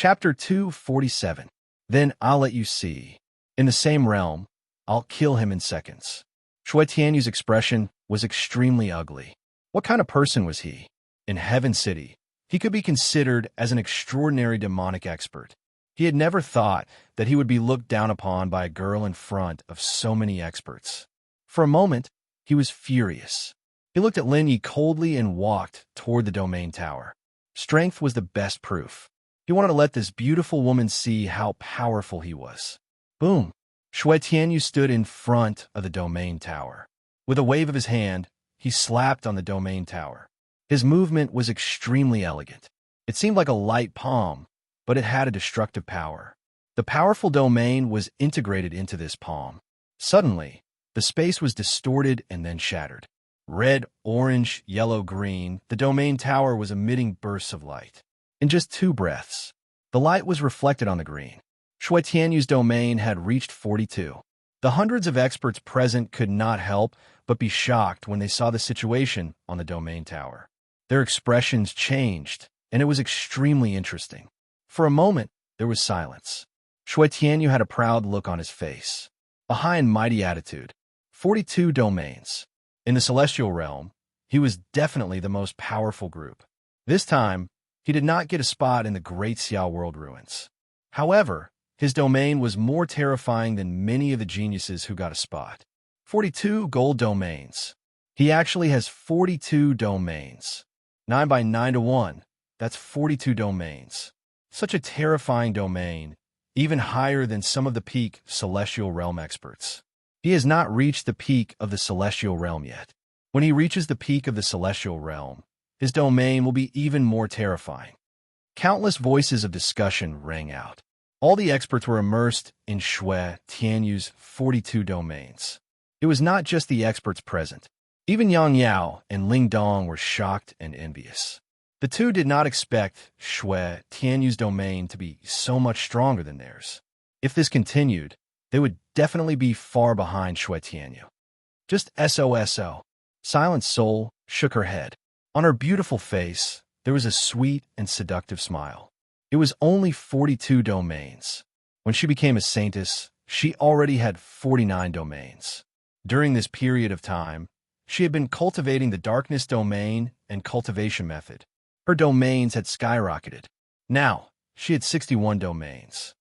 Chapter 247. Then I'll let you see. In the same realm, I'll kill him in seconds. Shui Tianyu's expression was extremely ugly. What kind of person was he? In Heaven City, he could be considered as an extraordinary demonic expert. He had never thought that he would be looked down upon by a girl in front of so many experts. For a moment, he was furious. He looked at Lin Yi coldly and walked toward the domain tower. Strength was the best proof. He wanted to let this beautiful woman see how powerful he was. Boom! Shui Tianyu stood in front of the domain tower. With a wave of his hand, he slapped on the domain tower. His movement was extremely elegant. It seemed like a light palm, but it had a destructive power. The powerful domain was integrated into this palm. Suddenly, the space was distorted and then shattered. Red, orange, yellow, green, the domain tower was emitting bursts of light. In just 2 breaths, the light was reflected on the green. Shui Tianyu's domain had reached 42. The hundreds of experts present could not help but be shocked when they saw the situation on the domain tower. Their expressions changed, and it was extremely interesting. For a moment, there was silence. Shui Tianyu had a proud look on his face, a high and mighty attitude. 42 domains. In the celestial realm, he was definitely the most powerful group. This time, he did not get a spot in the Great Xiao World ruins. However, his domain was more terrifying than many of the geniuses who got a spot. 42 gold domains. He actually has 42 domains. 9 by 9 to 1. That's 42 domains. Such a terrifying domain, even higher than some of the peak celestial realm experts. He has not reached the peak of the celestial realm yet. When he reaches the peak of the celestial realm, his domain will be even more terrifying. Countless voices of discussion rang out. All the experts were immersed in Shui Tianyu's 42 domains. It was not just the experts present. Even Yang Yao and Ling Dong were shocked and envious. The two did not expect Shui Tianyu's domain to be so much stronger than theirs. If this continued, they would definitely be far behind Shui Tianyu. Just SOSO. Silent Soul shook her head. On her beautiful face, there was a sweet and seductive smile. It was only 42 domains. When she became a saintess, she already had 49 domains. During this period of time, she had been cultivating the darkness domain and cultivation method. Her domains had skyrocketed. Now, she had 61 domains.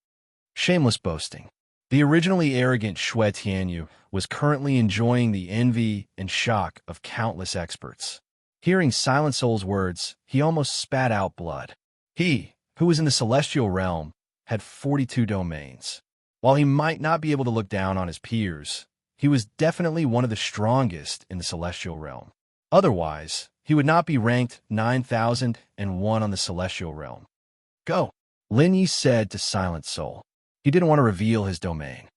Shameless boasting. The originally arrogant Shui Tianyu was currently enjoying the envy and shock of countless experts. Hearing Silent Soul's words, he almost spat out blood. He, who was in the celestial realm, had 42 domains. While he might not be able to look down on his peers, he was definitely one of the strongest in the celestial realm. Otherwise, he would not be ranked 9001 on the celestial realm. Go, Lin Yi said to Silent Soul. He didn't want to reveal his domain.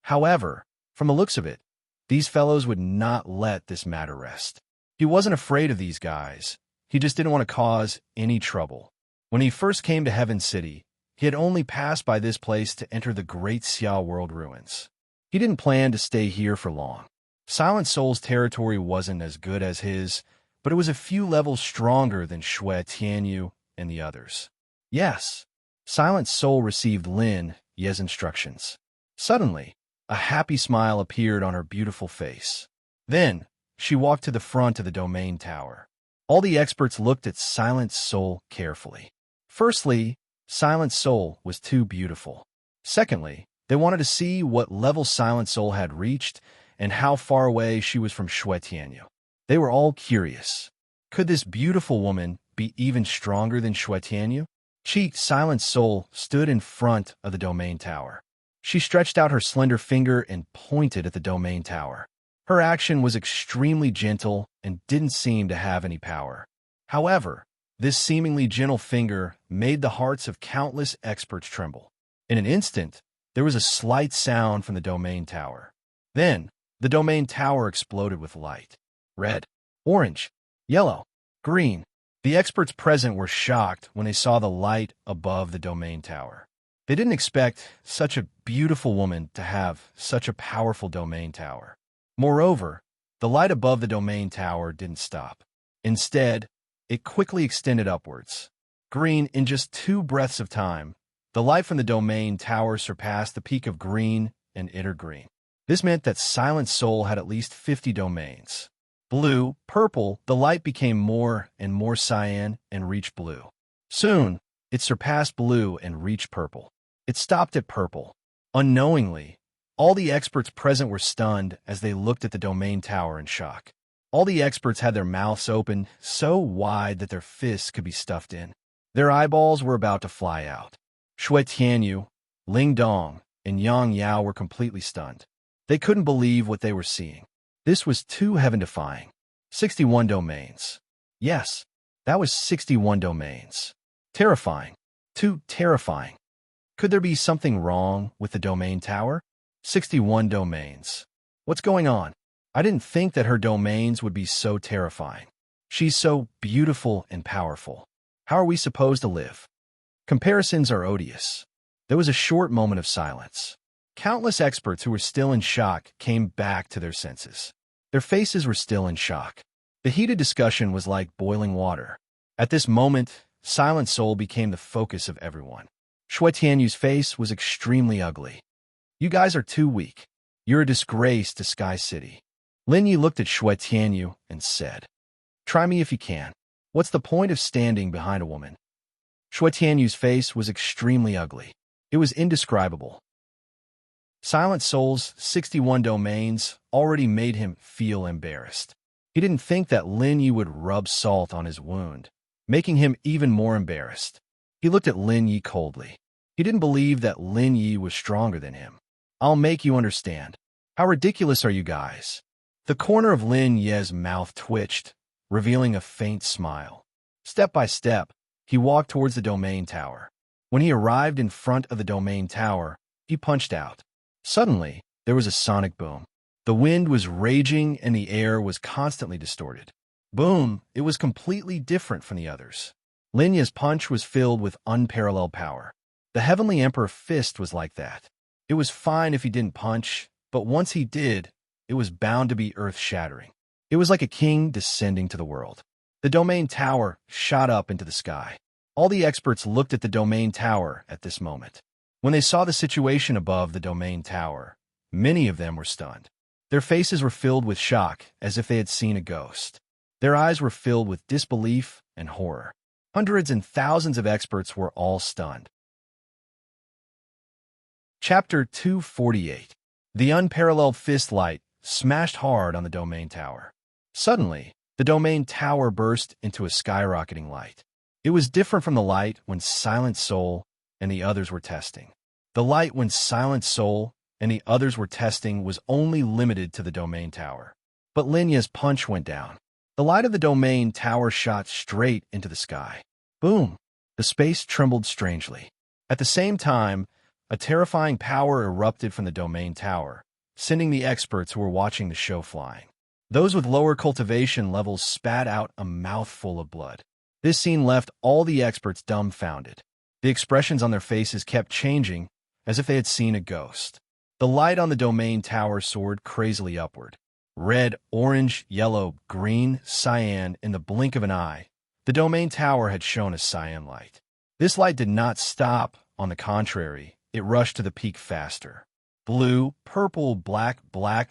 However, from the looks of it, these fellows would not let this matter rest. He wasn't afraid of these guys. He just didn't want to cause any trouble. When he first came to Heaven City, he had only passed by this place to enter the Great Xiao World ruins. He didn't plan to stay here for long. Silent Soul's territory wasn't as good as his, but it was a few levels stronger than Shui Tianyu and the others. Yes, Silent Soul received Lin Ye's instructions. Suddenly, a happy smile appeared on her beautiful face. Then, she walked to the front of the domain tower. All the experts looked at Silent Soul carefully. Firstly, Silent Soul was too beautiful. Secondly, they wanted to see what level Silent Soul had reached and how far away she was from Shui Tianyu. They were all curious. Could this beautiful woman be even stronger than Shui Tianyu? Silent Soul stood in front of the domain tower. She stretched out her slender finger and pointed at the domain tower. Her action was extremely gentle and didn't seem to have any power. However, this seemingly gentle finger made the hearts of countless experts tremble. In an instant, there was a slight sound from the domain tower. Then, the domain tower exploded with light. Red, orange, yellow, green. The experts present were shocked when they saw the light above the domain tower. They didn't expect such a beautiful woman to have such a powerful domain tower. Moreover, the light above the domain tower didn't stop. Instead, it quickly extended upwards. green in just 2 breaths of time. The light from the domain tower surpassed the peak of green and inner green. This meant that Silent Soul had at least 50 domains. Blue, purple, the light became more and more cyan and reached blue. Soon, it surpassed blue and reached purple. It stopped at purple. Unknowingly, all the experts present were stunned as they looked at the domain tower in shock. All the experts had their mouths open so wide that their fists could be stuffed in. Their eyeballs were about to fly out. Shui Tianyu, Ling Dong, and Yang Yao were completely stunned. They couldn't believe what they were seeing. This was too heaven-defying. 61 domains. Yes, that was 61 domains. Terrifying. Too terrifying. Could there be something wrong with the domain tower? 61 domains. What's going on? I didn't think that her domains would be so terrifying. She's so beautiful and powerful. How are we supposed to live? Comparisons are odious. There was a short moment of silence. Countless experts who were still in shock came back to their senses. Their faces were still in shock. The heated discussion was like boiling water. At this moment, Silent Soul became the focus of everyone. Shui Tianyu's face was extremely ugly. You guys are too weak. You're a disgrace to Sky City. Lin Yi looked at Shui Tianyu and said, "Try me if you can. What's the point of standing behind a woman?" Shui Tianyu's face was extremely ugly. It was indescribable. Silent Soul's 61 domains already made him feel embarrassed. He didn't think that Lin Yi would rub salt on his wound, making him even more embarrassed. He looked at Lin Yi coldly. He didn't believe that Lin Yi was stronger than him. "I'll make you understand. How ridiculous are you guys?" The corner of Lin Yi's mouth twitched, revealing a faint smile. Step by step, he walked towards the domain tower. When he arrived in front of the domain tower, he punched out. Suddenly, there was a sonic boom. The wind was raging and the air was constantly distorted. Boom! It was completely different from the others. Lin Yi's punch was filled with unparalleled power. The Heavenly Emperor fist was like that. It was fine if he didn't punch, but once he did, it was bound to be earth-shattering. It was like a king descending to the world. The domain tower shot up into the sky. All the experts looked at the domain tower at this moment. When they saw the situation above the domain tower, many of them were stunned. Their faces were filled with shock as if they had seen a ghost. Their eyes were filled with disbelief and horror. Hundreds and thousands of experts were all stunned. Chapter 248. The unparalleled fist light smashed hard on the domain tower. Suddenly, the domain tower burst into a skyrocketing light. It was different from the light when Silent Soul and the others were testing. The light when Silent Soul and the others were testing was only limited to the domain tower. But Lin Yi's punch went down. The light of the domain tower shot straight into the sky. Boom! The space trembled strangely. At the same time, a terrifying power erupted from the domain tower, sending the experts who were watching the show flying. Those with lower cultivation levels spat out a mouthful of blood. This scene left all the experts dumbfounded. The expressions on their faces kept changing, as if they had seen a ghost. The light on the domain tower soared crazily upward. Red, orange, yellow, green, cyan, in the blink of an eye, the domain tower had shown a cyan light. This light did not stop, on the contrary, it rushed to the peak faster. Blue, purple, black,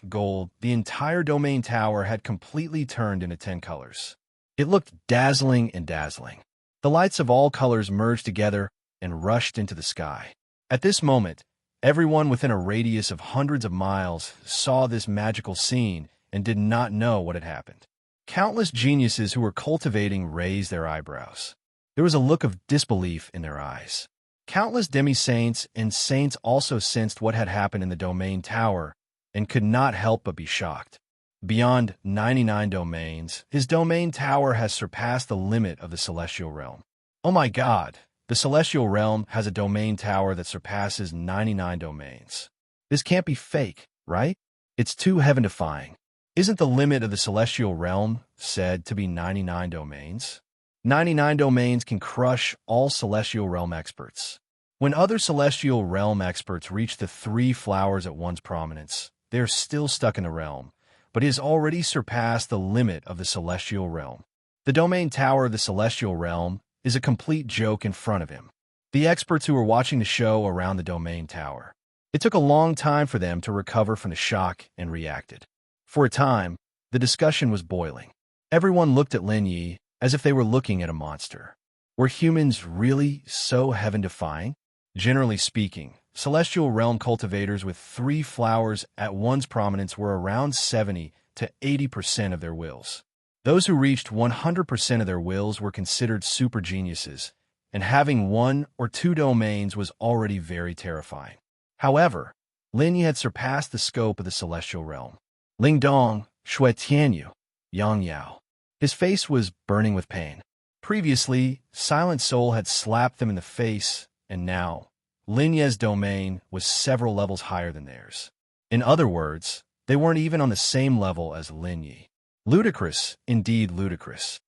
gold, the entire domain tower had completely turned into 10 colors. It looked dazzling and dazzling. The lights of all colors merged together and rushed into the sky. At this moment, everyone within a radius of hundreds of miles saw this magical scene and did not know what had happened. Countless geniuses who were cultivating raised their eyebrows. There was a look of disbelief in their eyes. Countless demi-saints and saints also sensed what had happened in the domain tower and could not help but be shocked. Beyond 99 domains, his domain tower has surpassed the limit of the celestial realm. Oh my God, the celestial realm has a domain tower that surpasses 99 domains. This can't be fake, right? It's too heaven-defying. Isn't the limit of the celestial realm said to be 99 domains? 99 domains can crush all celestial realm experts. When other celestial realm experts reach the 3 flowers at one's prominence, they are still stuck in the realm, but it has already surpassed the limit of the celestial realm. The domain tower of the celestial realm is a complete joke in front of him. The experts who were watching the show around the domain tower. It took a long time for them to recover from the shock and reacted. For a time, the discussion was boiling. Everyone looked at Lin Yi as if they were looking at a monster. Were humans really so heaven-defying? Generally speaking, celestial realm cultivators with 3 flowers at one's prominence were around 70 to 80% of their wills. Those who reached 100% of their wills were considered super geniuses, and having 1 or 2 domains was already very terrifying. However, Lin Yi had surpassed the scope of the celestial realm. Ling Dong, Shui Tianyu, Yang Yao. His face was burning with pain. Previously, Silent Soul had slapped them in the face, and now, Lin Yi's domain was several levels higher than theirs. In other words, they weren't even on the same level as Lin Yi. Ludicrous, indeed ludicrous.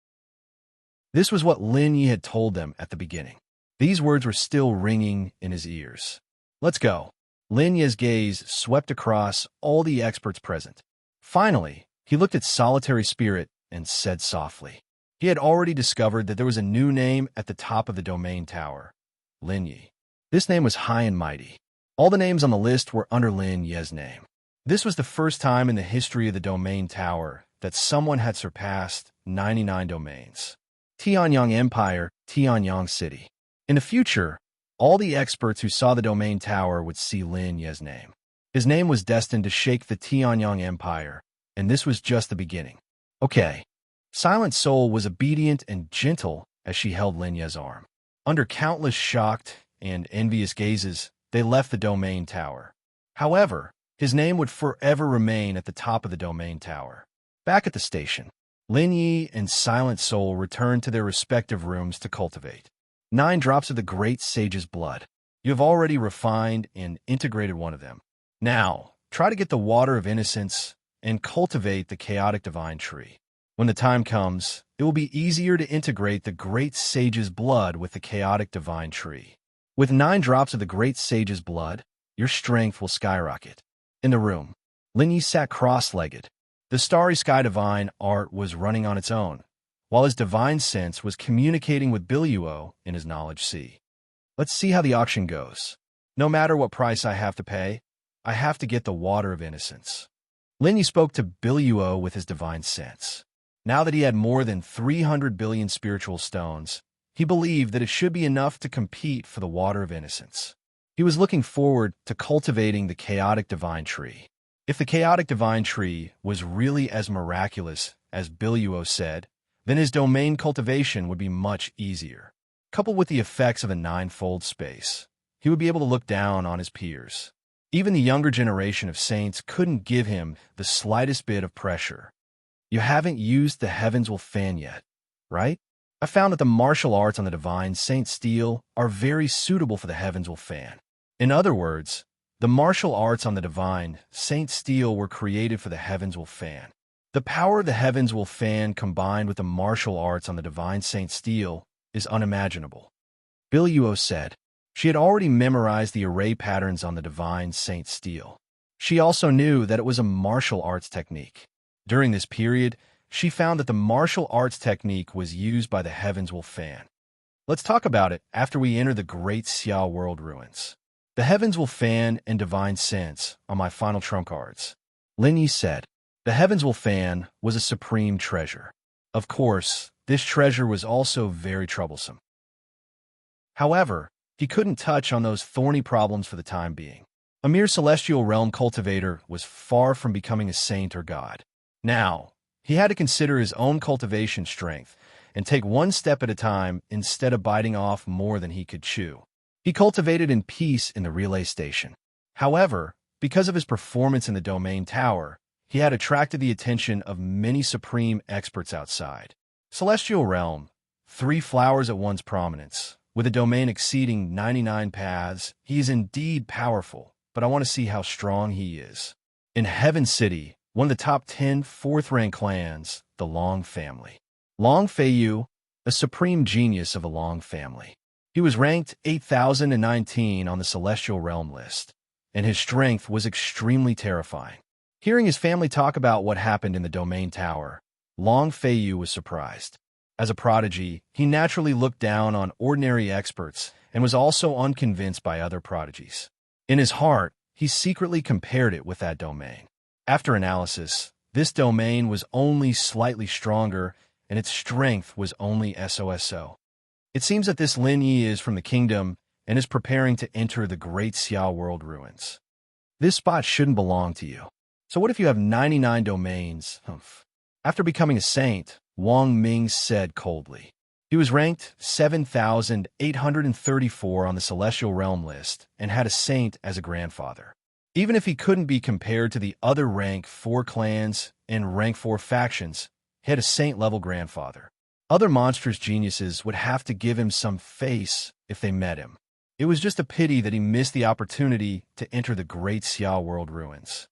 This was what Lin Yi had told them at the beginning. These words were still ringing in his ears. Let's go. Lin Yi's gaze swept across all the experts present. Finally, he looked at Solitary Spirit and said softly. He had already discovered that there was a new name at the top of the domain tower. Lin Yi. This name was high and mighty. All the names on the list were under Lin Yi's name. This was the first time in the history of the domain tower that someone had surpassed 99 domains. Tianyang Empire, Tianyang City. In the future, all the experts who saw the domain tower would see Lin Yi's name. His name was destined to shake the Tianyang Empire, and this was just the beginning. Okay. Silent Soul was obedient and gentle as she held Lin Yi's arm. Under countless shocked and envious gazes, they left the domain tower. However, his name would forever remain at the top of the domain tower. Back at the station, Lin Yi and Silent Soul returned to their respective rooms to cultivate. 9 drops of the great sage's blood. You have already refined and integrated one of them. Now, try to get the water of innocence and cultivate the chaotic divine tree. When the time comes, it will be easier to integrate the great sage's blood with the chaotic divine tree. With 9 drops of the great sage's blood, your strength will skyrocket. In the room, Lin Yi sat cross-legged. The starry sky divine art was running on its own, while his divine sense was communicating with Biluo in his knowledge sea. Let's see how the auction goes. No matter what price I have to pay, I have to get the water of innocence. Lin Yi spoke to Biluo with his divine sense. Now that he had more than 300 billion spiritual stones, he believed that it should be enough to compete for the water of innocence. He was looking forward to cultivating the chaotic divine tree. If the chaotic divine tree was really as miraculous as Biluo said, then his domain cultivation would be much easier. Coupled with the effects of a 9-fold space, he would be able to look down on his peers. Even the younger generation of saints couldn't give him the slightest bit of pressure. You haven't used the Heavens Will Fan yet, right? I found that the martial arts on the divine Saint Steel are very suitable for the Heavens Will Fan. In other words, the martial arts on the divine Saint Steel were created for the Heavens Will Fan. The power of the Heavens Will Fan combined with the martial arts on the divine Saint Steel is unimaginable. Biluo said. She had already memorized the array patterns on the divine Saint Steel. She also knew that it was a martial arts technique. During this period, she found that the martial arts technique was used by the Heavens Will Fan. Let's talk about it after we enter the Great Xia World Ruins. The Heavens Will Fan and Divine Sense are my final trump cards. Lin Yi said. The Heavens Will Fan was a supreme treasure. Of course, this treasure was also very troublesome. However, he couldn't touch on those thorny problems for the time being. A mere celestial realm cultivator was far from becoming a saint or god. Now, he had to consider his own cultivation strength and take one step at a time instead of biting off more than he could chew. He cultivated in peace in the relay station. However, because of his performance in the domain tower, he had attracted the attention of many supreme experts outside. Celestial realm, 3 flowers at one's prominence. With a domain exceeding 99 paths, he is indeed powerful, but I want to see how strong he is. In Heaven City, one of the top 10 4th-rank clans, the Long family. Long Feiyu, a supreme genius of a Long family. He was ranked 8,019 on the Celestial Realm list, and his strength was extremely terrifying. Hearing his family talk about what happened in the Domain Tower, Long Feiyu was surprised. As a prodigy, he naturally looked down on ordinary experts and was also unconvinced by other prodigies. In his heart, he secretly compared it with that domain. After analysis, this domain was only slightly stronger, and its strength was only SOSO. It seems that this Lin Yi is from the kingdom and is preparing to enter the Great Xiao World ruins. This spot shouldn't belong to you. So what if you have 99 domains? Humph. After becoming a saint, Wang Ming said coldly. He was ranked 7,834 on the Celestial Realm list and had a saint as a grandfather. Even if he couldn't be compared to the other rank 4 clans and rank 4 factions, he had a saint-level grandfather. Other monstrous geniuses would have to give him some face if they met him. It was just a pity that he missed the opportunity to enter the Great Xiao World ruins.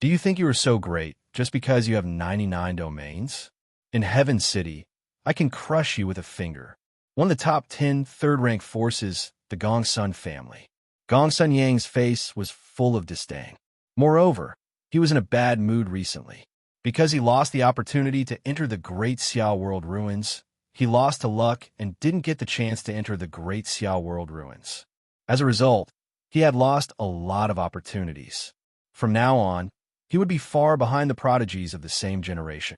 Do you think you are so great just because you have 99 domains? In Heaven City, I can crush you with a finger. One of the top 10 third-rank forces, the Gongsun family. Gongsun Yang's face was full of disdain. Moreover, he was in a bad mood recently. Because he lost the opportunity to enter the Great Xiao World ruins, he lost to luck and didn't get the chance to enter the Great Xiao World ruins. As a result, he had lost a lot of opportunities. From now on, he would be far behind the prodigies of the same generation.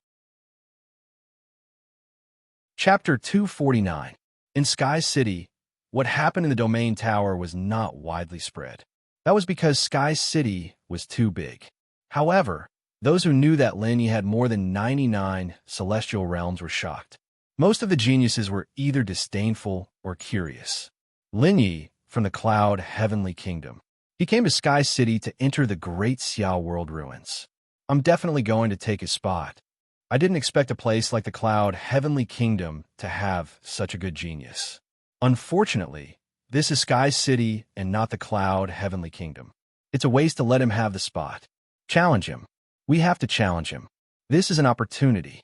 Chapter 249. In Sky City, what happened in the Domain Tower was not widely spread. That was because Sky City was too big. However, those who knew that Lin Yi had more than 99 celestial realms were shocked. Most of the geniuses were either disdainful or curious. Lin Yi, from the Cloud Heavenly Kingdom. He came to Sky City to enter the Great Xiao World ruins. I'm definitely going to take his spot. I didn't expect a place like the Cloud Heavenly Kingdom to have such a good genius. Unfortunately, this is Sky City and not the Cloud Heavenly Kingdom. It's a waste to let him have the spot. Challenge him. We have to challenge him. This is an opportunity.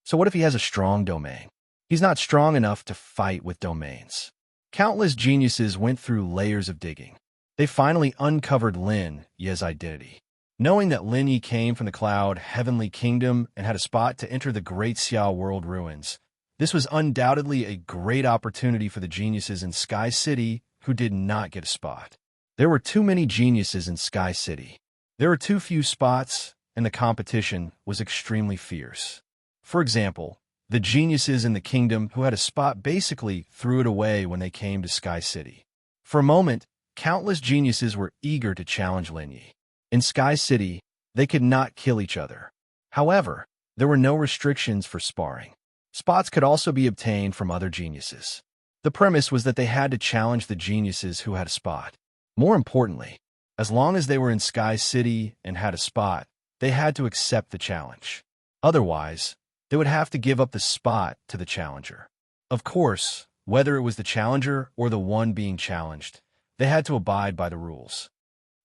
So what if he has a strong domain? He's not strong enough to fight with domains. Countless geniuses went through layers of digging. They finally uncovered Lin Yi's identity. Knowing that Lin Yi came from the Cloud Heavenly Kingdom and had a spot to enter the Great Xiao World ruins, this was undoubtedly a great opportunity for the geniuses in Sky City who did not get a spot. There were too many geniuses in Sky City. There were too few spots, and the competition was extremely fierce. For example, the geniuses in the kingdom who had a spot basically threw it away when they came to Sky City. For a moment, countless geniuses were eager to challenge Lin Yi. In Sky City, they could not kill each other. However, there were no restrictions for sparring. Spots could also be obtained from other geniuses. The premise was that they had to challenge the geniuses who had a spot. More importantly, as long as they were in Sky City and had a spot, they had to accept the challenge. Otherwise, they would have to give up the spot to the challenger. Of course, whether it was the challenger or the one being challenged, they had to abide by the rules.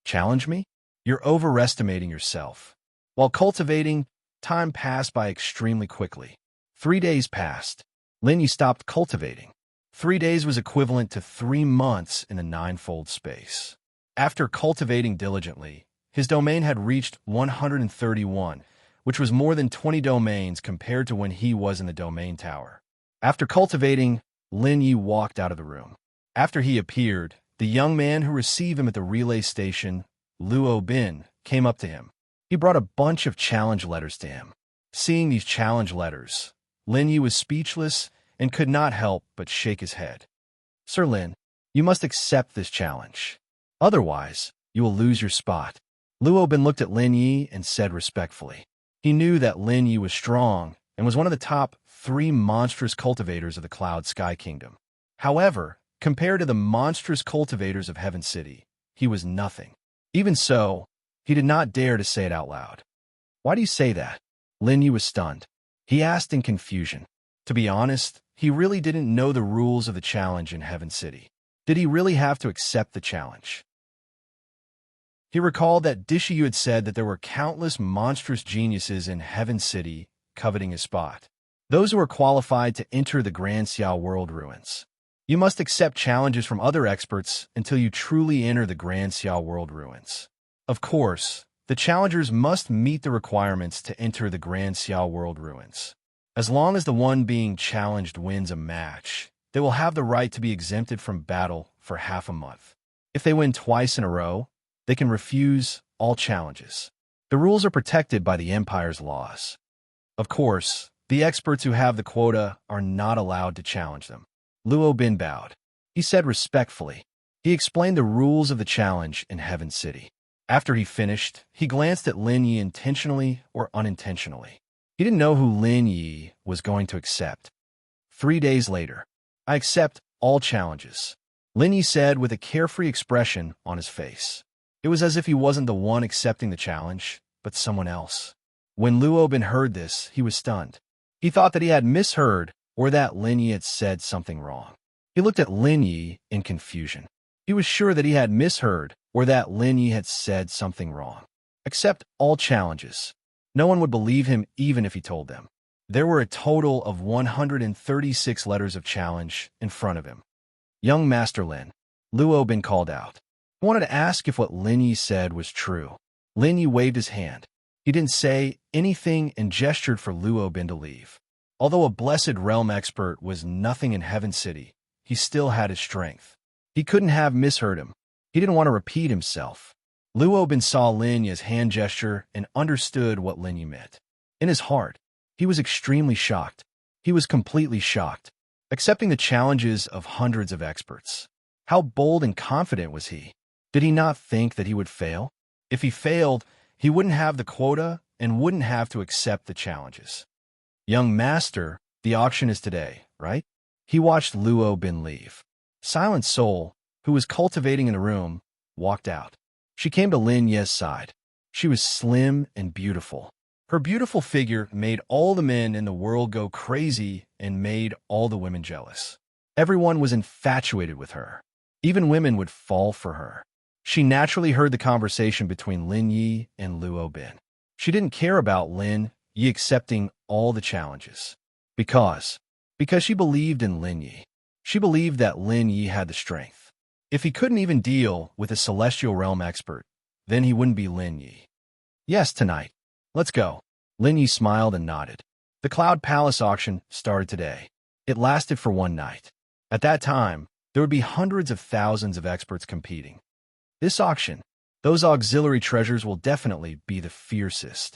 Challenge me? You're overestimating yourself. While cultivating, time passed by extremely quickly. 3 days passed. Lin Yi stopped cultivating. 3 days was equivalent to 3 months in the ninefold space. After cultivating diligently, his domain had reached 131, which was more than 20 domains compared to when he was in the Domain Tower. After cultivating, Lin Yi walked out of the room. After he appeared, the young man who received him at the relay station, Luo Bin, came up to him. He brought a bunch of challenge letters to him. Seeing these challenge letters, Lin Yi was speechless and could not help but shake his head. Sir Lin, you must accept this challenge. Otherwise, you will lose your spot. Luo Bin looked at Lin Yi and said respectfully. He knew that Lin Yi was strong and was one of the top 3 monstrous cultivators of the Cloud Sky Kingdom. However, compared to the monstrous cultivators of Heaven City, he was nothing. Even so, he did not dare to say it out loud. Why do you say that? Lin Yi was stunned. He asked in confusion. To be honest, he really didn't know the rules of the challenge in Heaven City. Did he really have to accept the challenge? He recalled that Dishiyu had said that there were countless monstrous geniuses in Heaven City coveting his spot. Those who were qualified to enter the Grand Xiao World ruins. You must accept challenges from other experts until you truly enter the Grand Xiao World ruins. Of course, the challengers must meet the requirements to enter the Grand Xiao World ruins. As long as the one being challenged wins a match, they will have the right to be exempted from battle for half a month. If they win twice in a row, they can refuse all challenges. The rules are protected by the Empire's laws. Of course, the experts who have the quota are not allowed to challenge them. Luo Bin bowed. He said respectfully. He explained the rules of the challenge in Heaven City. After he finished, he glanced at Lin Yi intentionally or unintentionally. He didn't know who Lin Yi was going to accept. 3 days later, I accept all challenges, Lin Yi said with a carefree expression on his face. It was as if he wasn't the one accepting the challenge, but someone else. When Luo Bin heard this, he was stunned. He thought that he had misheard or that Lin Yi had said something wrong. He looked at Lin Yi in confusion. He was sure that he had misheard or that Lin Yi had said something wrong. Accept all challenges. No one would believe him even if he told them. There were a total of 136 letters of challenge in front of him. Young Master Lin, Luo Bin called out. He wanted to ask if what Lin Yi said was true. Lin Yi waved his hand. He didn't say anything and gestured for Luo Bin to leave. Although a blessed realm expert was nothing in Heaven City, he still had his strength. He couldn't have misheard him. He didn't want to repeat himself. Luo Bin saw Lin Yi's hand gesture and understood what Lin Yi meant. In his heart, he was extremely shocked. He was completely shocked, accepting the challenges of hundreds of experts. How bold and confident was he? Did he not think that he would fail? If he failed, he wouldn't have the quota and wouldn't have to accept the challenges. Young Master, the auction is today, right? He watched Luo Bin leave. Silent Soul, who was cultivating in the room, walked out. She came to Lin Yi's side. She was slim and beautiful. Her beautiful figure made all the men in the world go crazy and made all the women jealous. Everyone was infatuated with her. Even women would fall for her. She naturally heard the conversation between Lin Yi and Luo Bin. She didn't care about Lin Yi accepting all the challenges. Because she believed in Lin Yi. She believed that Lin Yi had the strength. If he couldn't even deal with a celestial realm expert, then he wouldn't be Lin Yi. Yes, tonight. Let's go. Lin Yi smiled and nodded. The Cloud Palace auction started today. It lasted for one night. At that time, there would be hundreds of thousands of experts competing. This auction, those auxiliary treasures will definitely be the fiercest.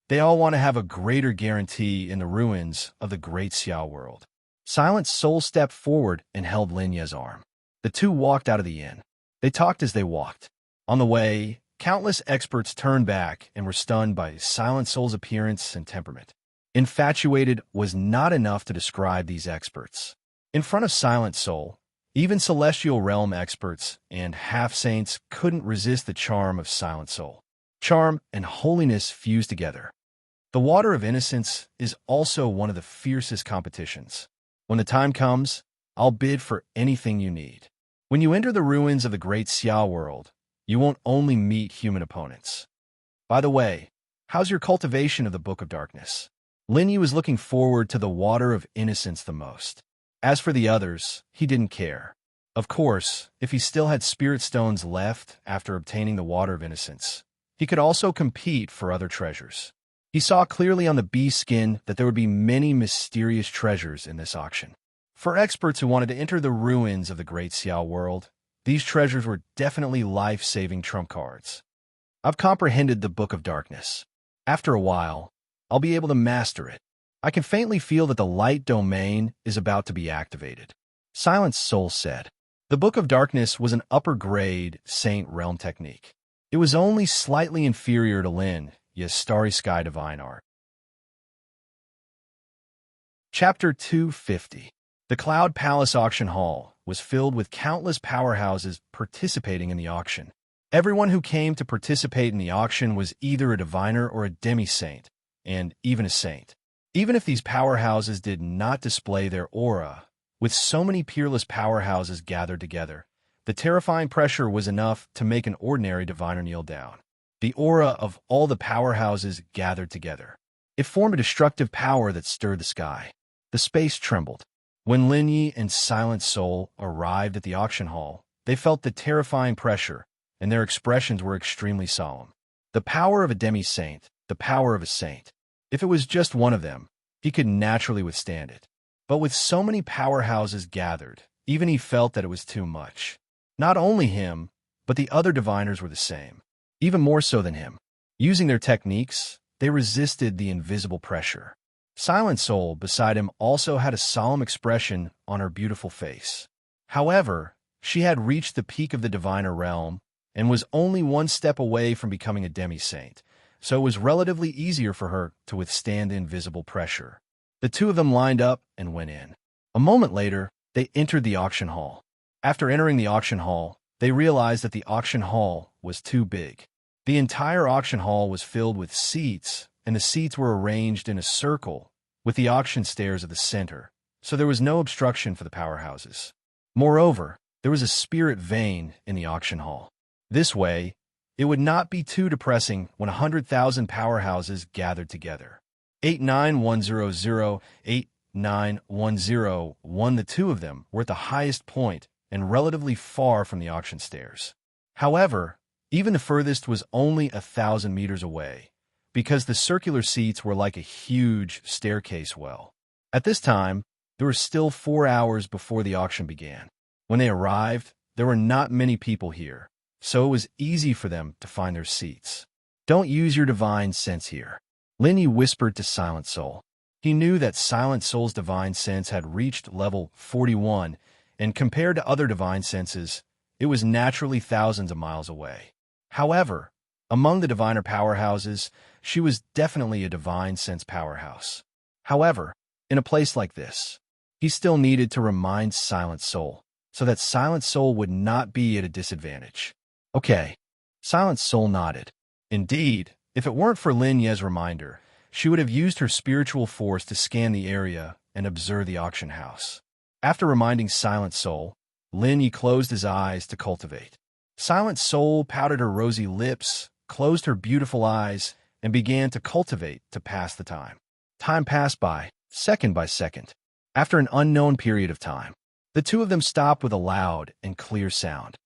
They all want to have a greater guarantee in the ruins of the great Xiao world. Silent Soul stepped forward and held Lin Yi's arm. The two walked out of the inn. They talked as they walked. On the way, countless experts turned back and were stunned by Silent Soul's appearance and temperament. Infatuated was not enough to describe these experts. In front of Silent Soul, even celestial realm experts and half-saints couldn't resist the charm of Silent Soul. Charm and holiness fused together. The Water of Innocence is also one of the fiercest competitions. When the time comes, I'll bid for anything you need. When you enter the ruins of the great Xiao world, you won't only meet human opponents. By the way, how's your cultivation of the Book of Darkness? Lin Yi was looking forward to the Water of Innocence the most. As for the others, he didn't care. Of course, if he still had spirit stones left after obtaining the Water of Innocence, he could also compete for other treasures. He saw clearly on the bee skin that there would be many mysterious treasures in this auction. For experts who wanted to enter the ruins of the great Xiao world, these treasures were definitely life-saving trump cards. I've comprehended the Book of Darkness. After a while, I'll be able to master it. I can faintly feel that the light domain is about to be activated. Silent Soul said. The Book of Darkness was an upper-grade Saint Realm technique. It was only slightly inferior to Lin Yi's Starry Sky Divine Art. Chapter 250. The Cloud Palace Auction Hall was filled with countless powerhouses participating in the auction. Everyone who came to participate in the auction was either a diviner or a demi-saint, and even a saint. Even if these powerhouses did not display their aura, with so many peerless powerhouses gathered together, the terrifying pressure was enough to make an ordinary diviner kneel down. The aura of all the powerhouses gathered together. It formed a destructive power that stirred the sky. The space trembled. When Lin Yi and Silent Soul arrived at the auction hall, they felt the terrifying pressure, and their expressions were extremely solemn. The power of a demi-saint, the power of a saint. If it was just one of them, he could naturally withstand it. But with so many powerhouses gathered, even he felt that it was too much. Not only him, but the other diviners were the same, even more so than him. Using their techniques, they resisted the invisible pressure. Silent Soul beside him also had a solemn expression on her beautiful face. However, she had reached the peak of the diviner realm and was only one step away from becoming a demi-saint, so it was relatively easier for her to withstand the invisible pressure. The two of them lined up and went in. A moment later, they entered the auction hall. After entering the auction hall, they realized that the auction hall was too big. The entire auction hall was filled with seats, and the seats were arranged in a circle, with the auction stairs at the center, so there was no obstruction for the powerhouses. Moreover, there was a spirit vein in the auction hall. This way, it would not be too depressing when 100,000 powerhouses gathered together. 89100, 89101, the two of them were at the highest point and relatively far from the auction stairs. However, even the furthest was only 1,000 meters away, because the circular seats were like a huge staircase well. At this time, there were still 4 hours before the auction began. When they arrived, there were not many people here, so it was easy for them to find their seats. Don't use your divine sense here, Linny whispered to Silent Soul. He knew that Silent Soul's divine sense had reached level 41, and compared to other divine senses, it was naturally thousands of miles away. However, among the diviner powerhouses, she was definitely a divine sense powerhouse. However, in a place like this, he still needed to remind Silent Soul, so that Silent Soul would not be at a disadvantage. Okay, Silent Soul nodded. Indeed, if it weren't for Lin Ye's reminder, she would have used her spiritual force to scan the area and observe the auction house. After reminding Silent Soul, Lin Ye closed his eyes to cultivate. Silent Soul pouted her rosy lips, closed her beautiful eyes, and began to cultivate to pass the time. Time passed by, second by second. After an unknown period of time, the two of them stopped with a loud and clear sound.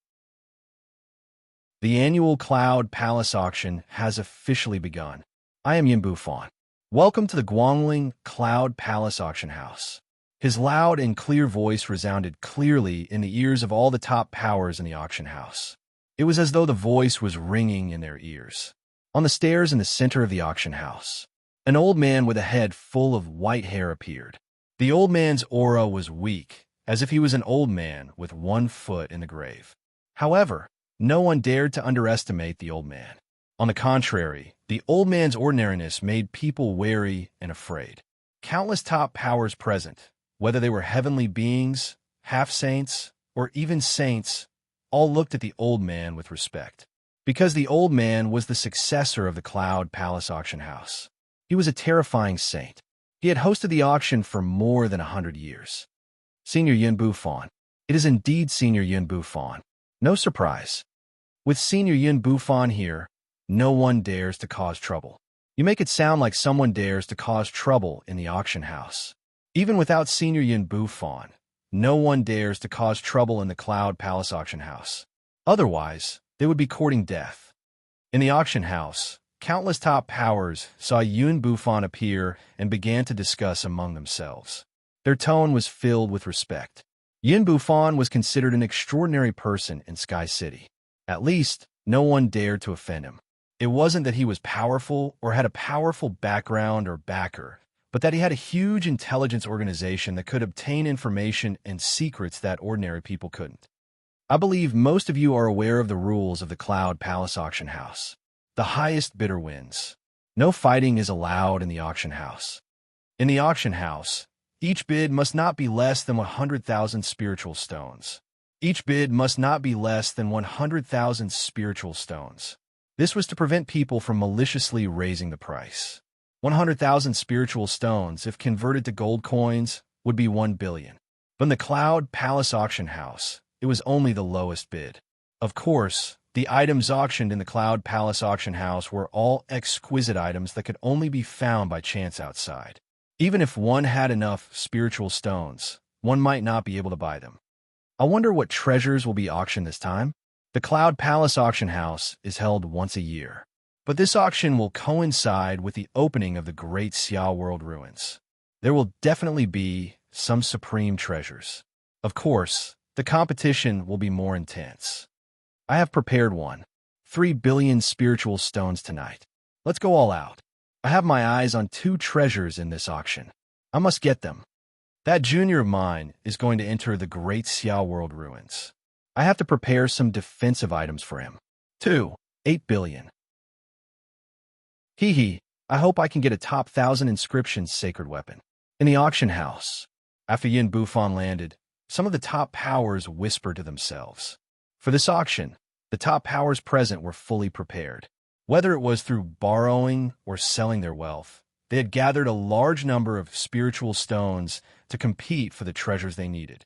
The annual Cloud Palace auction has officially begun. I am Yinbu Fan. Welcome to the Guangling Cloud Palace auction house. His loud and clear voice resounded clearly in the ears of all the top powers in the auction house. It was as though the voice was ringing in their ears. On the stairs in the center of the auction house, an old man with a head full of white hair appeared. The old man's aura was weak, as if he was an old man with one foot in the grave. However, no one dared to underestimate the old man. On the contrary, the old man's ordinariness made people wary and afraid. Countless top powers present, whether they were heavenly beings, half-saints, or even saints, all looked at the old man with respect. Because the old man was the successor of the Cloud Palace auction house. He was a terrifying saint. He had hosted the auction for more than 100 years. Senior Yinbu Fan. It is indeed Senior Yinbu Fan. No surprise. With Senior Yinbu Fan here, no one dares to cause trouble. You make it sound like someone dares to cause trouble in the auction house. Even without Senior Yinbu Fan, no one dares to cause trouble in the Cloud Palace auction house. Otherwise, they would be courting death. In the auction house, countless top powers saw Yinbu Fan appear and began to discuss among themselves. Their tone was filled with respect. Yinbu Fan was considered an extraordinary person in Sky City. At least, no one dared to offend him. It wasn't that he was powerful or had a powerful background or backer, but that he had a huge intelligence organization that could obtain information and secrets that ordinary people couldn't. I believe most of you are aware of the rules of the Cloud Palace auction house. The highest bidder wins. No fighting is allowed in the auction house. In the auction house, each bid must not be less than 100,000 spiritual stones. Each bid must not be less than 100,000 spiritual stones. This was to prevent people from maliciously raising the price. 100,000 spiritual stones, if converted to gold coins, would be 1 billion. But in the Cloud Palace auction house, it was only the lowest bid. Of course, the items auctioned in the Cloud Palace auction house were all exquisite items that could only be found by chance outside. Even if one had enough spiritual stones, one might not be able to buy them. I wonder what treasures will be auctioned this time? The Cloud Palace auction house is held once a year. But this auction will coincide with the opening of the Great Xiao World Ruins. There will definitely be some supreme treasures. Of course, the competition will be more intense. I have prepared 3 billion spiritual stones tonight. Let's go all out. I have my eyes on 2 treasures in this auction. I must get them. That junior of mine is going to enter the Great Xiao World Ruins. I have to prepare some defensive items for him. 8 billion. Hee hee, I hope I can get a top 1,000 inscriptions sacred weapon. In the auction house, after Yin Bufan landed, some of the top powers whispered to themselves. For this auction, the top powers present were fully prepared. Whether it was through borrowing or selling their wealth, they had gathered a large number of spiritual stones to compete for the treasures they needed.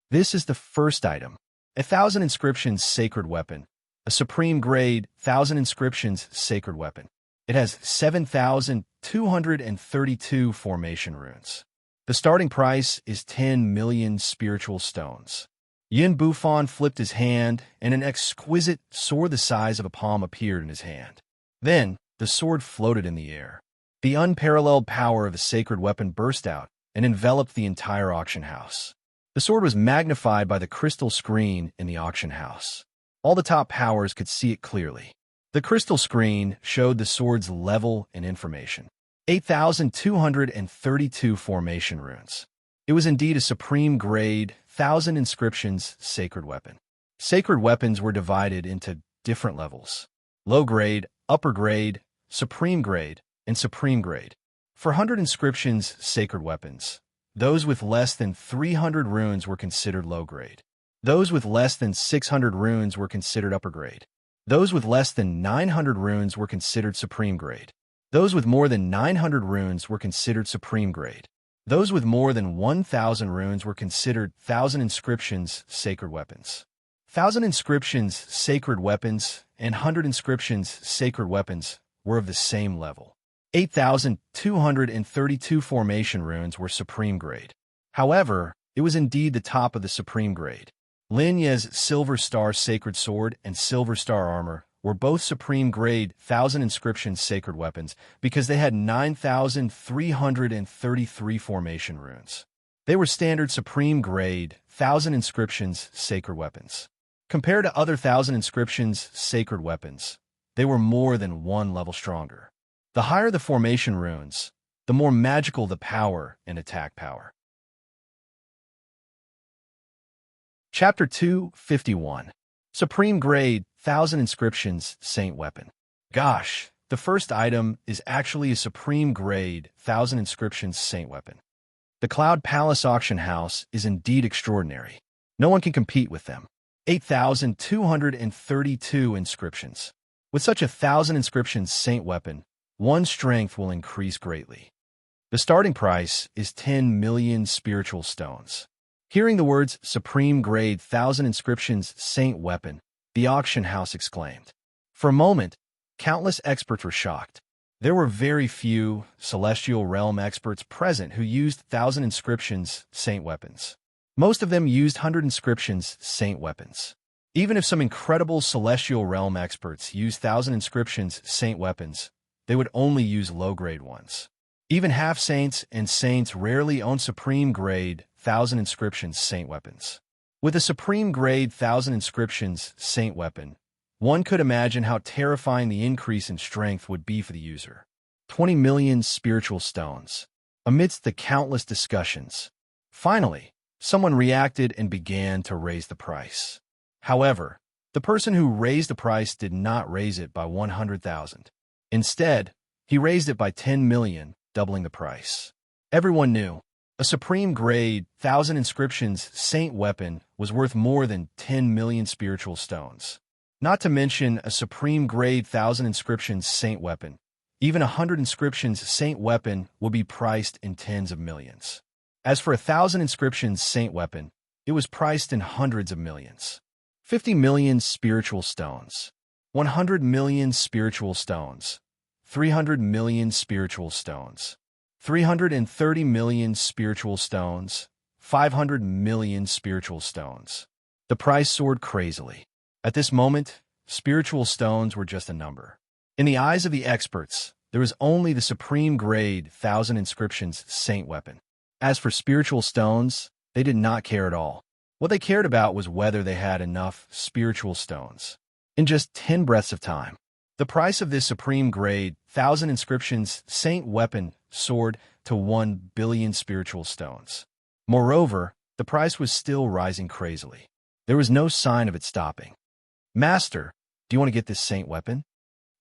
This is the first item, a 1,000 inscriptions sacred weapon, a supreme grade 1,000 inscriptions sacred weapon. It has 7,232 formation runes. The starting price is 10 million spiritual stones. Yin Bufan flipped his hand, and an exquisite sword the size of a palm appeared in his hand. Then, the sword floated in the air. The unparalleled power of the sacred weapon burst out and enveloped the entire auction house. The sword was magnified by the crystal screen in the auction house. All the top powers could see it clearly. The crystal screen showed the sword's level and information. 8,232 formation runes. It was indeed a supreme grade 1,000 inscriptions sacred weapon. Sacred weapons were divided into different levels: low grade, upper grade, supreme grade, and supreme grade. For 100 inscriptions sacred weapons, those with less than 300 runes were considered low grade. Those with less than 600 runes were considered upper grade. Those with less than 900 runes were considered supreme grade. Those with more than 900 runes were considered supreme grade. Those with more than 1,000 runes were considered 1,000 inscriptions sacred weapons. 1,000 inscriptions sacred weapons and 100 inscriptions sacred weapons were of the same level. 8,232 formation runes were supreme grade. However, it was indeed the top of the supreme grade. Lin Ye's Silver Star Sacred Sword and Silver Star Armor were both supreme grade 1,000 inscriptions sacred weapons because they had 9,333 formation runes. They were standard supreme grade 1,000 inscriptions sacred weapons. Compared to other 1,000 inscriptions sacred weapons, they were more than one level stronger. The higher the formation runes, the more magical the power and attack power. Chapter 251. Supreme Grade 1,000 Inscriptions Saint Weapon. Gosh, the first item is actually a Supreme Grade 1,000 Inscriptions Saint Weapon. The Cloud Palace Auction House is indeed extraordinary. No one can compete with them. 8,232 inscriptions. With such a 1,000 inscriptions saint weapon, one's strength will increase greatly. The starting price is 10 million spiritual stones. Hearing the words Supreme Grade 1,000 Inscriptions Saint Weapon, the auction house exclaimed. For a moment, countless experts were shocked. There were very few Celestial Realm experts present who used 1,000 Inscriptions Saint Weapons. Most of them used 100 Inscriptions Saint Weapons. Even if some incredible Celestial Realm experts used 1,000 Inscriptions Saint Weapons, they would only use low-grade ones. Even half-saints and saints rarely own Supreme Grade 1,000 Inscriptions Saint Weapons. With a Supreme Grade 1,000 Inscriptions Saint Weapon, one could imagine how terrifying the increase in strength would be for the user. 20 million spiritual stones. Amidst the countless discussions, finally, someone reacted and began to raise the price. However, the person who raised the price did not raise it by 100,000. Instead, he raised it by 10 million, doubling the price. Everyone knew a Supreme Grade 1,000 Inscriptions Saint Weapon was worth more than 10 million spiritual stones. Not to mention a Supreme Grade 1,000 Inscriptions Saint Weapon. Even 100 Inscriptions Saint Weapon will be priced in tens of millions. As for 1,000 Inscriptions Saint Weapon, it was priced in hundreds of millions. 50 million spiritual stones. 100 million spiritual stones. 300 million spiritual stones. 330 million spiritual stones. 500 million spiritual stones. The price soared crazily. At this moment, spiritual stones were just a number. In the eyes of the experts, there was only the supreme grade 1,000 inscriptions saint weapon. As for spiritual stones, they did not care at all. What they cared about was whether they had enough spiritual stones. In just 10 breaths of time, the price of this supreme grade 1,000 inscriptions saint weapon soared to 1 billion spiritual stones. Moreover, the price was still rising crazily. There was no sign of it stopping. Master, do you want to get this saint weapon?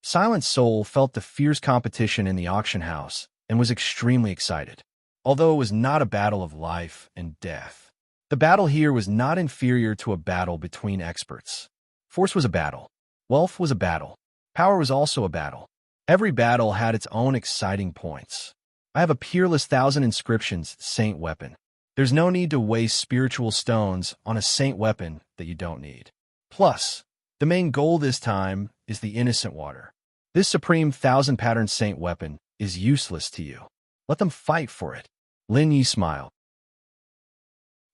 Silent Soul felt the fierce competition in the auction house and was extremely excited. Although it was not a battle of life and death, the battle here was not inferior to a battle between experts. Force was a battle. Wealth was a battle. Power was also a battle. Every battle had its own exciting points. I have a peerless 1,000 inscriptions saint weapon. There's no need to waste spiritual stones on a saint weapon that you don't need. Plus, the main goal this time is the innocent water. This supreme 1,000 pattern saint weapon is useless to you. Let them fight for it. Lin Yi smiled.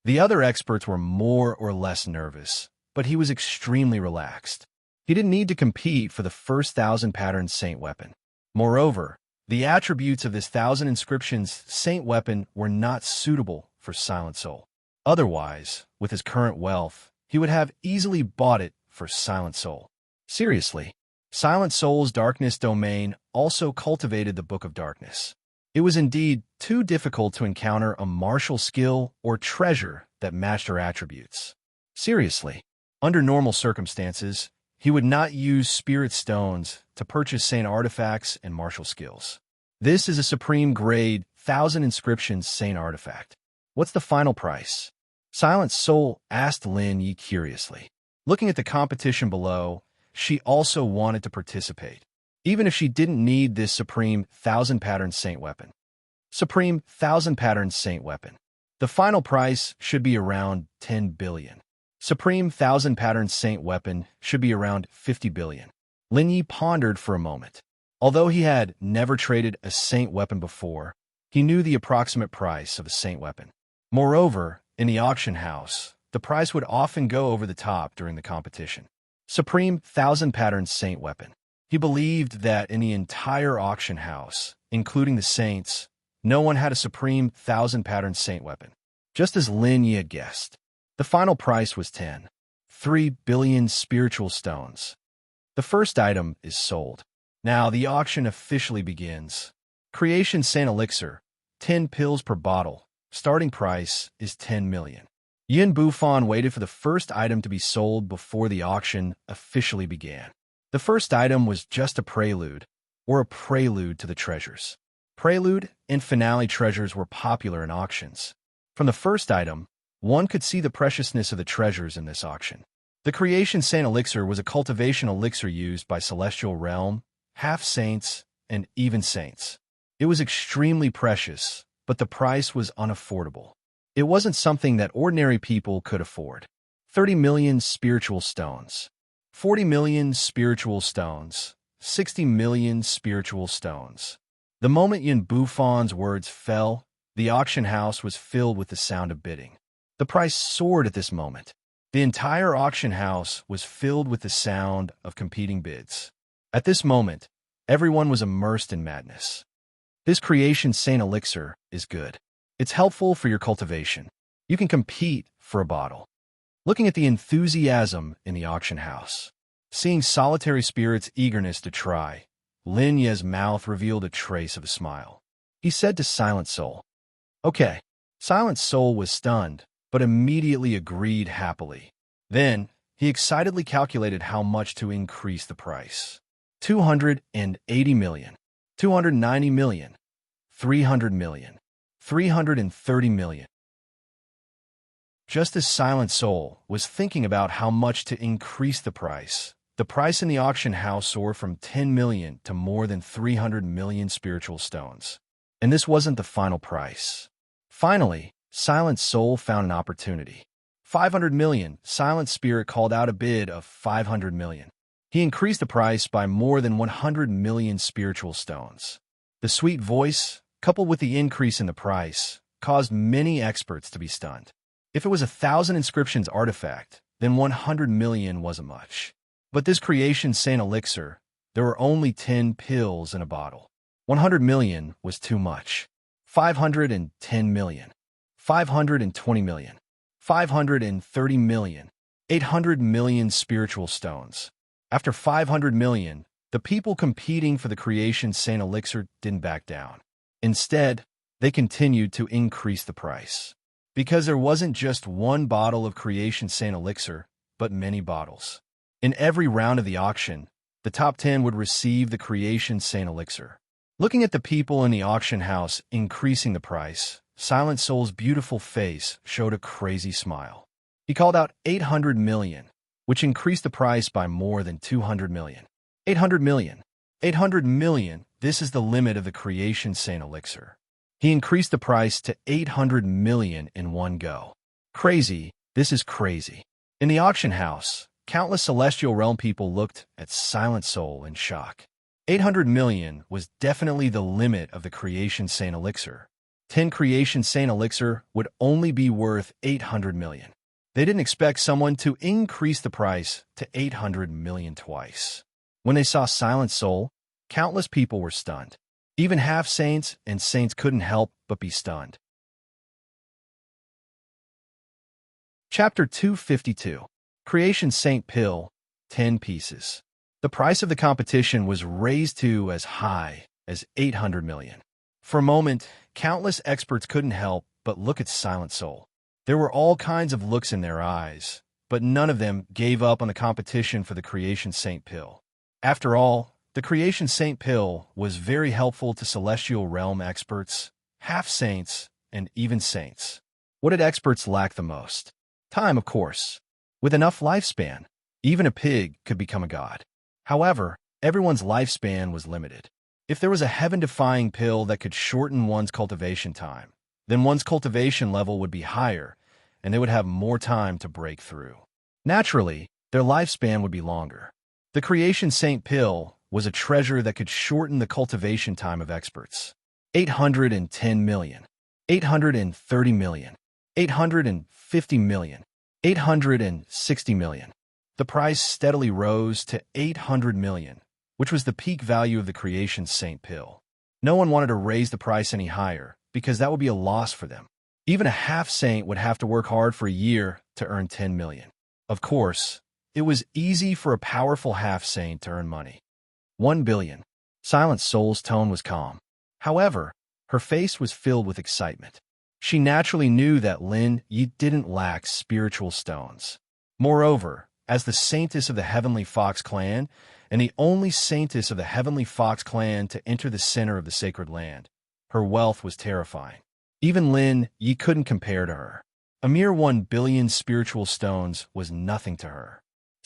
The other experts were more or less nervous, but he was extremely relaxed. He didn't need to compete for the first 1,000 pattern saint weapon. Moreover, the attributes of this 1,000 inscriptions saint weapon were not suitable for Silent Soul. Otherwise, with his current wealth, he would have easily bought it for Silent Soul. Seriously, Silent Soul's darkness domain also cultivated the Book of Darkness. It was indeed too difficult to encounter a martial skill or treasure that matched her attributes. Seriously, under normal circumstances, he would not use spirit stones to purchase saint artifacts and martial skills. This is a supreme grade 1,000 inscriptions saint artifact. What's the final price? Silent Soul asked Lin Yi curiously. Looking at the competition below, she also wanted to participate, even if she didn't need this supreme 1,000 pattern saint weapon. Supreme 1,000 pattern saint weapon. The final price should be around 10 billion. Supreme 1,000 pattern saint weapon should be around 50 billion. Lin Yi pondered for a moment. Although he had never traded a saint weapon before, he knew the approximate price of a saint weapon. Moreover, in the auction house, the price would often go over the top during the competition. Supreme 1,000 pattern saint weapon. He believed that in the entire auction house, including the saints, no one had a supreme 1,000 pattern saint weapon. Just as Lin Yi had guessed, the final price was 3 billion spiritual stones. The first item is sold. Now the auction officially begins. Creation Saint Elixir, 10 pills per bottle. Starting price is 10 million. Yin Bufan waited for the first item to be sold before the auction officially began. The first item was just a prelude to the treasures. Prelude and finale treasures were popular in auctions. From the first item, one could see the preciousness of the treasures in this auction. The Creation Saint Elixir was a cultivation elixir used by Celestial Realm, half-saints, and even saints. It was extremely precious, but the price was unaffordable. It wasn't something that ordinary people could afford. 30 million spiritual stones. 40 million spiritual stones. 60 million spiritual stones. The moment Yin Bufan's words fell, the auction house was filled with the sound of bidding. The price soared at this moment. The entire auction house was filled with the sound of competing bids. At this moment, everyone was immersed in madness. This Creation Saint Elixir is good. It's helpful for your cultivation. You can compete for a bottle. Looking at the enthusiasm in the auction house, seeing Solitary Spirit's eagerness to try, Lin Ye's mouth revealed a trace of a smile. He said to Silent Soul, "Okay." Silent Soul was stunned, but immediately agreed happily. Then, he excitedly calculated how much to increase the price. 280 million, 290 million, 300 million, 330 million. Just as Silent Soul was thinking about how much to increase the price in the auction house soared from 10 million to more than 300 million spiritual stones. And this wasn't the final price. Finally, Silent Soul found an opportunity. 500 million. Silent Spirit called out a bid of 500 million. He increased the price by more than 100 million spiritual stones. The sweet voice, coupled with the increase in the price, caused many experts to be stunned. If it was 1,000 inscriptions artifact, then 100 million wasn't much. But this Creation Saint Elixir, There were only 10 pills in a bottle. 100 million was too much. 510 million. 520 million. 530 million. 800 million spiritual stones. After 500 million, the people competing for the creation Saint Elixir didn't back down. Instead, they continued to increase the price. Because there wasn't just one bottle of creation Saint Elixir, but many bottles. In every round of the auction, the top 10 would receive the creation Saint Elixir. Looking at the people in the auction house increasing the price, Silent Soul's beautiful face showed a crazy smile. He called out 800 million, which increased the price by more than 200 million. 800 million. 800 million, this is the limit of the creation Saint Elixir. He increased the price to 800 million in one go. Crazy, this is crazy. In the auction house, countless celestial realm people looked at Silent Soul in shock. 800 million was definitely the limit of the creation Saint Elixir. 10 creation Saint Elixir would only be worth 800 million. They didn't expect someone to increase the price to 800 million twice. When they saw Silent Soul, countless people were stunned. Even half-saints and saints couldn't help but be stunned. Chapter 252. Creation Saint Pill, 10 pieces. The price of the competition was raised to as high as 800 million. For a moment, countless experts couldn't help but look at Silent Soul. There were all kinds of looks in their eyes, but none of them gave up on the competition for the Creation Saint Pill. After all, the Creation Saint Pill was very helpful to celestial realm experts, half-saints, and even saints. What did experts lack the most? Time, of course. With enough lifespan, even a pig could become a god. However, everyone's lifespan was limited. If there was a heaven-defying pill that could shorten one's cultivation time, then one's cultivation level would be higher, and they would have more time to break through. Naturally, their lifespan would be longer. The Creation Saint Pill was a treasure that could shorten the cultivation time of experts. 810 million, 830 million, 850 million, 860 million. The price steadily rose to 800 million, which was the peak value of the Creation Saint Pill. No one wanted to raise the price any higher, because that would be a loss for them. Even a half-saint would have to work hard for a year to earn 10 million. Of course, it was easy for a powerful half-saint to earn money. 1 billion. Silent Soul's tone was calm. However, her face was filled with excitement. She naturally knew that Lin Yi didn't lack spiritual stones. Moreover, as the saintess of the Heavenly Fox clan, and the only saintess of the Heavenly Fox clan to enter the center of the sacred land, her wealth was terrifying. Even Lin Yi couldn't compare to her. A mere 1 billion spiritual stones was nothing to her.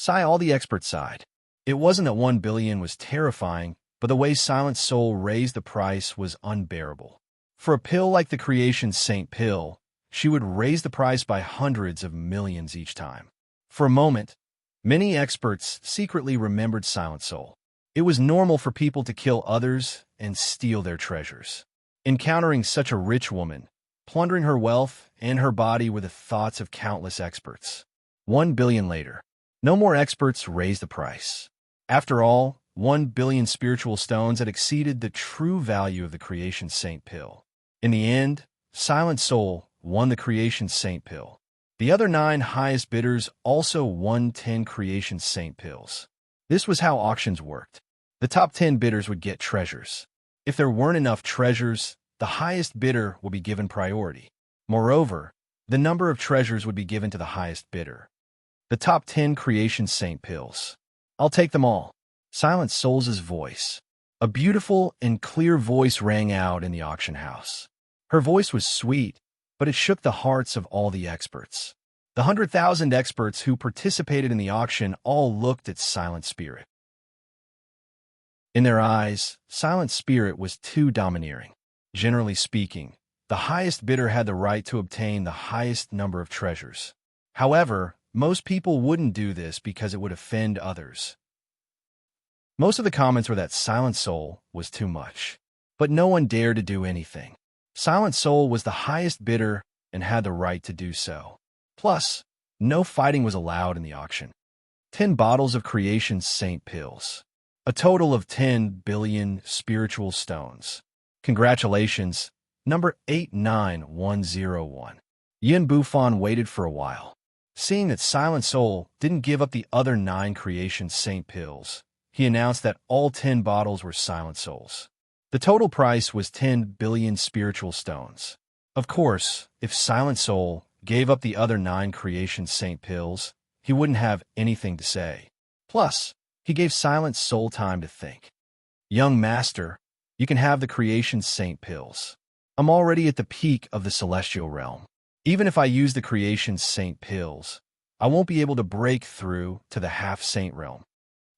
All the experts sighed. It wasn't that 1 billion was terrifying, but the way Silent Soul raised the price was unbearable. For a pill like the Creation Saint Pill, she would raise the price by hundreds of millions each time. For a moment, many experts secretly remembered Silent Soul. It was normal for people to kill others and steal their treasures. Encountering such a rich woman, plundering her wealth and her body were the thoughts of countless experts. 1 billion later, no more experts raised the price. After all, 1 billion spiritual stones had exceeded the true value of the Creation Saint Pill. In the end, Silent Soul won the Creation Saint Pill. The other 9 highest bidders also won 10 Creation Saint Pills. This was how auctions worked. The top 10 bidders would get treasures. If there weren't enough treasures, the highest bidder would be given priority. Moreover, the number of treasures would be given to the highest bidder. The top 10 Creation Saint Pills. I'll take them all. Silent Soul's voice. A beautiful and clear voice rang out in the auction house. Her voice was sweet, but it shook the hearts of all the experts. The 100,000 experts who participated in the auction all looked at Silent Spirit. In their eyes, Silent Spirit was too domineering. Generally speaking, the highest bidder had the right to obtain the highest number of treasures. However, most people wouldn't do this because it would offend others. Most of the comments were that Silent Soul was too much, but no one dared to do anything. Silent Soul was the highest bidder and had the right to do so. Plus, no fighting was allowed in the auction. 10 bottles of Creation Saint Pills. A total of 10 billion spiritual stones. Congratulations, number 89101. Yin Bufan waited for a while. Seeing that Silent Soul didn't give up the other 9 creation saint pills, he announced that all 10 bottles were Silent Souls. The total price was 10 billion spiritual stones. Of course, if Silent Soul gave up the other 9 creation saint pills, he wouldn't have anything to say. Plus, he gave Silent Soul time to think. Young master, you can have the creation saint pills. I'm already at the peak of the celestial realm. Even if I use the creation saint pills, I won't be able to break through to the half-saint realm.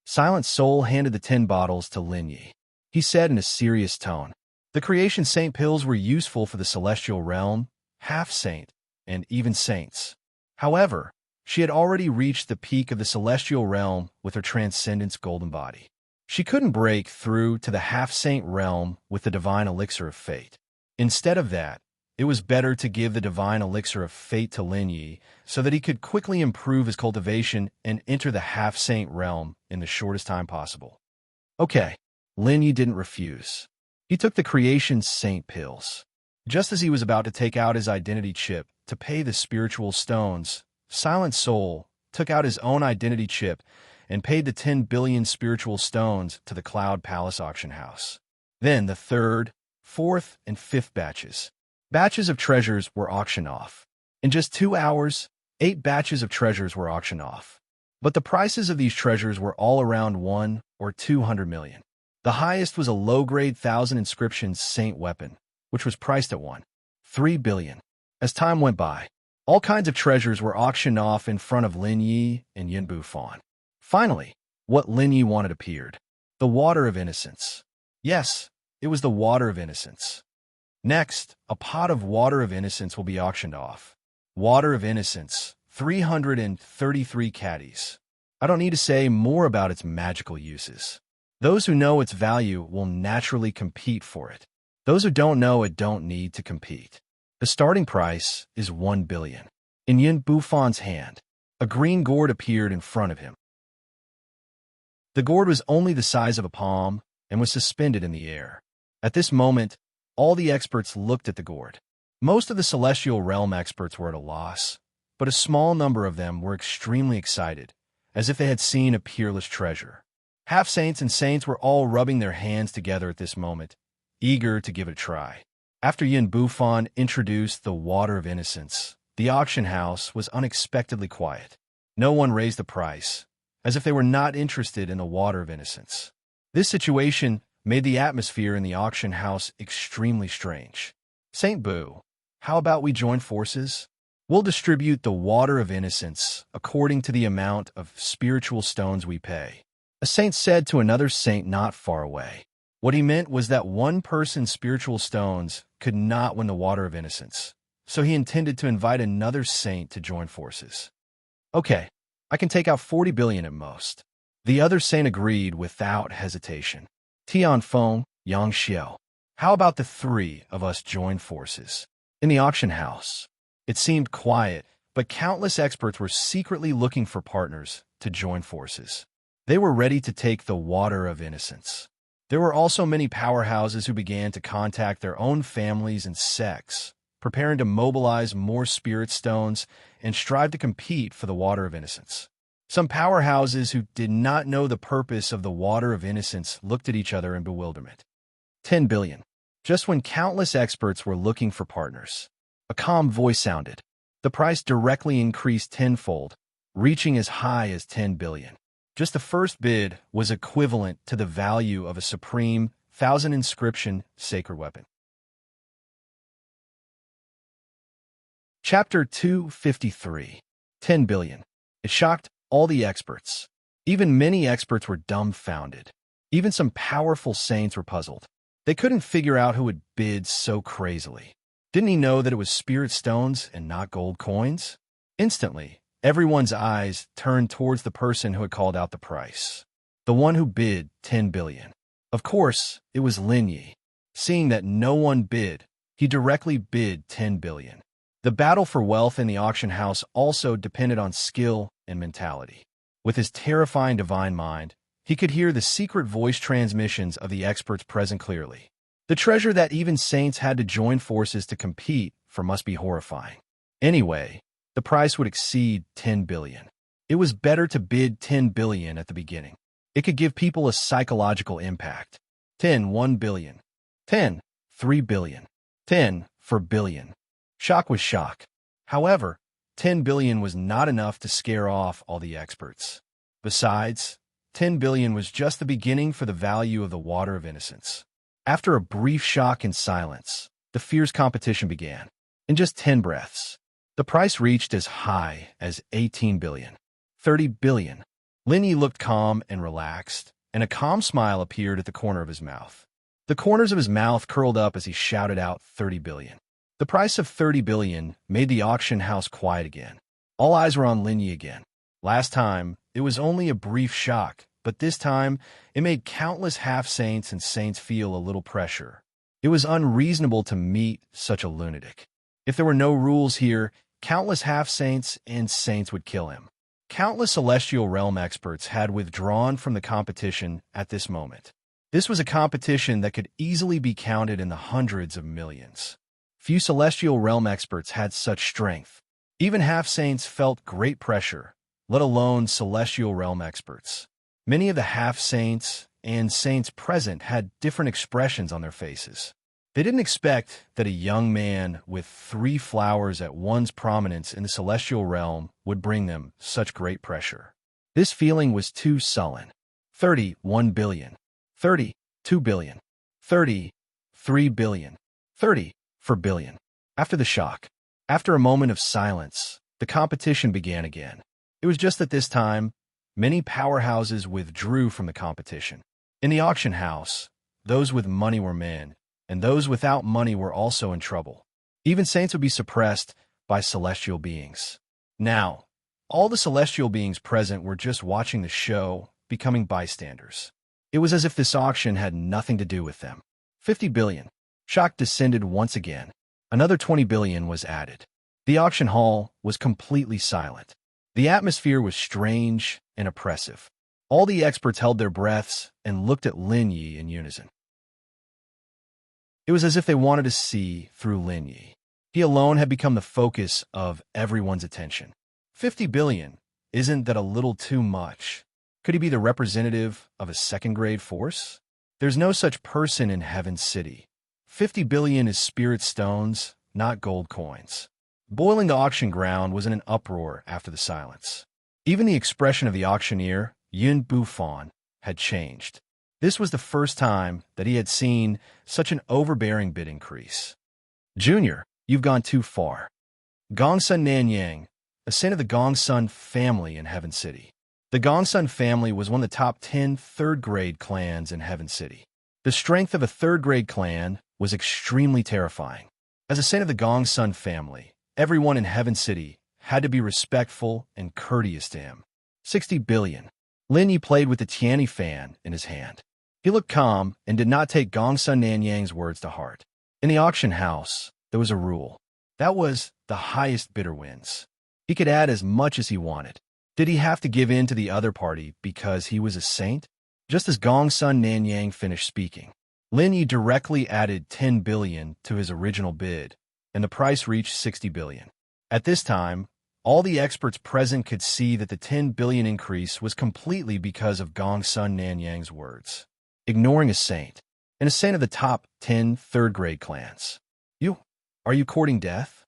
Silent Soul handed the 10 bottles to Lin Yi. He said in a serious tone, the creation saint pills were useful for the celestial realm, half-saint, and even saints. However, she had already reached the peak of the celestial realm with her transcendence golden body. She couldn't break through to the half-saint realm with the divine elixir of fate. Instead of that, it was better to give the divine elixir of fate to Lin Yi so that he could quickly improve his cultivation and enter the half-saint realm in the shortest time possible. Okay, Lin Yi didn't refuse. He took the creation saint pills. Just as he was about to take out his identity chip to pay the spiritual stones, Silent Soul took out his own identity chip and paid the 10 billion spiritual stones to the Cloud Palace auction house. Then the 3rd, 4th, and 5th batches of treasures were auctioned off. In just 2 hours, 8 batches of treasures were auctioned off. But the prices of these treasures were all around 1 or 200 million. The highest was a low-grade 1,000 inscriptions saint weapon, which was priced at 3 billion. As time went by, all kinds of treasures were auctioned off in front of Lin Yi and Yin Bufan. Finally, what Lin Yi wanted appeared. The water of innocence. Yes, it was the water of innocence. Next, a pot of water of innocence will be auctioned off. Water of innocence, 333 caddies. I don't need to say more about its magical uses. Those who know its value will naturally compete for it. Those who don't know it don't need to compete. The starting price is 1 billion. In Yin Bufan's hand, a green gourd appeared in front of him. The gourd was only the size of a palm and was suspended in the air. At this moment, all the experts looked at the gourd. Most of the celestial realm experts were at a loss, but a small number of them were extremely excited, as if they had seen a peerless treasure. Half-saints and saints were all rubbing their hands together at this moment, eager to give it a try. After Yin Bufan introduced the water of innocence, the auction house was unexpectedly quiet. No one raised the price, as if they were not interested in the water of innocence. This situation made the atmosphere in the auction house extremely strange. Saint Boo, how about we join forces? We'll distribute the water of innocence according to the amount of spiritual stones we pay. A saint said to another saint not far away. What he meant was that one person's spiritual stones could not win the water of innocence, so he intended to invite another saint to join forces. Okay, I can take out 40 billion at most. The other saint agreed without hesitation. Tianfeng, Yang Xiao, how about the 3 of us join forces? In the auction house, it seemed quiet, but countless experts were secretly looking for partners to join forces. They were ready to take the water of innocence. There were also many powerhouses who began to contact their own families and sects, preparing to mobilize more spirit stones and strive to compete for the water of innocence. Some powerhouses who did not know the purpose of the water of innocence looked at each other in bewilderment. 10 billion. Just when countless experts were looking for partners, a calm voice sounded. The price directly increased tenfold, reaching as high as 10 billion. Just the first bid was equivalent to the value of a supreme 1,000 inscription sacred weapon. Chapter 253. 10 billion. It shocked all the experts. Even many experts were dumbfounded. Even some powerful saints were puzzled. They couldn't figure out who would bid so crazily. Didn't he know that it was spirit stones and not gold coins? Instantly, everyone's eyes turned towards the person who had called out the price. The one who bid 10 billion. Of course, it was Lin Yi. Seeing that no one bid, he directly bid 10 billion. The battle for wealth in the auction house also depended on skill and mentality. With his terrifying divine mind, He could hear the secret voice transmissions of the experts present clearly. The treasure that even saints had to join forces to compete for must be horrifying. Anyway, the price would exceed 10 billion. It was better to bid 10 billion at the beginning. It could give people a psychological impact. 10, 1 billion. 10, 3 billion. 10, for billion. Shock was shock. However, 10 billion was not enough to scare off all the experts. Besides, 10 billion was just the beginning for the value of the water of innocence. After a brief shock and silence, the fierce competition began. In just 10 breaths, the price reached as high as 18 billion. 30 billion. Lin Yi looked calm and relaxed, and a calm smile appeared at the corner of his mouth. The corners of his mouth curled up as he shouted out 30 billion. The price of 30 billion made the auction house quiet again. All eyes were on Lin Yi again. Last time, it was only a brief shock, but this time, it made countless half-saints and saints feel a little pressure. It was unreasonable to meet such a lunatic. If there were no rules here, countless half-saints and saints would kill him. Countless celestial realm experts had withdrawn from the competition at this moment. This was a competition that could easily be counted in the hundreds of millions. Few celestial realm experts had such strength. Even half-saints felt great pressure, let alone celestial realm experts. Many of the half-saints and saints present had different expressions on their faces. They didn't expect that a young man with 3 flowers at one's prominence in the celestial realm would bring them such great pressure. This feeling was too sullen. 31 billion. 32 billion. 33 billion. 30 for billion. After the shock, after a moment of silence, the competition began again. It was just that this time, many powerhouses withdrew from the competition. In the auction house, those with money were men, and those without money were also in trouble. Even saints would be suppressed by celestial beings. Now, all the celestial beings present were just watching the show, becoming bystanders. It was as if this auction had nothing to do with them. 50 billion. Shock descended once again. Another 20 billion was added. The auction hall was completely silent. The atmosphere was strange and oppressive. All the experts held their breaths and looked at Lin Yi in unison. It was as if they wanted to see through Lin Yi. He alone had become the focus of everyone's attention. 50 billion, isn't that a little too much? Could he be the representative of a second-grade force? There's no such person in Heaven's City. 50 billion is spirit stones, not gold coins. Boiling the auction ground was in an uproar after the silence. Even the expression of the auctioneer, Yun Bufan, had changed. This was the first time that he had seen such an overbearing bid increase. Junior, you've gone too far. Gongsun Nanyang, a saint of the Gongsun family in Heaven City. The Gongsun family was one of the top 10 third-grade clans in Heaven City. The strength of a third-grade clan was extremely terrifying. As a saint of the Gongsun family, everyone in Heaven City had to be respectful and courteous to him. 60 billion. Lin Yi played with the Tianyi fan in his hand. He looked calm and did not take Gongsun Nanyang's words to heart. In the auction house, there was a rule. That was the highest bidder wins. He could add as much as he wanted. Did he have to give in to the other party because he was a saint? Just as Gongsun Nanyang finished speaking, Lin Yi directly added 10 billion to his original bid, and the price reached 60 billion. At this time, all the experts present could see that the 10 billion increase was completely because of Gongsun Nanyang's words. Ignoring a saint, and a saint of the top 10 third-grade clans. Are you courting death?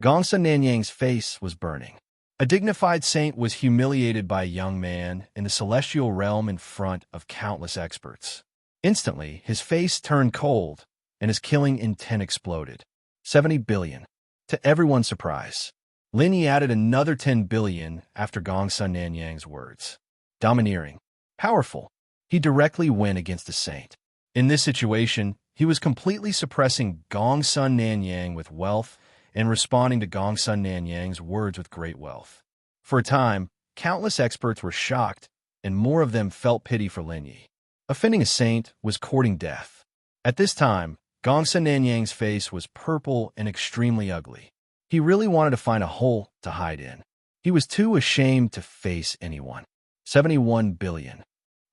Gongsun Nanyang's face was burning. A dignified saint was humiliated by a young man in the celestial realm in front of countless experts. Instantly, his face turned cold, and his killing intent exploded. 70 billion. To everyone's surprise, Lin Yi added another 10 billion after Gongsun Nanyang's words. Domineering. Powerful. He directly went against the saint. In this situation, he was completely suppressing Gongsun Nanyang with wealth and responding to Gongsun Nanyang's words with great wealth. For a time, countless experts were shocked, and more of them felt pity for Lin Yi. Offending a saint was courting death. At this time, Gongsun Nanyang's face was purple and extremely ugly. He really wanted to find a hole to hide in. He was too ashamed to face anyone. 71 billion.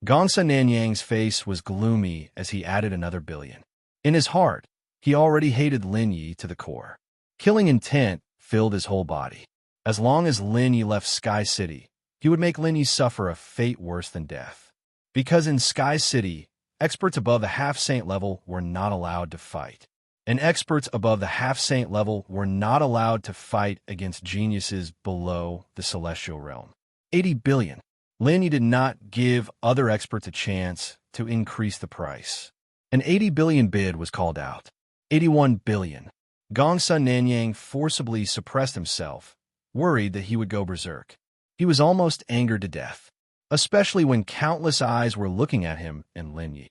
Gongsun Nanyang's face was gloomy as he added another billion. In his heart, he already hated Lin Yi to the core. Killing intent filled his whole body. As long as Lin Yi left Sky City, he would make Lin Yi suffer a fate worse than death. Because in Sky City, experts above the half-saint level were not allowed to fight. And experts above the half-saint level were not allowed to fight against geniuses below the celestial realm. 80 billion. Lin Yi did not give other experts a chance to increase the price. An 80 billion bid was called out. 81 billion. Gongsun Nanyang forcibly suppressed himself, worried that he would go berserk. He was almost angered to death, especially when countless eyes were looking at him and Lin Yi.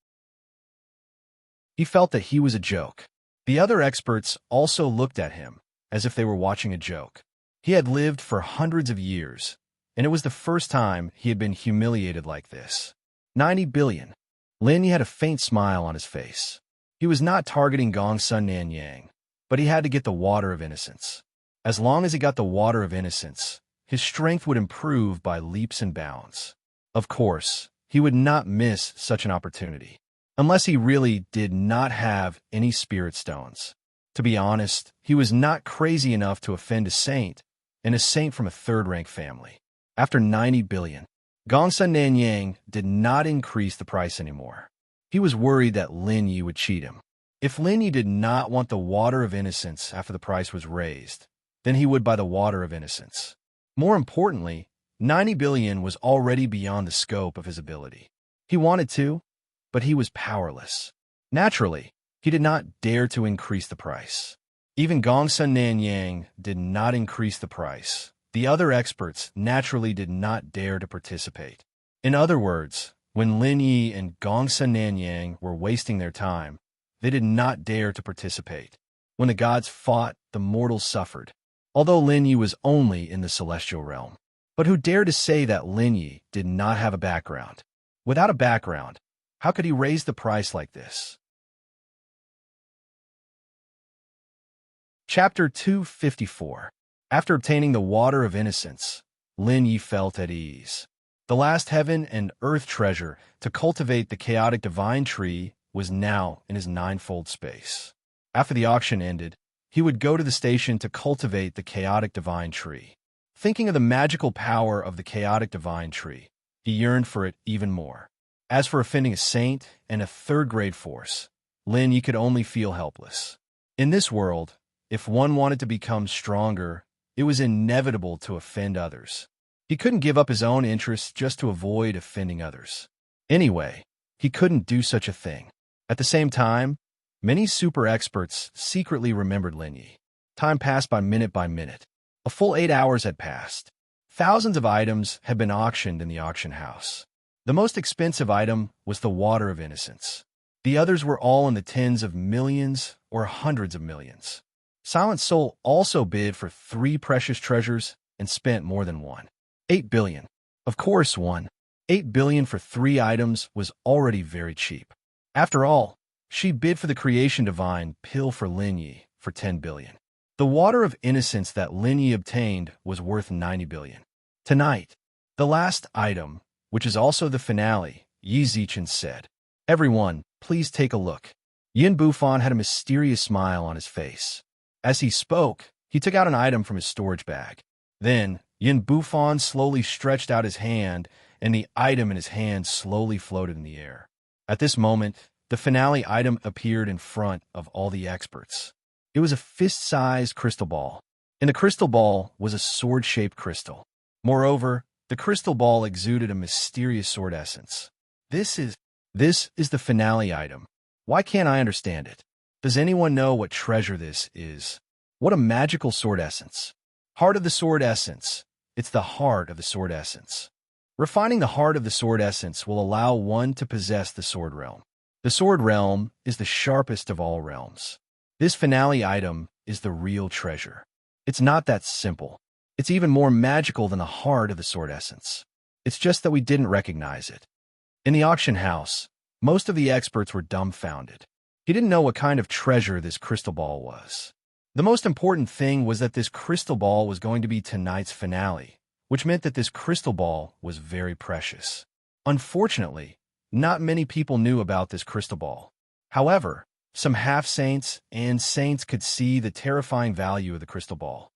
He felt that he was a joke. The other experts also looked at him as if they were watching a joke. He had lived for hundreds of years, and it was the first time he had been humiliated like this. 90 billion. Lin Yi had a faint smile on his face. He was not targeting Gongsun Nanyang, but he had to get the water of innocence. As long as he got the water of innocence, his strength would improve by leaps and bounds. Of course, he would not miss such an opportunity, unless he really did not have any spirit stones. To be honest, he was not crazy enough to offend a saint, and a saint from a third-rank family. After 90 billion, Gongsun Nanyang did not increase the price anymore. He was worried that Lin Yi would cheat him. If Lin Yi did not want the water of innocence after the price was raised, then he would buy the water of innocence. More importantly, 90 billion was already beyond the scope of his ability. He wanted to, but he was powerless. Naturally, he did not dare to increase the price. Even Gongsun Nanyang did not increase the price. The other experts naturally did not dare to participate. In other words, when Lin Yi and Gongsun Nanyang were wasting their time, they did not dare to participate. When the gods fought, the mortals suffered, although Lin Yi was only in the celestial realm. But who dared to say that Lin Yi did not have a background? Without a background, how could he raise the price like this? Chapter 254. After obtaining the water of innocence, Lin Yi felt at ease. The last heaven and earth treasure to cultivate the chaotic divine tree was now in his ninefold space. After the auction ended, he would go to the station to cultivate the chaotic divine tree. Thinking of the magical power of the chaotic divine tree, he yearned for it even more. As for offending a saint and a third-grade force, Lin Yi could only feel helpless. In this world, if one wanted to become stronger, it was inevitable to offend others. He couldn't give up his own interests just to avoid offending others. Anyway, he couldn't do such a thing. At the same time, many super experts secretly remembered Lin Yi. Time passed by minute. A full 8 hours had passed. Thousands of items had been auctioned in the auction house. The most expensive item was the water of innocence. The others were all in the tens of millions or hundreds of millions. Silent Soul also bid for 3 precious treasures and spent more than 8 billion. Of course, 8 billion for 3 items was already very cheap. After all, she bid for the creation divine pill for Lin Yi for 10 billion. The water of innocence that Lin Yi obtained was worth 90 billion. Tonight, the last item, which is also the finale, Yi Zichen said. Everyone, please take a look. Yin Bufan had a mysterious smile on his face. As he spoke, he took out an item from his storage bag. Then, Yin Bufan slowly stretched out his hand, and the item in his hand slowly floated in the air. At this moment, the finale item appeared in front of all the experts. It was a fist-sized crystal ball. In the crystal ball was a sword-shaped crystal. Moreover, the crystal ball exuded a mysterious sword essence. This is the finale item. Why can't I understand it? Does anyone know what treasure this is? What a magical sword essence. Heart of the sword essence. It's the heart of the sword essence. Refining the heart of the sword essence will allow one to possess the sword realm. The sword realm is the sharpest of all realms. This finale item is the real treasure. It's not that simple. It's even more magical than the heart of the sword essence. It's just that we didn't recognize it. In the auction house, most of the experts were dumbfounded. He didn't know what kind of treasure this crystal ball was. The most important thing was that this crystal ball was going to be tonight's finale, which meant that this crystal ball was very precious. Unfortunately, Not many people knew about this crystal ball. However, some half-saints and saints could see the terrifying value of the crystal ball.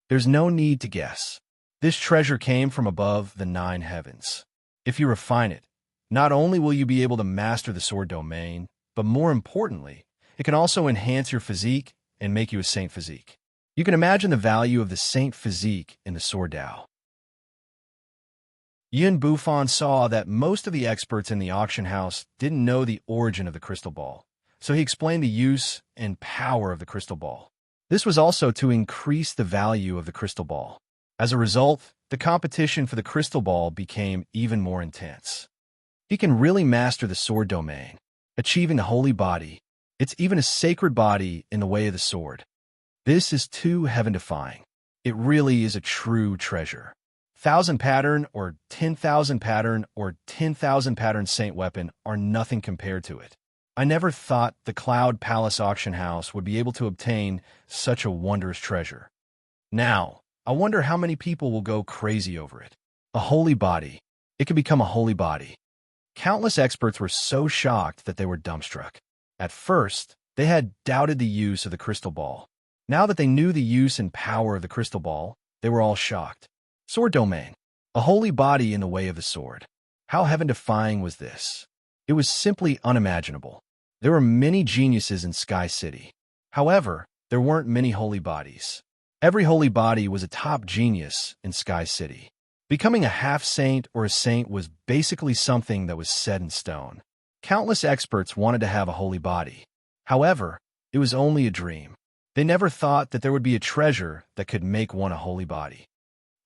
There's no need to guess. This treasure came from above the 9 heavens. If you refine it, not only will you be able to master the sword domain, but more importantly, it can also enhance your physique and make you a saint physique. You can imagine the value of the saint physique in the sword Tao. Yin Bufan saw that most of the experts in the auction house didn't know the origin of the crystal ball, so he explained the use and power of the crystal ball. This was also to increase the value of the crystal ball. As a result, the competition for the crystal ball became even more intense. He can really master the sword domain, achieving the holy body. It's even a sacred body in the way of the sword. This is too heaven-defying. It really is a true treasure. 1,000 pattern or 10,000 pattern or 10,000 pattern saint weapon are nothing compared to it. I never thought the Cloud Palace auction house would be able to obtain such a wondrous treasure. Now, I wonder how many people will go crazy over it. A holy body. It could become a holy body. Countless experts were so shocked that they were dumbstruck. At first, they had doubted the use of the crystal ball. Now that they knew the use and power of the crystal ball, they were all shocked. Sword domain. A holy body in the way of the sword. How heaven-defying was this? It was simply unimaginable. There were many geniuses in Sky City. However, there weren't many holy bodies. Every holy body was a top genius in Sky City. Becoming a half-saint or a saint was basically something that was set in stone. Countless experts wanted to have a holy body. However, it was only a dream. They never thought that there would be a treasure that could make one a holy body.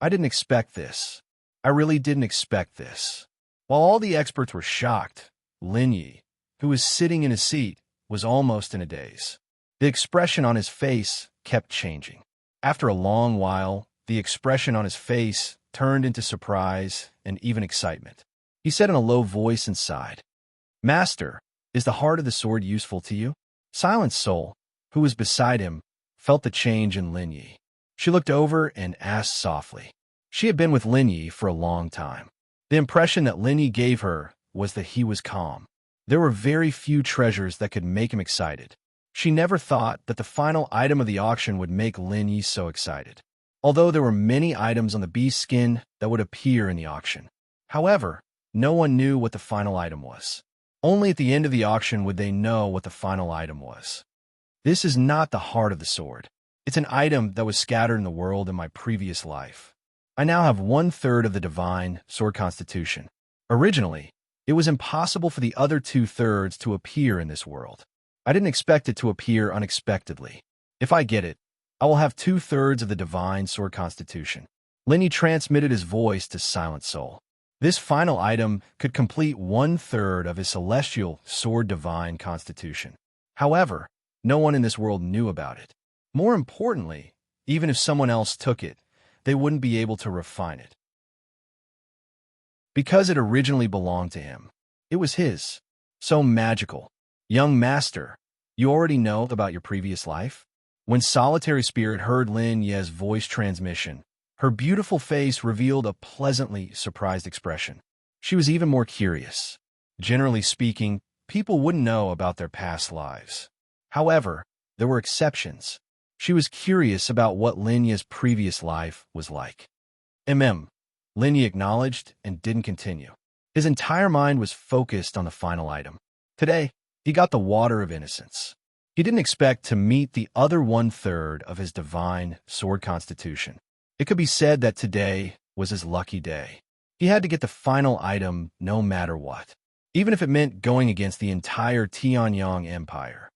I didn't expect this. I really didn't expect this. While all the experts were shocked, Lin Yi, who was sitting in his seat, was almost in a daze. The expression on his face kept changing. After a long while, the expression on his face turned into surprise and even excitement. He said in a low voice and sighed, "Master, is the heart of the sword useful to you?" Silent Soul, who was beside him, felt the change in Lin Yi. She looked over and asked softly. She had been with Lin Yi for a long time. The impression that Lin Yi gave her was that he was calm. There were very few treasures that could make him excited. She never thought that the final item of the auction would make Lin Yi so excited. Although there were many items on the beast skin that would appear in the auction. However, no one knew what the final item was. Only at the end of the auction would they know what the final item was. This is not the heart of the sword. It's an item that was scattered in the world in my previous life. I now have 1/3 of the divine sword constitution. Originally, it was impossible for the other 2/3 to appear in this world. I didn't expect it to appear unexpectedly. If I get it, I will have 2/3 of the divine sword constitution. Lin Yi transmitted his voice to Silent Soul. This final item could complete 1/3 of his celestial sword divine constitution. However, no one in this world knew about it. More importantly, even if someone else took it, they wouldn't be able to refine it. Because it originally belonged to him. It was his. So magical. Young master, you already know about your previous life? When Solitary Spirit heard Lin Ye's voice transmission, her beautiful face revealed a pleasantly surprised expression. She was even more curious. Generally speaking, people wouldn't know about their past lives. However, there were exceptions. She was curious about what Lin Ye's previous life was like. Lin Ye acknowledged and didn't continue. His entire mind was focused on the final item. Today, he got the water of innocence. He didn't expect to meet the other 1/3 of his divine sword constitution. It could be said that today was his lucky day. He had to get the final item no matter what, even if it meant going against the entire Tianyang Empire.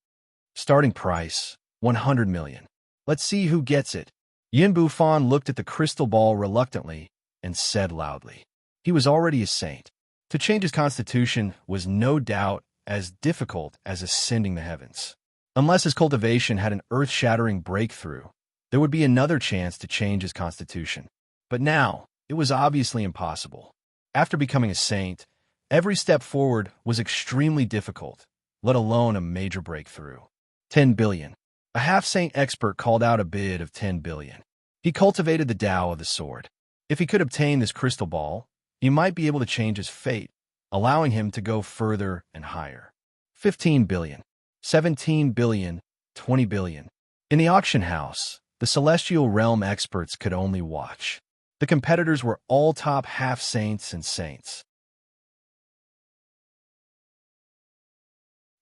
Starting price, 100 million. Let's see who gets it. Yin Bufan looked at the crystal ball reluctantly and said loudly. He was already a saint. To change his constitution was no doubt as difficult as ascending the heavens. Unless his cultivation had an earth-shattering breakthrough, there would be another chance to change his constitution. But now, it was obviously impossible. After becoming a saint, every step forward was extremely difficult, let alone a major breakthrough. 10 billion. A half-saint expert called out a bid of 10 billion. He cultivated the Tao of the sword. If he could obtain this crystal ball, he might be able to change his fate, allowing him to go further and higher. 15 billion, 17 billion, 20 billion. In the auction house, the celestial realm experts could only watch. The competitors were all top half-saints and saints.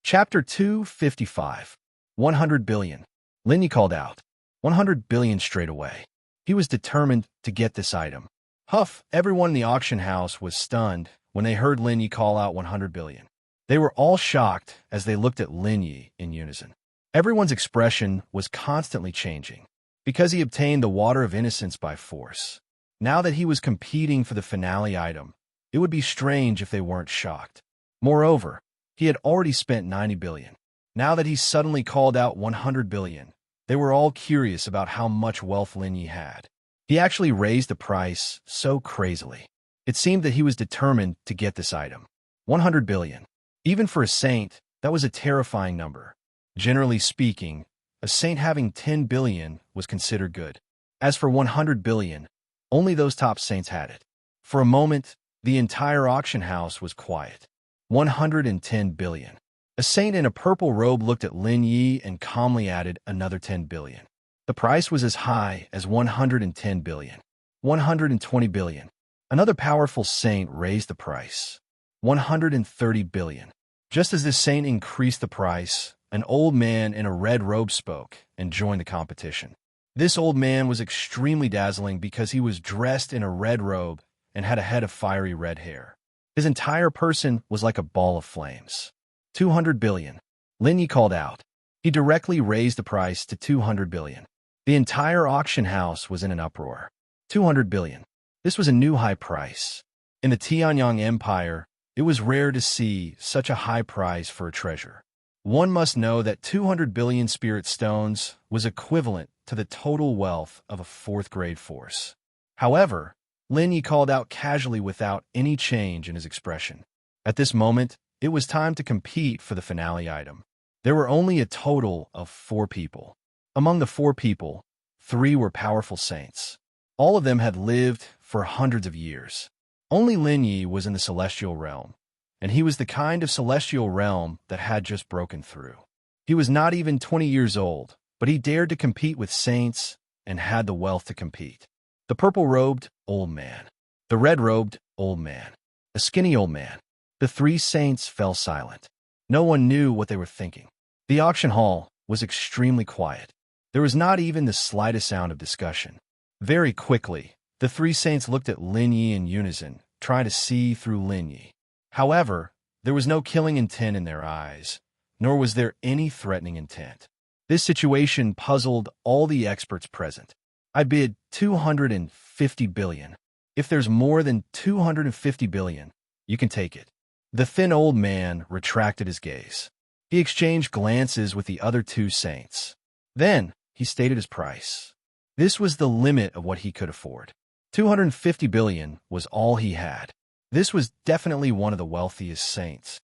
Chapter 255. 100 billion. Linyi called out. 100 billion straight away. He was determined to get this item. Huff, everyone in the auction house was stunned when they heard Linyi call out 100 billion. They were all shocked as they looked at Linyi in unison. Everyone's expression was constantly changing, because he obtained the water of innocence by force. Now that he was competing for the finale item, it would be strange if they weren't shocked. Moreover, he had already spent 90 billion. Now that he suddenly called out 100 billion, they were all curious about how much wealth Linyi had. He actually raised the price so crazily. It seemed that he was determined to get this item. 100 billion. Even for a saint, that was a terrifying number. Generally speaking, a saint having 10 billion was considered good. As for 100 billion, only those top saints had it. For a moment, the entire auction house was quiet. 110 billion. A saint in a purple robe looked at Linyi and calmly added another 10 billion. The price was as high as 110 billion. 120 billion. Another powerful saint raised the price. 130 billion. Just as this saint increased the price, an old man in a red robe spoke and joined the competition. This old man was extremely dazzling because he was dressed in a red robe and had a head of fiery red hair. His entire person was like a ball of flames. 200 billion. Linyi called out. He directly raised the price to 200 billion. The entire auction house was in an uproar. 200 billion. This was a new high price. In the Tianyang Empire, it was rare to see such a high price for a treasure. One must know that 200 billion spirit stones was equivalent to the total wealth of a fourth-grade force. However, Linyi called out casually without any change in his expression. At this moment, it was time to compete for the finale item. There were only a total of 4 people. Among the 4 people, 3 were powerful saints. All of them had lived for hundreds of years. Only Linyi was in the celestial realm, and he was the kind of celestial realm that had just broken through. He was not even 20 years old, but he dared to compete with saints and had the wealth to compete. The purple-robed old man, the red-robed old man, a skinny old man. The 3 saints fell silent. No one knew what they were thinking. The auction hall was extremely quiet. There was not even the slightest sound of discussion. Very quickly, the 3 saints looked at Linyi in unison, trying to see through Linyi. However, there was no killing intent in their eyes, nor was there any threatening intent. This situation puzzled all the experts present. I bid 250 billion. If there's more than 250 billion, you can take it. The thin old man retracted his gaze. He exchanged glances with the other 2 saints. Then, he stated his price. This was the limit of what he could afford. 250 billion was all he had. This was definitely one of the wealthiest saints.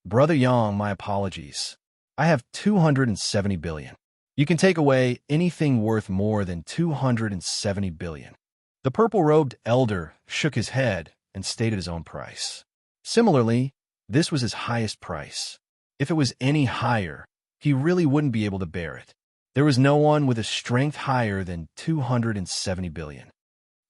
Brother Yang, my apologies. I have 270 billion. You can take away anything worth more than 270 billion. The purple-robed elder shook his head and stated his own price. Similarly, this was his highest price. If it was any higher, he really wouldn't be able to bear it. There was no one with a strength higher than 270 billion.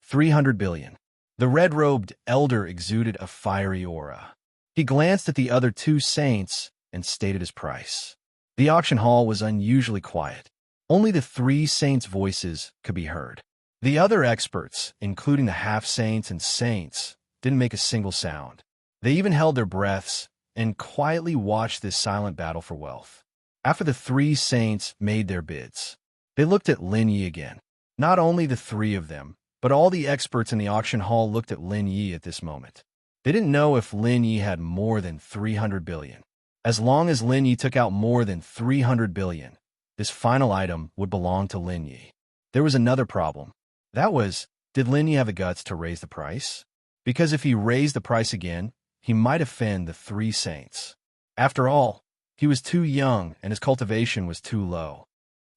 300 billion. The red-robed elder exuded a fiery aura. He glanced at the other 2 saints and stated his price. The auction hall was unusually quiet. Only the 3 saints' voices could be heard. The other experts, including the half-saints and saints, didn't make a single sound. They even held their breaths and quietly watched this silent battle for wealth. After the 3 saints made their bids, they looked at Linyi again. Not only the 3 of them, but all the experts in the auction hall looked at Linyi at this moment. They didn't know if Linyi had more than 300 billion. As long as Linyi took out more than 300 billion, this final item would belong to Linyi. There was another problem. That was, did Linyi have the guts to raise the price? Because if he raised the price again, he might offend the 3 saints. After all, he was too young and his cultivation was too low.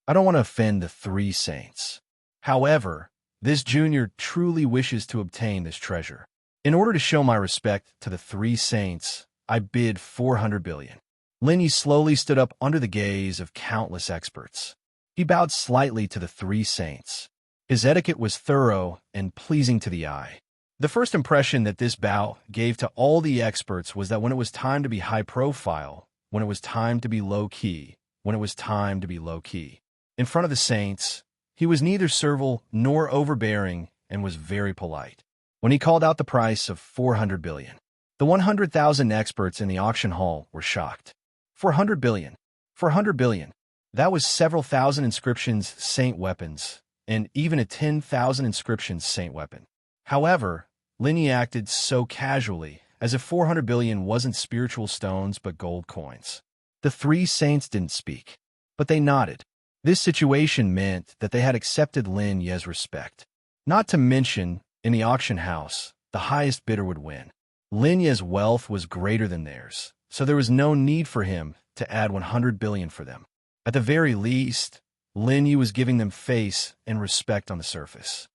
I don't want to offend the 3 saints. However, this junior truly wishes to obtain this treasure. In order to show my respect to the three saints, I bid 400 billion. Lin Yi slowly stood up under the gaze of countless experts. He bowed slightly to the three saints. His etiquette was thorough and pleasing to the eye. The first impression that this bow gave to all the experts was that when it was time to be high-profile, when it was time to be low-key, when it was time to be low-key. In front of the saints, he was neither servile nor overbearing and was very polite. When he called out the price of 400 billion, the 100,000 experts in the auction hall were shocked. 400 billion. 400 billion. That was several thousand inscriptions saint weapons, and even a 10,000 inscriptions saint weapon. However, Lin Yi acted so casually, as if 400 billion wasn't spiritual stones but gold coins. The three saints didn't speak, but they nodded. This situation meant that they had accepted Lin Yi's respect. Not to mention, in the auction house, the highest bidder would win. Lin Yi's wealth was greater than theirs, so there was no need for him to add 100 billion for them. At the very least, Lin Yi was giving them face and respect on the surface.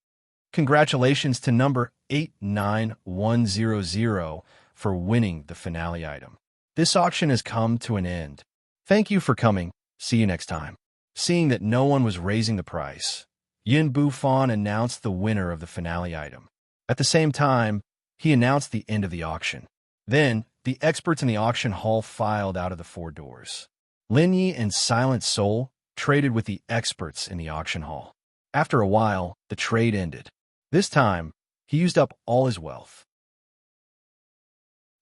Congratulations to number 89100 for winning the finale item. This auction has come to an end. Thank you for coming. See you next time. Seeing that no one was raising the price, Yin Bufan announced the winner of the finale item. At the same time, he announced the end of the auction. Then, the experts in the auction hall filed out of the four doors. Lin Yi and Silent Soul traded with the experts in the auction hall. After a while, the trade ended. This time, he used up all his wealth.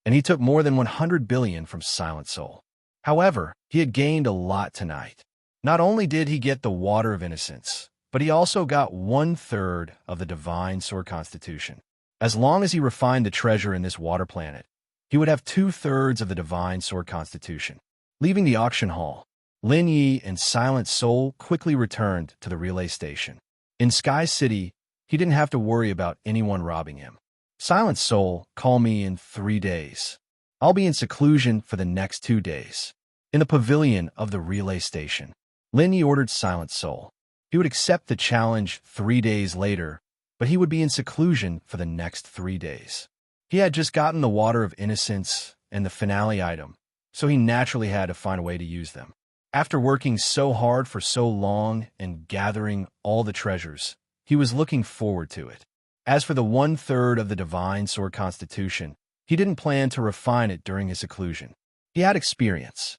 And he took more than 100 billion from Silent Soul. However, he had gained a lot tonight. Not only did he get the Water of Innocence, but he also got 1/3 of the Divine Sword Constitution. As long as he refined the treasure in this water planet, he would have 2/3 of the Divine Sword Constitution. Leaving the auction hall, Lin Yi and Silent Soul quickly returned to the relay station. In Sky City, he didn't have to worry about anyone robbing him. Silent Soul, call me in 3 days. I'll be in seclusion for the next 2 days. In the pavilion of the relay station, Lin Yi ordered Silent Soul. He would accept the challenge 3 days later, but he would be in seclusion for the next 3 days. He had just gotten the Water of Innocence and the finale item, so he naturally had to find a way to use them. After working so hard for so long and gathering all the treasures, he was looking forward to it. As for the 1/3 of the Divine Sword Constitution, he didn't plan to refine it during his seclusion. He had experience.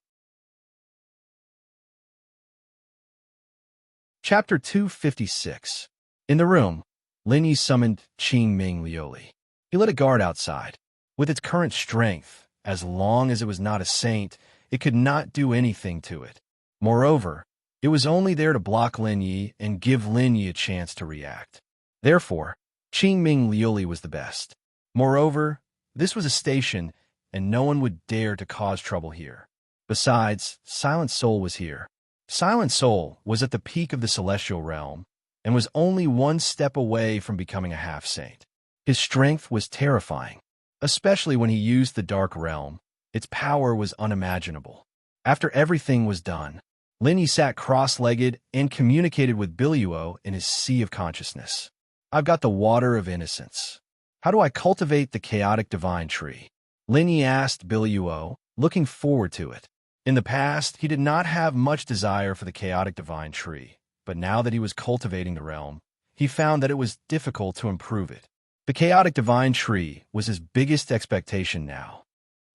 Chapter 256. In the room, Lin Yi summoned Qingming Liuli. He lit a guard outside. With its current strength, as long as it was not a saint, it could not do anything to it. Moreover, it was only there to block Lin Yi and give Lin Yi a chance to react. Therefore, Qingming Liuli was the best. Moreover, this was a station, and no one would dare to cause trouble here. Besides, Silent Soul was here. Silent Soul was at the peak of the celestial realm, and was only 1 step away from becoming a half-saint. His strength was terrifying, especially when he used the Dark Realm. Its power was unimaginable. After everything was done, Lin Yi sat cross-legged and communicated with Biluo in his sea of consciousness. I've got the Water of Innocence. How do I cultivate the chaotic divine tree? Lin Yi asked Biluo, looking forward to it. In the past, he did not have much desire for the chaotic divine tree, but now that he was cultivating the realm, he found that it was difficult to improve it. The chaotic divine tree was his biggest expectation now.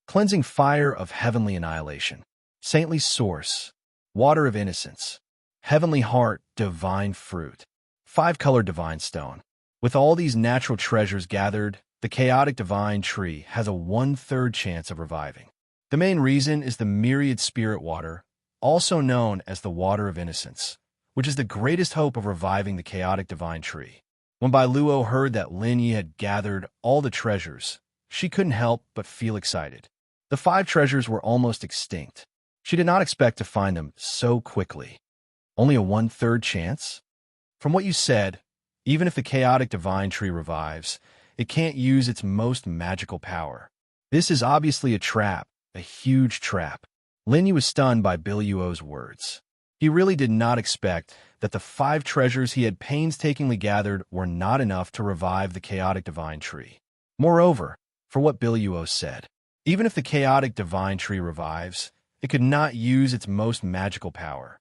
Cleansing fire of heavenly annihilation, saintly source, Water of Innocence, heavenly heart, divine fruit, 5-colored divine stone. With all these natural treasures gathered, the chaotic divine tree has a 1/3 chance of reviving. The main reason is the myriad spirit water, also known as the Water of Innocence, which is the greatest hope of reviving the chaotic divine tree. When Biluo heard that Lin Yi had gathered all the treasures, she couldn't help but feel excited. The 5 treasures were almost extinct. She did not expect to find them so quickly. Only a 1/3 chance? From what you said, even if the chaotic divine tree revives, it can't use its most magical power. This is obviously a trap, a huge trap. Lin Yi was stunned by Biluo's words. He really did not expect that the 5 treasures he had painstakingly gathered were not enough to revive the chaotic divine tree. Moreover, for what Biluo said, even if the chaotic divine tree revives, it could not use its most magical power.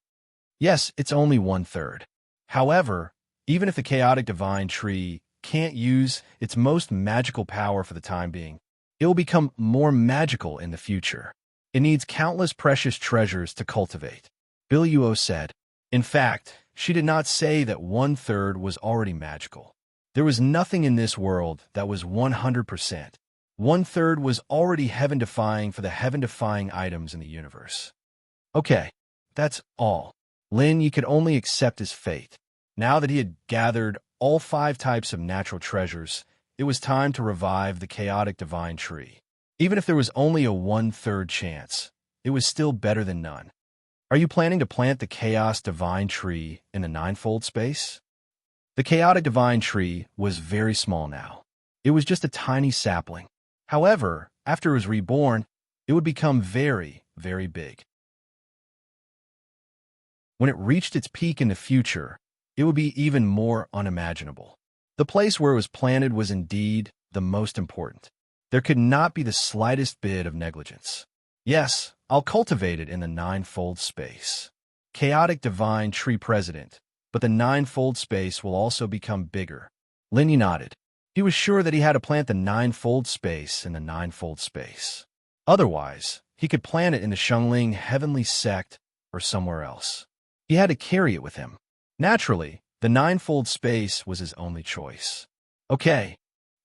Yes, it's only 1/3. However, even if the chaotic divine tree can't use its most magical power for the time being, it will become more magical in the future. It needs countless precious treasures to cultivate, Biluo said. In fact, she did not say that 1/3 was already magical. There was nothing in this world that was 100%. 1/3 was already heaven-defying for the heaven-defying items in the universe. Okay, that's all. Lin Yi could only accept his fate. Now that he had gathered all 5 types of natural treasures, it was time to revive the chaotic divine tree. Even if there was only a 1/3 chance, it was still better than none. Are you planning to plant the chaos divine tree in the ninefold space? The chaotic divine tree was very small now. It was just a tiny sapling. However, after it was reborn, it would become very, very big. When it reached its peak in the future, it would be even more unimaginable. The place where it was planted was indeed the most important. There could not be the slightest bit of negligence. Yes, I'll cultivate it in the ninefold space. Chaotic divine tree president, but the ninefold space will also become bigger. Lin Yi nodded. He was sure that he had to plant the ninefold space in the ninefold space. Otherwise, he could plant it in the Shengling heavenly sect or somewhere else. He had to carry it with him. Naturally, the ninefold space was his only choice. Okay,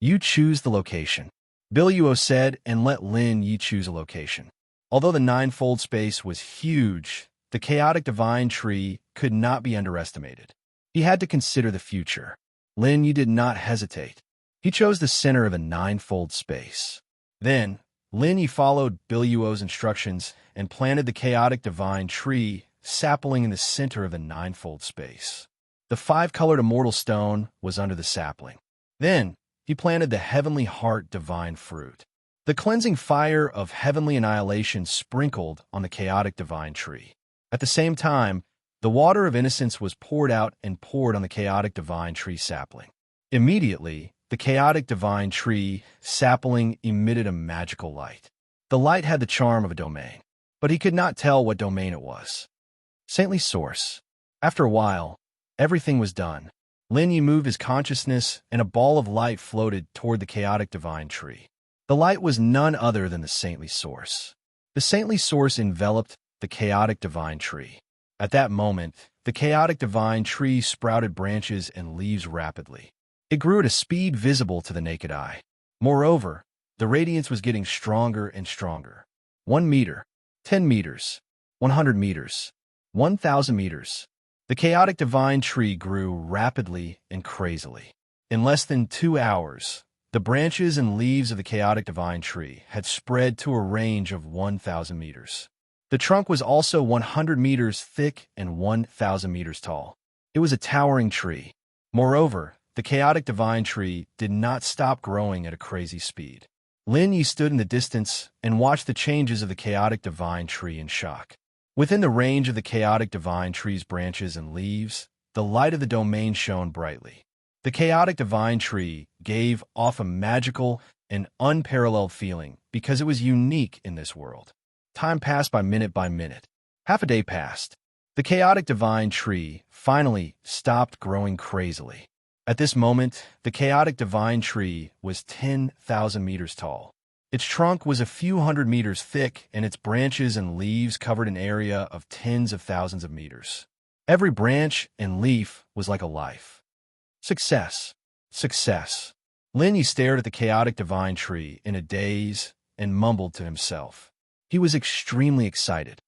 you choose the location, Biluo said, and let Lin Yi choose a location. Although the ninefold space was huge, the chaotic divine tree could not be underestimated. He had to consider the future. Lin Yi did not hesitate. He chose the center of a ninefold space. Then, Lin Yi followed Biluo's instructions and planted the chaotic divine tree sapling in the center of the ninefold space. The 5-colored immortal stone was under the sapling. Then, he planted the heavenly heart divine fruit. The cleansing fire of heavenly annihilation sprinkled on the chaotic divine tree. At the same time, the water of innocence was poured out and poured on the chaotic divine tree sapling. Immediately, the chaotic divine tree sapling emitted a magical light. The light had the charm of a domain, but he could not tell what domain it was. Saintly source. After a while, everything was done. Lin Yi moved his consciousness, and a ball of light floated toward the chaotic divine tree. The light was none other than the saintly source. The saintly source enveloped the chaotic divine tree. At that moment, the chaotic divine tree sprouted branches and leaves rapidly. It grew at a speed visible to the naked eye. Moreover, the radiance was getting stronger and stronger. 1 meter, 10 meters, 100 meters, 1,000 meters. The chaotic divine tree grew rapidly and crazily. In less than 2 hours, the branches and leaves of the chaotic divine tree had spread to a range of 1,000 meters. The trunk was also 100 meters thick and 1,000 meters tall. It was a towering tree. Moreover, the chaotic divine tree did not stop growing at a crazy speed. Lin Yi stood in the distance and watched the changes of the chaotic divine tree in shock. Within the range of the chaotic divine tree's branches and leaves, the light of the domain shone brightly. The chaotic divine tree gave off a magical and unparalleled feeling because it was unique in this world. Time passed by minute. Half a day passed. The chaotic divine tree finally stopped growing crazily. At this moment, the chaotic divine tree was 10,000 meters tall. Its trunk was a few hundred meters thick, and its branches and leaves covered an area of tens of thousands of meters. Every branch and leaf was like a life. Success. Success. Lin Yi stared at the chaotic divine tree in a daze and mumbled to himself. He was extremely excited.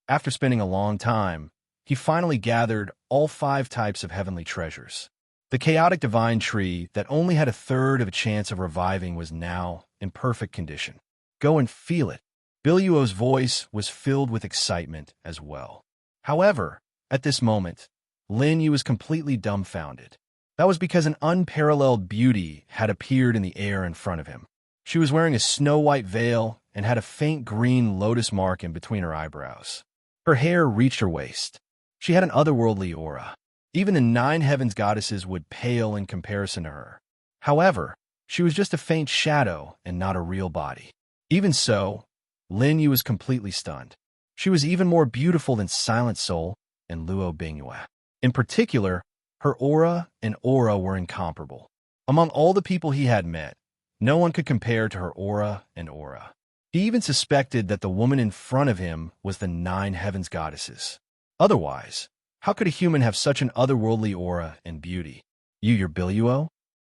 After spending a long time, he finally gathered all 5 types of heavenly treasures. The chaotic divine tree that only had a third of a chance of reviving was now in perfect condition. Go and feel it. Biluo's voice was filled with excitement as well. However, at this moment, Lin Yi was completely dumbfounded. That was because an unparalleled beauty had appeared in the air in front of him. She was wearing a snow-white veil and had a faint green lotus mark in between her eyebrows. Her hair reached her waist. She had an otherworldly aura. Even the 9 heavens goddesses would pale in comparison to her. However, she was just a faint shadow and not a real body. Even so, Lin Yu was completely stunned. She was even more beautiful than Silent Soul and Luo Bingyue. In particular, her aura and aura were incomparable. Among all the people he had met, no one could compare to her aura and aura. He even suspected that the woman in front of him was the Nine Heavens goddesses. Otherwise, how could a human have such an otherworldly aura and beauty? Your Biluo?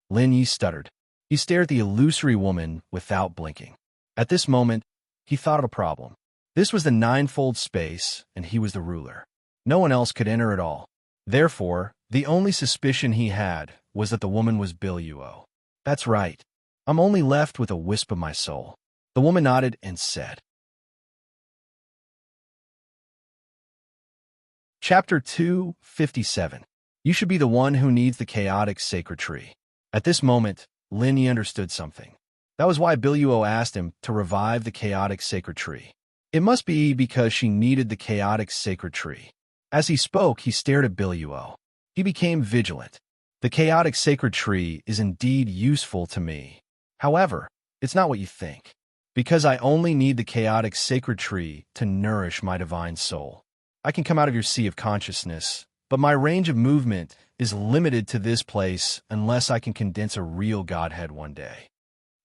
Lin Yi stuttered. He stared at the illusory woman without blinking. At this moment, he thought of a problem. This was the ninefold space, and he was the ruler. No one else could enter at all. Therefore, the only suspicion he had was that the woman was Biluo. That's right. I'm only left with a wisp of my soul. The woman nodded and said. Chapter 257. You should be the one who needs the chaotic sacred tree. At this moment, Lin Yi understood something. That was why Biluo asked him to revive the chaotic sacred tree. It must be because she needed the chaotic sacred tree. As he spoke, he stared at Biluo. He became vigilant. The chaotic sacred tree is indeed useful to me. However, it's not what you think. Because I only need the chaotic sacred tree to nourish my divine soul. I can come out of your sea of consciousness, but my range of movement is limited to this place unless I can condense a real Godhead one day.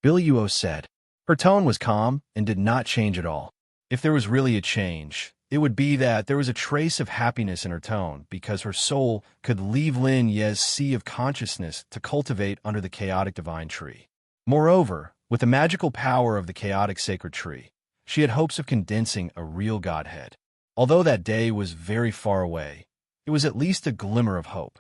Biluo said. Her tone was calm and did not change at all. If there was really a change, it would be that there was a trace of happiness in her tone because her soul could leave Lin Ye's sea of consciousness to cultivate under the chaotic divine tree. Moreover, with the magical power of the chaotic sacred tree, she had hopes of condensing a real Godhead. Although that day was very far away, it was at least a glimmer of hope.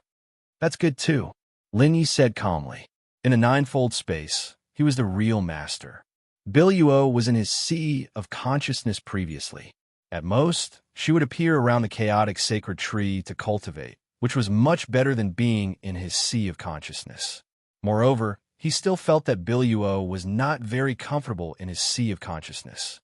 That's good too, Lin Yi said calmly. In a ninefold space, he was the real master. Biluo was in his sea of consciousness previously. At most, she would appear around the chaotic sacred tree to cultivate, which was much better than being in his sea of consciousness. Moreover, he still felt that Biluo was not very comfortable in his sea of consciousness.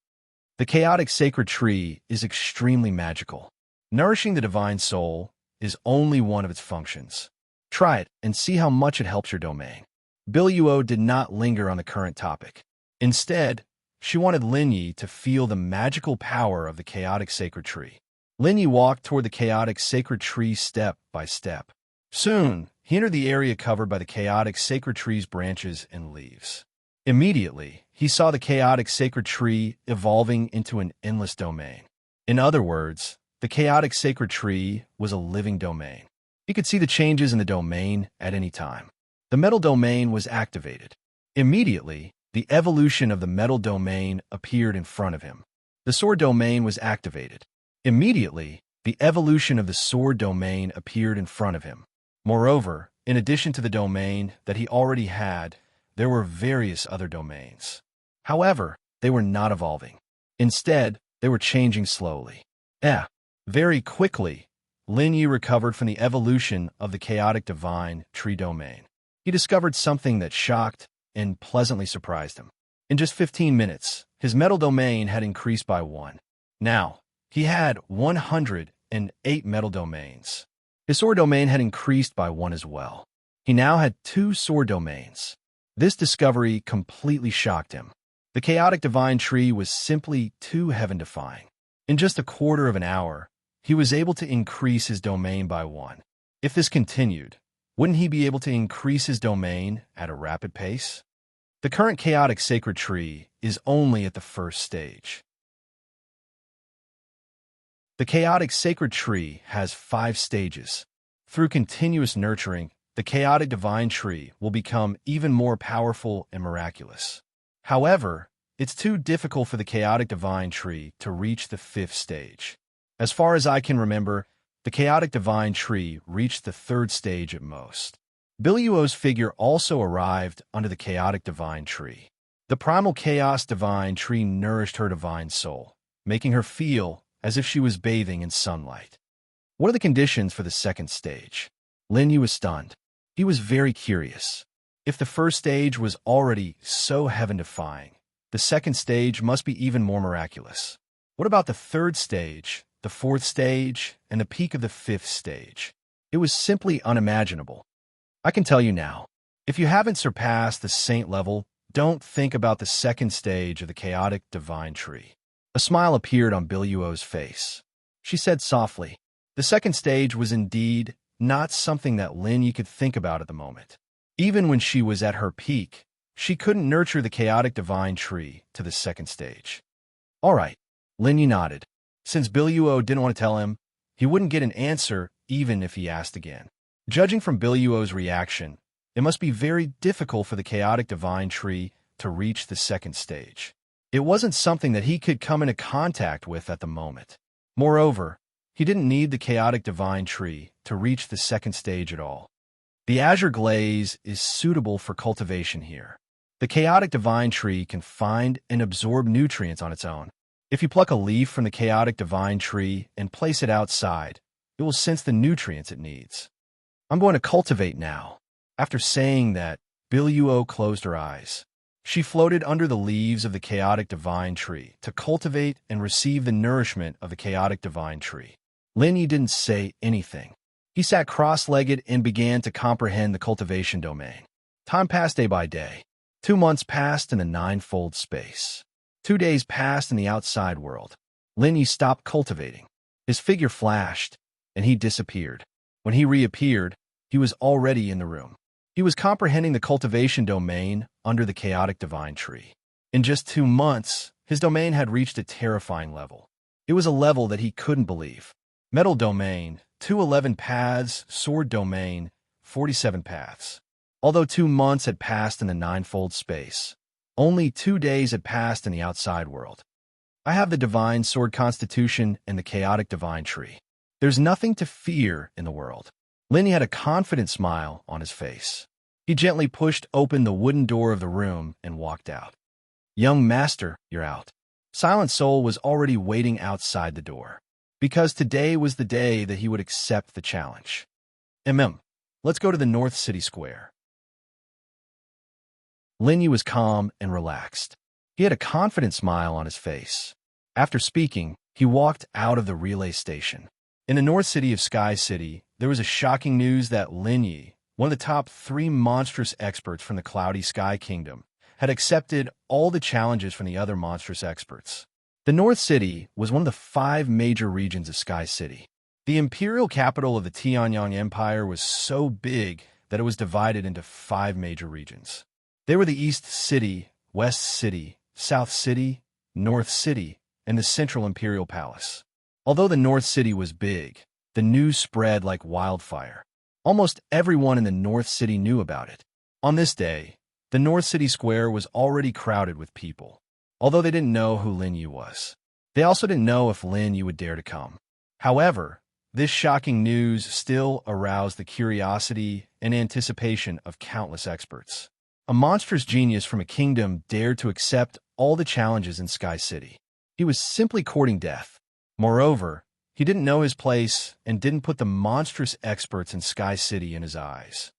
The chaotic sacred tree is extremely magical. Nourishing the divine soul is only one of its functions. Try it and see how much it helps your domain. Biluo did not linger on the current topic. Instead, she wanted Lin Yi to feel the magical power of the chaotic sacred tree. Lin Yi walked toward the chaotic sacred tree step by step. Soon, he entered the area covered by the chaotic sacred tree's branches and leaves. Immediately, he saw the chaotic sacred tree evolving into an endless domain. In other words, the chaotic sacred tree was a living domain. He could see the changes in the domain at any time. The metal domain was activated. Immediately, the evolution of the metal domain appeared in front of him. The sword domain was activated. Immediately, the evolution of the sword domain appeared in front of him. Moreover, in addition to the domain that he already had, there were various other domains. However, they were not evolving. Instead, they were changing slowly. Very quickly, Lin Yi recovered from the evolution of the chaotic divine tree domain. He discovered something that shocked and pleasantly surprised him. In just 15 minutes, his metal domain had increased by 1. Now, he had 108 metal domains. His sword domain had increased by 1 as well. He now had 2 sword domains. This discovery completely shocked him. The chaotic divine tree was simply too heaven-defying. In just a quarter of an hour, he was able to increase his domain by 1. If this continued, wouldn't he be able to increase his domain at a rapid pace? The current chaotic sacred tree is only at the first stage. The chaotic sacred tree has 5 stages. Through continuous nurturing, the chaotic divine tree will become even more powerful and miraculous. However, it's too difficult for the chaotic divine tree to reach the 5th stage. As far as I can remember, the chaotic divine tree reached the 3rd stage at most. Biluo's figure also arrived under the chaotic divine tree. The primal chaos divine tree nourished her divine soul, making her feel as if she was bathing in sunlight. What are the conditions for the 2nd stage? Lin Yi was stunned. He was very curious. If the 1st stage was already so heaven-defying, the 2nd stage must be even more miraculous. What about the 3rd stage, the 4th stage, and the peak of the 5th stage? It was simply unimaginable. I can tell you now, If you haven't surpassed the saint level, don't think about the second stage of the chaotic divine tree. A smile appeared on Biluo's face. She said softly, the second stage was indeed not something that Lin Yi could think about at the moment. Even when she was at her peak, she couldn't nurture the chaotic divine tree to the second stage. All right, Lin Yi nodded. Since Biluo didn't want to tell him, he wouldn't get an answer even if he asked again. Judging from Biluo's reaction, it must be very difficult for the chaotic divine tree to reach the second stage. It wasn't something that he could come into contact with at the moment. Moreover, he didn't need the chaotic divine tree to reach the second stage at all. The azure glaze is suitable for cultivation here. The chaotic divine tree can find and absorb nutrients on its own. If you pluck a leaf from the chaotic divine tree and place it outside, it will sense the nutrients it needs. I'm going to cultivate now. After saying that, Biluo closed her eyes. She floated under the leaves of the chaotic divine tree to cultivate and receive the nourishment of the chaotic divine tree. Lin Yi didn't say anything. He sat cross-legged and began to comprehend the cultivation domain. Time passed day by day. 2 months passed in the ninefold space. 2 days passed in the outside world. Lin Yi stopped cultivating. His figure flashed, and he disappeared. When he reappeared, he was already in the room. He was comprehending the cultivation domain under the chaotic divine tree. In just 2 months, his domain had reached a terrifying level. It was a level that he couldn't believe. Metal domain, 211 paths, sword domain, 47 paths. Although 2 months had passed in the ninefold space, only 2 days had passed in the outside world. I have the divine sword constitution and the chaotic divine tree. There's nothing to fear in the world. Lin Yi had a confident smile on his face. He gently pushed open the wooden door of the room and walked out. Young master, you're out. Silent Soul was already waiting outside the door, because today was the day that he would accept the challenge. Let's go to the North City Square. Lin Yi was calm and relaxed. He had a confident smile on his face. After speaking, he walked out of the relay station. In the north city of Sky City, there was a shocking news that Lin Yi, one of the top 3 monstrous experts from the Cloudy Sky Kingdom, had accepted all the challenges from the other monstrous experts. The North City was one of the 5 major regions of Sky City. The imperial capital of the Tianyang Empire was so big that it was divided into 5 major regions. They were the East City, West City, South City, North City, and the Central Imperial Palace. Although the North City was big, the news spread like wildfire. Almost everyone in the North City knew about it. On this day, the North City Square was already crowded with people, although they didn't know who Lin Yi was. They also didn't know if Lin Yi would dare to come. However, this shocking news still aroused the curiosity and anticipation of countless experts. A monstrous genius from a kingdom dared to accept all the challenges in Sky City. He was simply courting death. Moreover, he didn't know his place and didn't put the monstrous experts in Sky City in his eyes.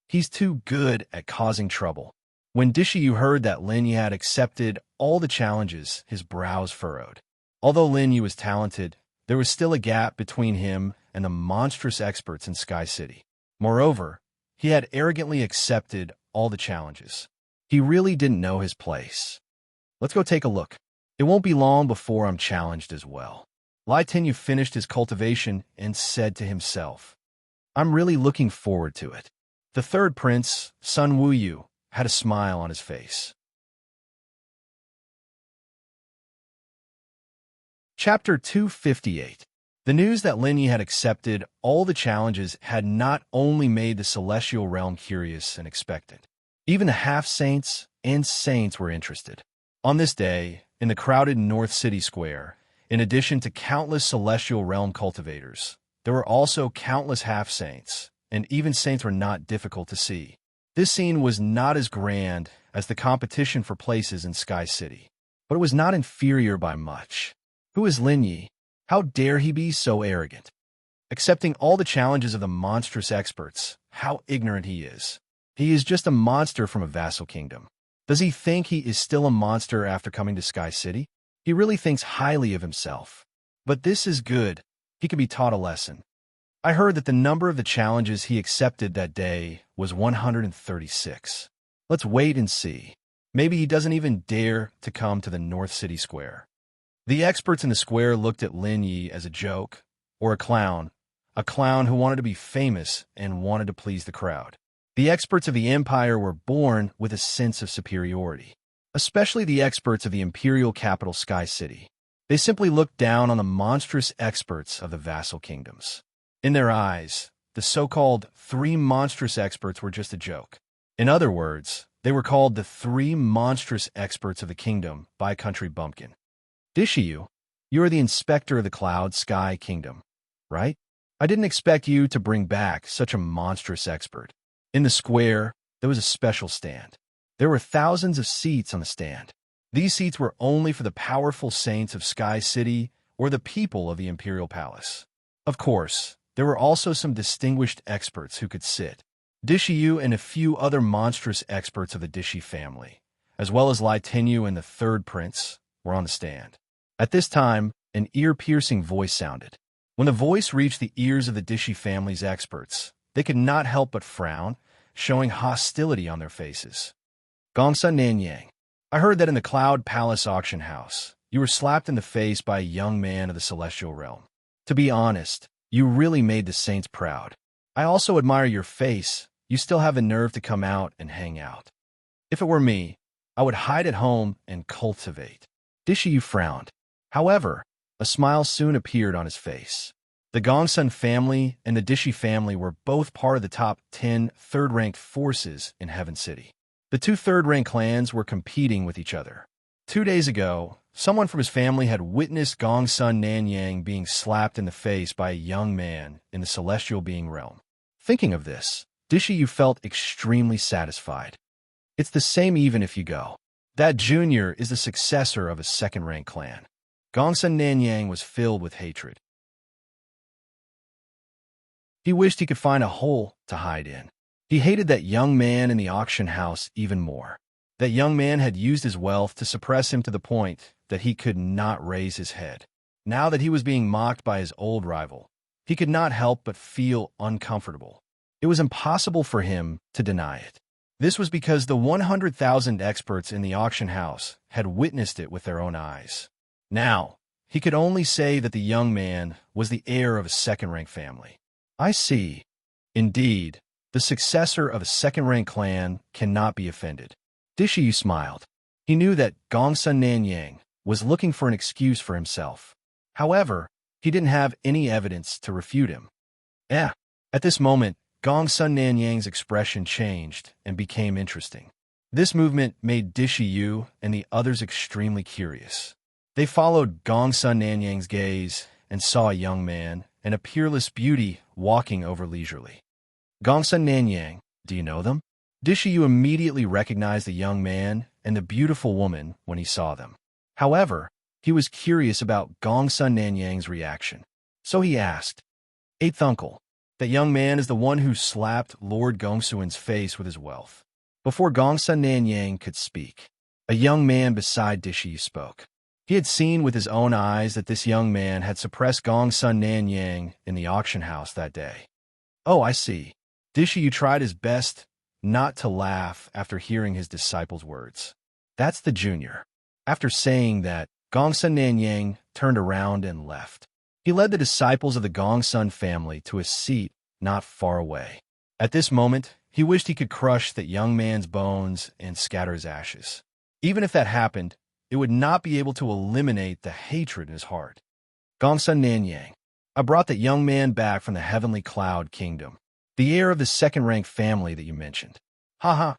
He's too good at causing trouble. When Dishiyu heard that Lin Yi had accepted all the challenges, his brows furrowed. Although Lin Yi was talented, there was still a gap between him and the monstrous experts in Sky City. Moreover, he had arrogantly accepted all the challenges. He really didn't know his place. Let's go take a look. It won't be long before I'm challenged as well. Lai Tenyu finished his cultivation and said to himself, I'm really looking forward to it. The third prince, Sun Wuyu, had a smile on his face. Chapter 258. The news that Lin Yi had accepted all the challenges had not only made the celestial realm curious and expectant. Even the half-saints and saints were interested. On this day, in the crowded North City Square, in addition to countless celestial realm cultivators, there were also countless half-saints, and even saints were not difficult to see. This scene was not as grand as the competition for places in Sky City, but it was not inferior by much. Who is Lin Yi? How dare he be so arrogant? Accepting all the challenges of the monstrous experts, how ignorant he is. He is just a monster from a vassal kingdom. Does he think he is still a monster after coming to Sky City? He really thinks highly of himself. But this is good. He can be taught a lesson. I heard that the number of the challenges he accepted that day was 136. Let's wait and see. Maybe he doesn't even dare to come to the North City Square. The experts in the square looked at Lin Yi as a joke, or a clown who wanted to be famous and wanted to please the crowd. The experts of the empire were born with a sense of superiority, especially the experts of the imperial capital Sky City. They simply looked down on the monstrous experts of the vassal kingdoms. In their eyes, the so-called three monstrous experts were just a joke. In other words, they were called the three monstrous experts of the kingdom by Country Bumpkin. Dishiyu, you are the inspector of the Cloud Sky Kingdom, right? I didn't expect you to bring back such a monstrous expert. In the square, there was a special stand. There were thousands of seats on the stand. These seats were only for the powerful saints of Sky City or the people of the Imperial Palace. Of course, there were also some distinguished experts who could sit. Dishiyu and a few other monstrous experts of the Dishi family, as well as Lai Tenyu and the third prince, were on the stand. At this time, an ear-piercing voice sounded. When the voice reached the ears of the Dishi family's experts, they could not help but frown, showing hostility on their faces. Gongsun Nanyang, I heard that in the Cloud Palace auction house, you were slapped in the face by a young man of the celestial realm. To be honest, you really made the saints proud. I also admire your face. You still have the nerve to come out and hang out. If it were me, I would hide at home and cultivate. Dishiyu frowned. However, a smile soon appeared on his face. The Gongsun family and the Dishi family were both part of the top 10 third-ranked forces in Heaven City. The two third-ranked clans were competing with each other. 2 days ago, someone from his family had witnessed Gongsun Nanyang being slapped in the face by a young man in the celestial being realm. Thinking of this, Dishiyu felt extremely satisfied. It's the same even if you go. That junior is the successor of a second-ranked clan. Gongsun Nanyang was filled with hatred. He wished he could find a hole to hide in. He hated that young man in the auction house even more. That young man had used his wealth to suppress him to the point that he could not raise his head. Now that he was being mocked by his old rival, he could not help but feel uncomfortable. It was impossible for him to deny it. This was because the 100,000 experts in the auction house had witnessed it with their own eyes. Now, he could only say that the young man was the heir of a second-rank family. I see. Indeed, the successor of a second-rank clan cannot be offended. Dishiyu smiled. He knew that Gongsun Nanyang was looking for an excuse for himself. However, he didn't have any evidence to refute him. At this moment, Gongsun Nanyang's expression changed and became interesting. This movement made Dishiyu and the others extremely curious. They followed Gongsun Nanyang's gaze and saw a young man and a peerless beauty walking over leisurely. Gongsun Nanyang, do you know them? Dishiyu immediately recognized the young man and the beautiful woman when he saw them. However, he was curious about Gongsun Nanyang's reaction. So he asked, "Eighth uncle, that young man is the one who slapped Lord Gongsuan's face with his wealth." Before Gongsun Nanyang could speak, a young man beside Dishiyu spoke. He had seen with his own eyes that this young man had suppressed Gongsun Nanyang in the auction house that day. Oh, I see. Dishiyu tried his best not to laugh after hearing his disciple's words. That's the junior. After saying that, Gongsun Nanyang turned around and left. He led the disciples of the Gongsun family to a seat not far away. At this moment, he wished he could crush that young man's bones and scatter his ashes. Even if that happened, it would not be able to eliminate the hatred in his heart. Gongsun Nanyang, I brought that young man back from the Heavenly Cloud Kingdom, the heir of the second-ranked family that you mentioned. Ha,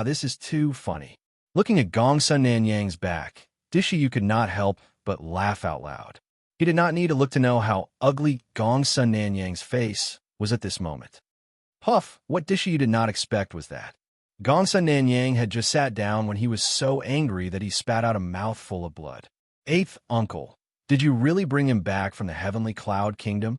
this is too funny. Looking at Gongsun Nanyang's back, Dishiyu could not help but laugh out loud. He did not need to look to know how ugly Gongsun Nanyang's face was at this moment. Puff, what Dishiyu did not expect was that Gongsun Nanyang had just sat down when he was so angry that he spat out a mouthful of blood. Eighth uncle, did you really bring him back from the Heavenly Cloud Kingdom?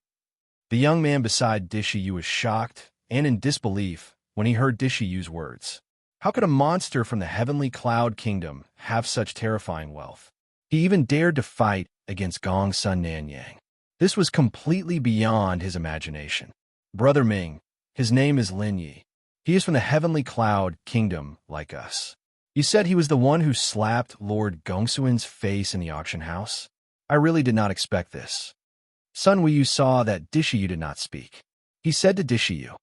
The young man beside Dishiyu was shocked and in disbelief when he heard Dishiyu's words. How could a monster from the Heavenly Cloud Kingdom have such terrifying wealth? He even dared to fight against Gongsun Nanyang. This was completely beyond his imagination. Brother Ming, his name is Lin Yi. He is from the heavenly cloud kingdom like us. You said he was the one who slapped Lord Gongsuin's face in the auction house? I really did not expect this. Sun Weiyu saw that Dishiyu did not speak. He said to Dishiyu.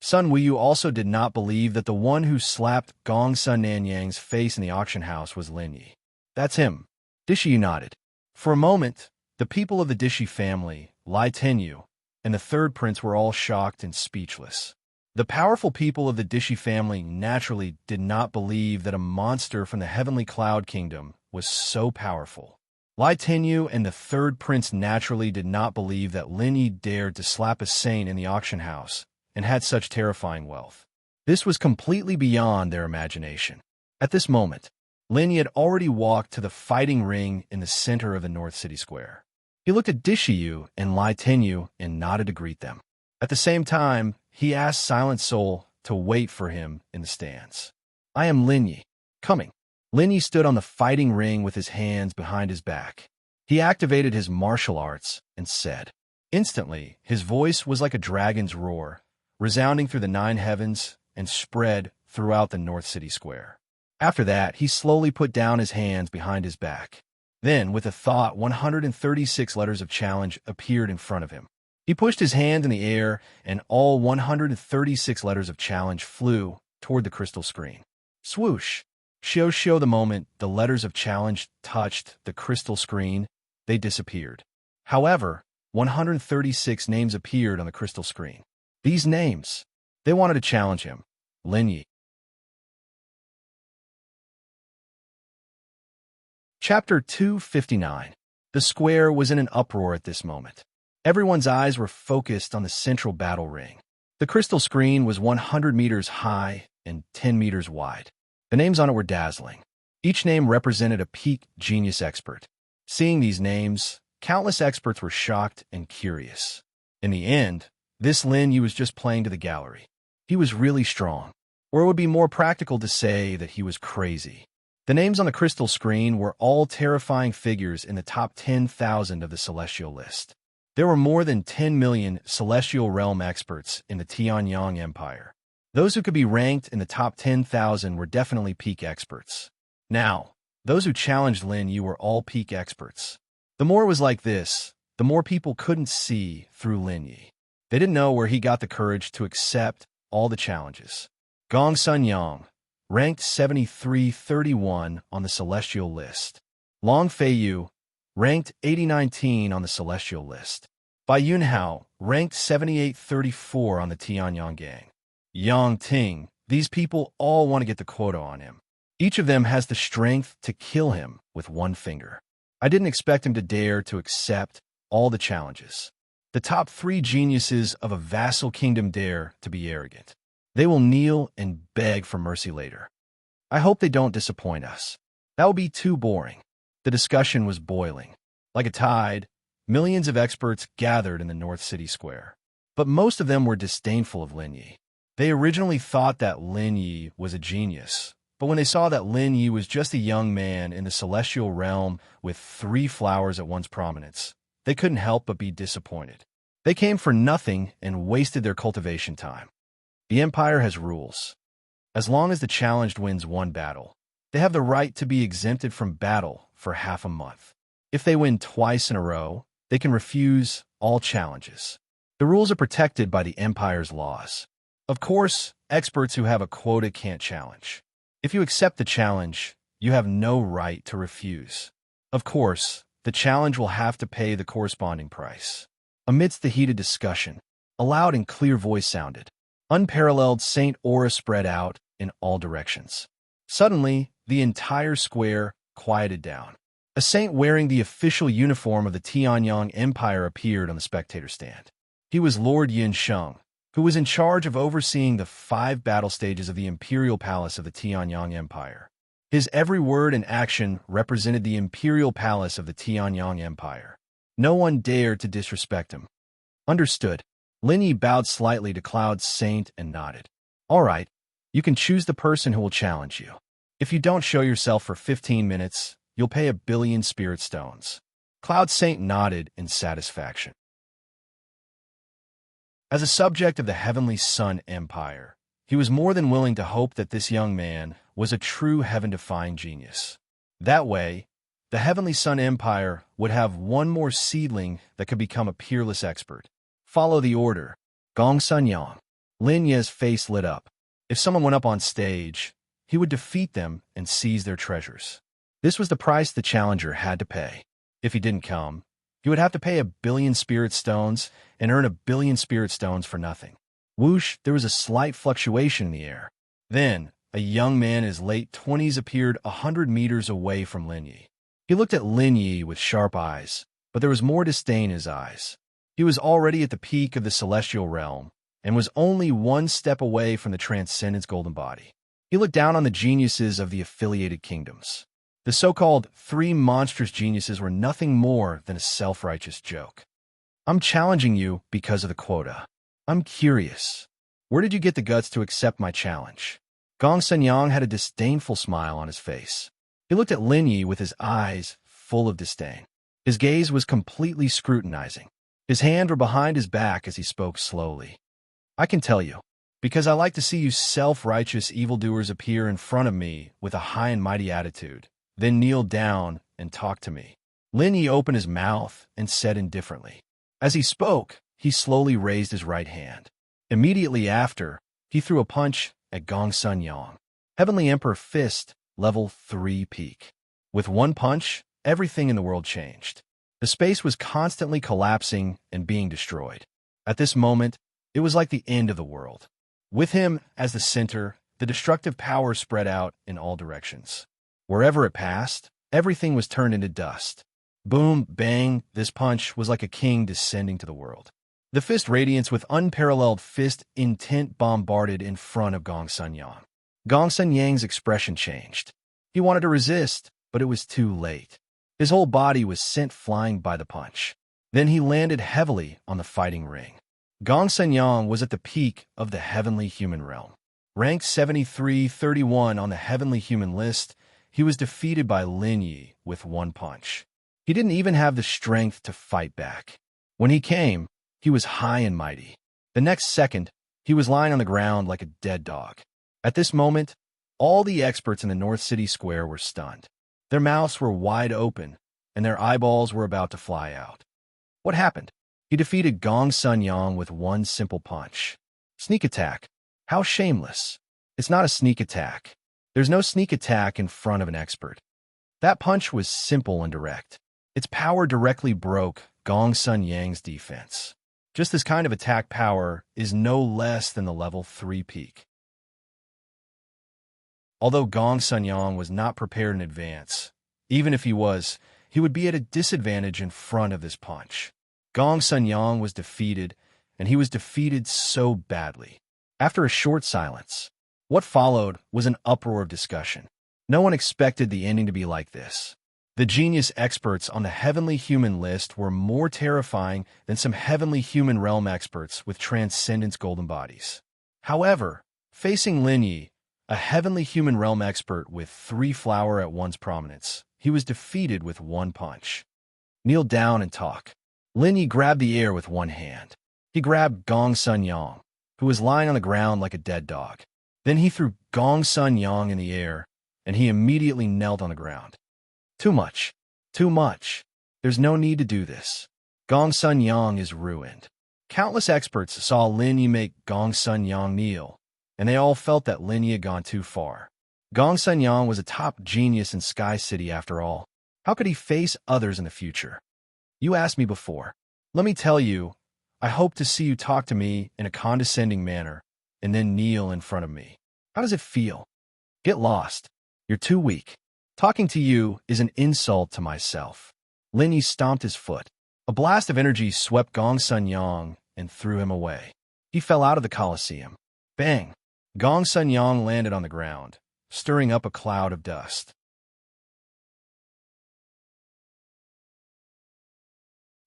Sun Weiyu also did not believe that the one who slapped Gong Sun Nanyang's face in the auction house was Lin Yi. That's him. Dishiyu nodded. For a moment, the people of the Dishi family, Lai Tenyu, and the third prince were all shocked and speechless. The powerful people of the Dishi family naturally did not believe that a monster from the heavenly cloud kingdom was so powerful. Lai Tenyu and the third prince naturally did not believe that Lin Yi dared to slap a saint in the auction house and had such terrifying wealth. This was completely beyond their imagination. At this moment, Lin Yi had already walked to the fighting ring in the center of the North City Square. He looked at Dishiyu and Lai Tenyu and nodded to greet them. At the same time, he asked Silent Soul to wait for him in the stands. I am Lin Yi. Coming. Lin Yi stood on the fighting ring with his hands behind his back. He activated his martial arts and said. Instantly, his voice was like a dragon's roar, resounding through the 9 heavens and spread throughout the North City Square. After that, he slowly put down his hands behind his back. Then, with a thought, 136 letters of challenge appeared in front of him. He pushed his hand in the air, and all 136 letters of challenge flew toward the crystal screen. Swoosh! Show the moment the letters of challenge touched the crystal screen, they disappeared. However, 136 names appeared on the crystal screen. These names, they wanted to challenge him. Lin Yi. Chapter 259. The square was in an uproar at this moment. Everyone's eyes were focused on the central battle ring. The crystal screen was 100 meters high and 10 meters wide. The names on it were dazzling. Each name represented a peak genius expert. Seeing these names, countless experts were shocked and curious. In the end, this Lin Yi was just playing to the gallery. He was really strong. Or it would be more practical to say that he was crazy. The names on the crystal screen were all terrifying figures in the top 10,000 of the celestial list. There were more than 10 million celestial realm experts in the Tianyang Empire. Those who could be ranked in the top 10,000 were definitely peak experts. Now, those who challenged Lin Yi were all peak experts. The more it was like this, the more people couldn't see through Lin Yi. They didn't know where he got the courage to accept all the challenges. Gong Sun Yang, ranked 7331 on the celestial list. Long Fei Yu, ranked 8019 on the celestial list. Bai Yunhao, ranked 7834 on the Tianyang gang. Yang Ting, these people all want to get the quota on him. Each of them has the strength to kill him with one finger. I didn't expect him to dare to accept all the challenges. The top 3 geniuses of a vassal kingdom dare to be arrogant. They will kneel and beg for mercy later. I hope they don't disappoint us. That would be too boring. The discussion was boiling. Like a tide, millions of experts gathered in the North City Square. But most of them were disdainful of Lin Yi. They originally thought that Lin Yi was a genius, but when they saw that Lin Yi was just a young man in the celestial realm with 3 flowers at one's prominence, they couldn't help but be disappointed. They came for nothing and wasted their cultivation time. The Empire has rules. As long as the challenged wins one battle, they have the right to be exempted from battle for half a month. If they win twice in a row, they can refuse all challenges. The rules are protected by the Empire's laws. Of course, experts who have a quota can't challenge. If you accept the challenge, you have no right to refuse. Of course, the challenge will have to pay the corresponding price. Amidst the heated discussion, a loud and clear voice sounded. Unparalleled saint aura spread out in all directions. Suddenly, the entire square quieted down. A saint wearing the official uniform of the Tianyang Empire appeared on the spectator stand. He was Lord Yin Sheng, who was in charge of overseeing the 5 battle stages of the Imperial Palace of the Tianyang Empire. His every word and action represented the Imperial Palace of the Tianyang Empire. No one dared to disrespect him. Understood. Lin Yi bowed slightly to Cloud's saint and nodded. All right, you can choose the person who will challenge you. If you don't show yourself for 15 minutes, you'll pay 1 billion spirit stones. Cloud Saint nodded in satisfaction. As a subject of the Heavenly Sun Empire, he was more than willing to hope that this young man was a true heaven-defying genius. That way, the Heavenly Sun Empire would have one more seedling that could become a peerless expert. Follow the order. Gong Sun Yang. Lin Ye's face lit up. If someone went up on stage, he would defeat them and seize their treasures. This was the price the challenger had to pay. If he didn't come, he would have to pay 1 billion spirit stones and earn 1 billion spirit stones for nothing. Whoosh, there was a slight fluctuation in the air. Then, a young man in his late 20s appeared 100 meters away from Lin Yi. He looked at Lin Yi with sharp eyes, but there was more disdain in his eyes. He was already at the peak of the celestial realm and was only one step away from the Transcendence Golden Body. He looked down on the geniuses of the affiliated kingdoms. The so-called 3 monstrous geniuses were nothing more than a self-righteous joke. I'm challenging you because of the quota. I'm curious. Where did you get the guts to accept my challenge? Gong Sun Yang had a disdainful smile on his face. He looked at Lin Yi with his eyes full of disdain. His gaze was completely scrutinizing. His hands were behind his back as he spoke slowly. I can tell you, because I like to see you self-righteous evildoers appear in front of me with a high and mighty attitude, then kneel down and talk to me. Lin Yi opened his mouth and said indifferently. As he spoke, he slowly raised his right hand. Immediately after, he threw a punch at Gong Sun Yang. Heavenly Emperor Fist, level 3 peak. With one punch, everything in the world changed. The space was constantly collapsing and being destroyed. At this moment, it was like the end of the world. With him as the center, the destructive power spread out in all directions. Wherever it passed, everything was turned into dust. Boom, bang, this punch was like a king descending to the world. The fist radiance with unparalleled fist intent bombarded in front of Gong Sun Yang. Gong Sun Yang's expression changed. He wanted to resist, but it was too late. His whole body was sent flying by the punch. Then he landed heavily on the fighting ring. Gong Sun Yang was at the peak of the heavenly human realm. Ranked 73-31 on the heavenly human list, he was defeated by Lin Yi with one punch. He didn't even have the strength to fight back. When he came, he was high and mighty. The next second, he was lying on the ground like a dead dog. At this moment, all the experts in the North City Square were stunned. Their mouths were wide open, and their eyeballs were about to fly out. What happened? He defeated Gong Sun Yang with one simple punch. Sneak attack. How shameless. It's not a sneak attack. There's no sneak attack in front of an expert. That punch was simple and direct. Its power directly broke Gong Sun Yang's defense. Just this kind of attack power is no less than the level 3 peak. Although Gong Sun Yang was not prepared in advance, even if he was, he would be at a disadvantage in front of this punch. Gong Sun Yang was defeated, and he was defeated so badly. After a short silence, what followed was an uproar of discussion. No one expected the ending to be like this. The genius experts on the heavenly human list were more terrifying than some heavenly human realm experts with transcendence golden bodies. However, facing Lin Yi, a heavenly human realm expert with 3 flower at one's prominence, he was defeated with one punch. Kneel down and talk. Lin Yi grabbed the air with one hand. He grabbed Gong Sun Yang, who was lying on the ground like a dead dog. Then he threw Gong Sun Yang in the air, and he immediately knelt on the ground. Too much. Too much. There's no need to do this. Gong Sun Yang is ruined. Countless experts saw Lin Yi make Gong Sun Yang kneel, and they all felt that Lin Yi had gone too far. Gong Sun Yang was a top genius in Sky City after all. How could he face others in the future? You asked me before. Let me tell you, I hope to see you talk to me in a condescending manner and then kneel in front of me. How does it feel? Get lost. You're too weak. Talking to you is an insult to myself. Lin Yi stomped his foot. A blast of energy swept Gong Sun Yang and threw him away. He fell out of the Colosseum. Bang! Gong Sun Yang landed on the ground, stirring up a cloud of dust.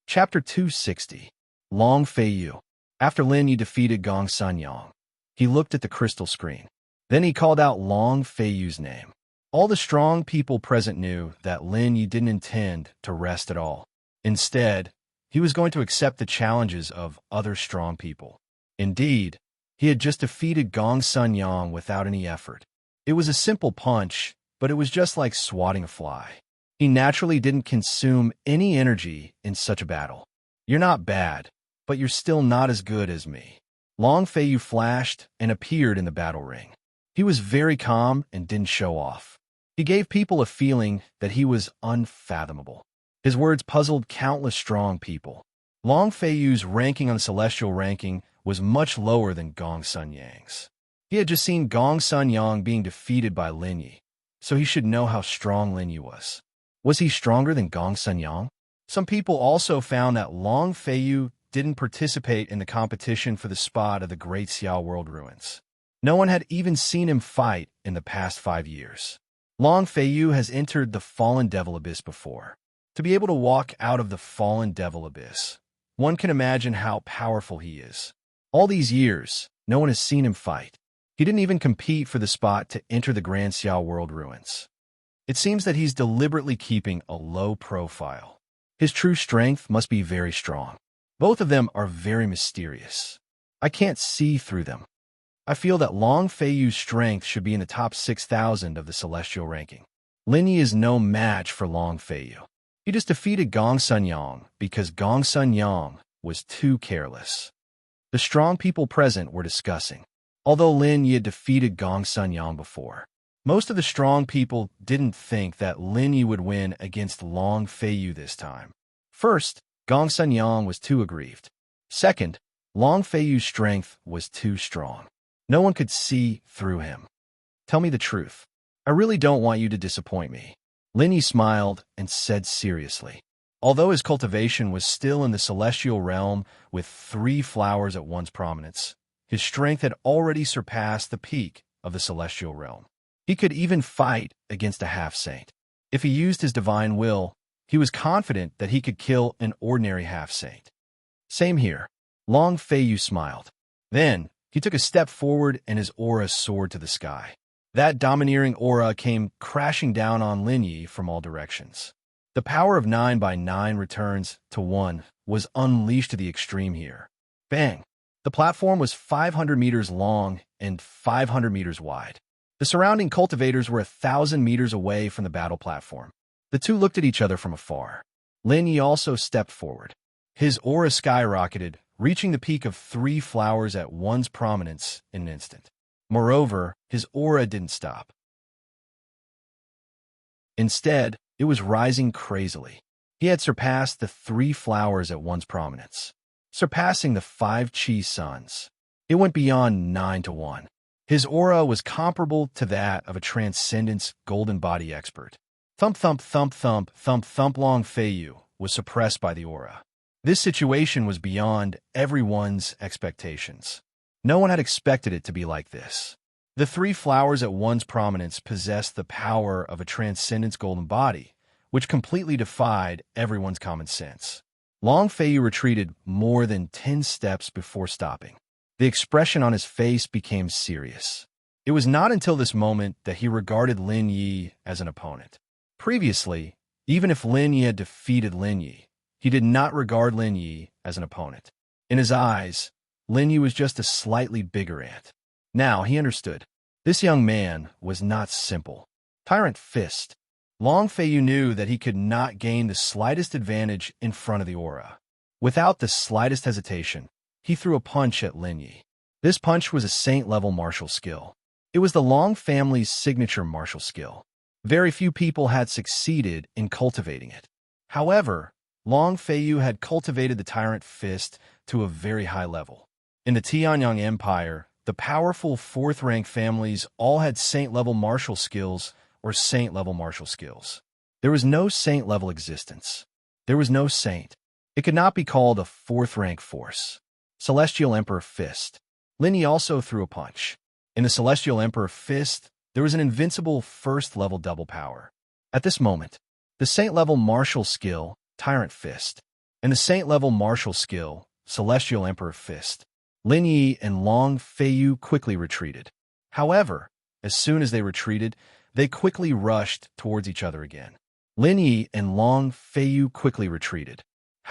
Chapter 260. Long Fei Yu. After Lin Yi defeated Gong Sun Yang, he looked at the crystal screen. Then he called out Long Fei Yu's name. All the strong people present knew that Lin Yi didn't intend to rest at all. Instead, he was going to accept the challenges of other strong people. Indeed, he had just defeated Gong Sun Yang without any effort. It was a simple punch, but it was just like swatting a fly. He naturally didn't consume any energy in such a battle. You're not bad, but you're still not as good as me. Long Feiyu flashed and appeared in the battle ring. He was very calm and didn't show off. He gave people a feeling that he was unfathomable. His words puzzled countless strong people. Long Feiyu's ranking on the celestial ranking was much lower than Gong Sun Yang's. He had just seen Gong Sun Yang being defeated by Lin Yi, so he should know how strong Lin Yi was. Was he stronger than Gong Sun Yang? Some people also found that Long Feiyu didn't participate in the competition for the spot of the Great Xiao World Ruins. No one had even seen him fight in the past 5 years. Long Feiyu has entered the Fallen Devil Abyss before. To be able to walk out of the Fallen Devil Abyss, one can imagine how powerful he is. All these years, no one has seen him fight. He didn't even compete for the spot to enter the Grand Xiao World Ruins. It seems that he's deliberately keeping a low profile. His true strength must be very strong. Both of them are very mysterious. I can't see through them. I feel that Long Feiyu's strength should be in the top 6,000 of the celestial ranking. Lin Yi is no match for Long Feiyu. He just defeated Gong Sun Yang because Gong Sun Yang was too careless. The strong people present were discussing. Although Lin Yi had defeated Gong Sun Yang before, most of the strong people didn't think that Lin Yi would win against Long Feiyu this time. First, Gong Sun Yang was too aggrieved. Second, Long Feiyu's strength was too strong. No one could see through him. Tell me the truth. I really don't want you to disappoint me. Lin Yi smiled and said seriously. Although his cultivation was still in the celestial realm with 3 flowers at one's prominence, his strength had already surpassed the peak of the celestial realm. He could even fight against a half-saint. If he used his divine will, he was confident that he could kill an ordinary half-saint. Same here. Long Feiyu smiled. Then, he took a step forward and his aura soared to the sky. That domineering aura came crashing down on Lin Yi from all directions. The power of 9 by 9 returns to 1 was unleashed to the extreme here. Bang! The platform was 500 meters long and 500 meters wide. The surrounding cultivators were 1,000 meters away from the battle platform. The two looked at each other from afar. Lin Yi also stepped forward. His aura skyrocketed, reaching the peak of 3 flowers at one's prominence in an instant. Moreover, his aura didn't stop. Instead, it was rising crazily. He had surpassed the 3 flowers at one's prominence, surpassing the 5 Qi suns. It went beyond 9 to 1. His aura was comparable to that of a transcendence golden body expert. Thump, thump, thump, thump, thump, thump. Long Feiyu was suppressed by the aura. This situation was beyond everyone's expectations. No one had expected it to be like this. The 3 flowers at one's prominence possessed the power of a transcendence golden body, which completely defied everyone's common sense. Long Feiyu retreated more than 10 steps before stopping. The expression on his face became serious. It was not until this moment that he regarded Lin Yi as an opponent. Previously, even if Lin Yi had defeated Lin Yi, he did not regard Lin Yi as an opponent. In his eyes, Lin Yi was just a slightly bigger ant. Now he understood. This young man was not simple. Tyrant Fist. Long Feiyu knew that he could not gain the slightest advantage in front of the aura. Without the slightest hesitation, he threw a punch at Lin Yi. This punch was a saint-level martial skill. It was the Long family's signature martial skill. Very few people had succeeded in cultivating it. However, Long Feiyu had cultivated the Tyrant Fist to a very high level. In the Tianyang Empire, the powerful 4th-rank families all had saint-level martial skills or saint-level martial skills. There was no saint-level existence. There was no saint. It could not be called a 4th-rank force. Celestial Emperor Fist. Lin Yi also threw a punch. In the Celestial Emperor Fist, there was an invincible 1st-level double power. At this moment, the saint-level martial skill, Tyrant Fist, and the saint-level martial skill, Celestial Emperor Fist, Lin Yi and Long Feiyu quickly retreated. However, as soon as they retreated, they quickly rushed towards each other again. Lin Yi and Long Feiyu quickly retreated.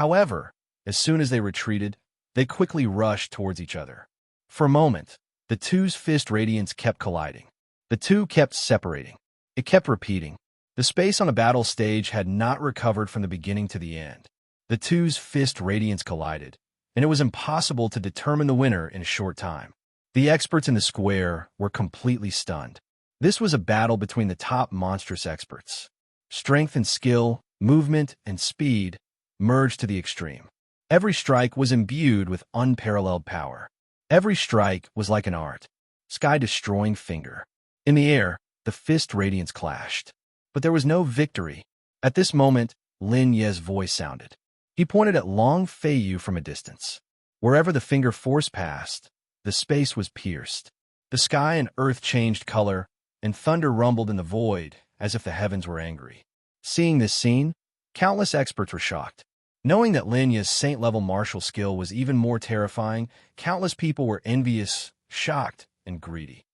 However, as soon as they retreated, they quickly rushed towards each other. For a moment, the two's fist radiance kept colliding. The two kept separating. It kept repeating. The space on the battle stage had not recovered from the beginning to the end. The two's fist radiance collided, and it was impossible to determine the winner in a short time. The experts in the square were completely stunned. This was a battle between the top monstrous experts. Strength and skill, movement and speed merged to the extreme. Every strike was imbued with unparalleled power. Every strike was like an art, sky-destroying finger. In the air, the fist radiance clashed. But there was no victory. At this moment, Lin Ye's voice sounded. He pointed at Long Feiyu from a distance. Wherever the finger force passed, the space was pierced. The sky and earth changed color, and thunder rumbled in the void as if the heavens were angry. Seeing this scene, countless experts were shocked. Knowing that Lin Ye's saint-level martial skill was even more terrifying, countless people were envious, shocked, and greedy.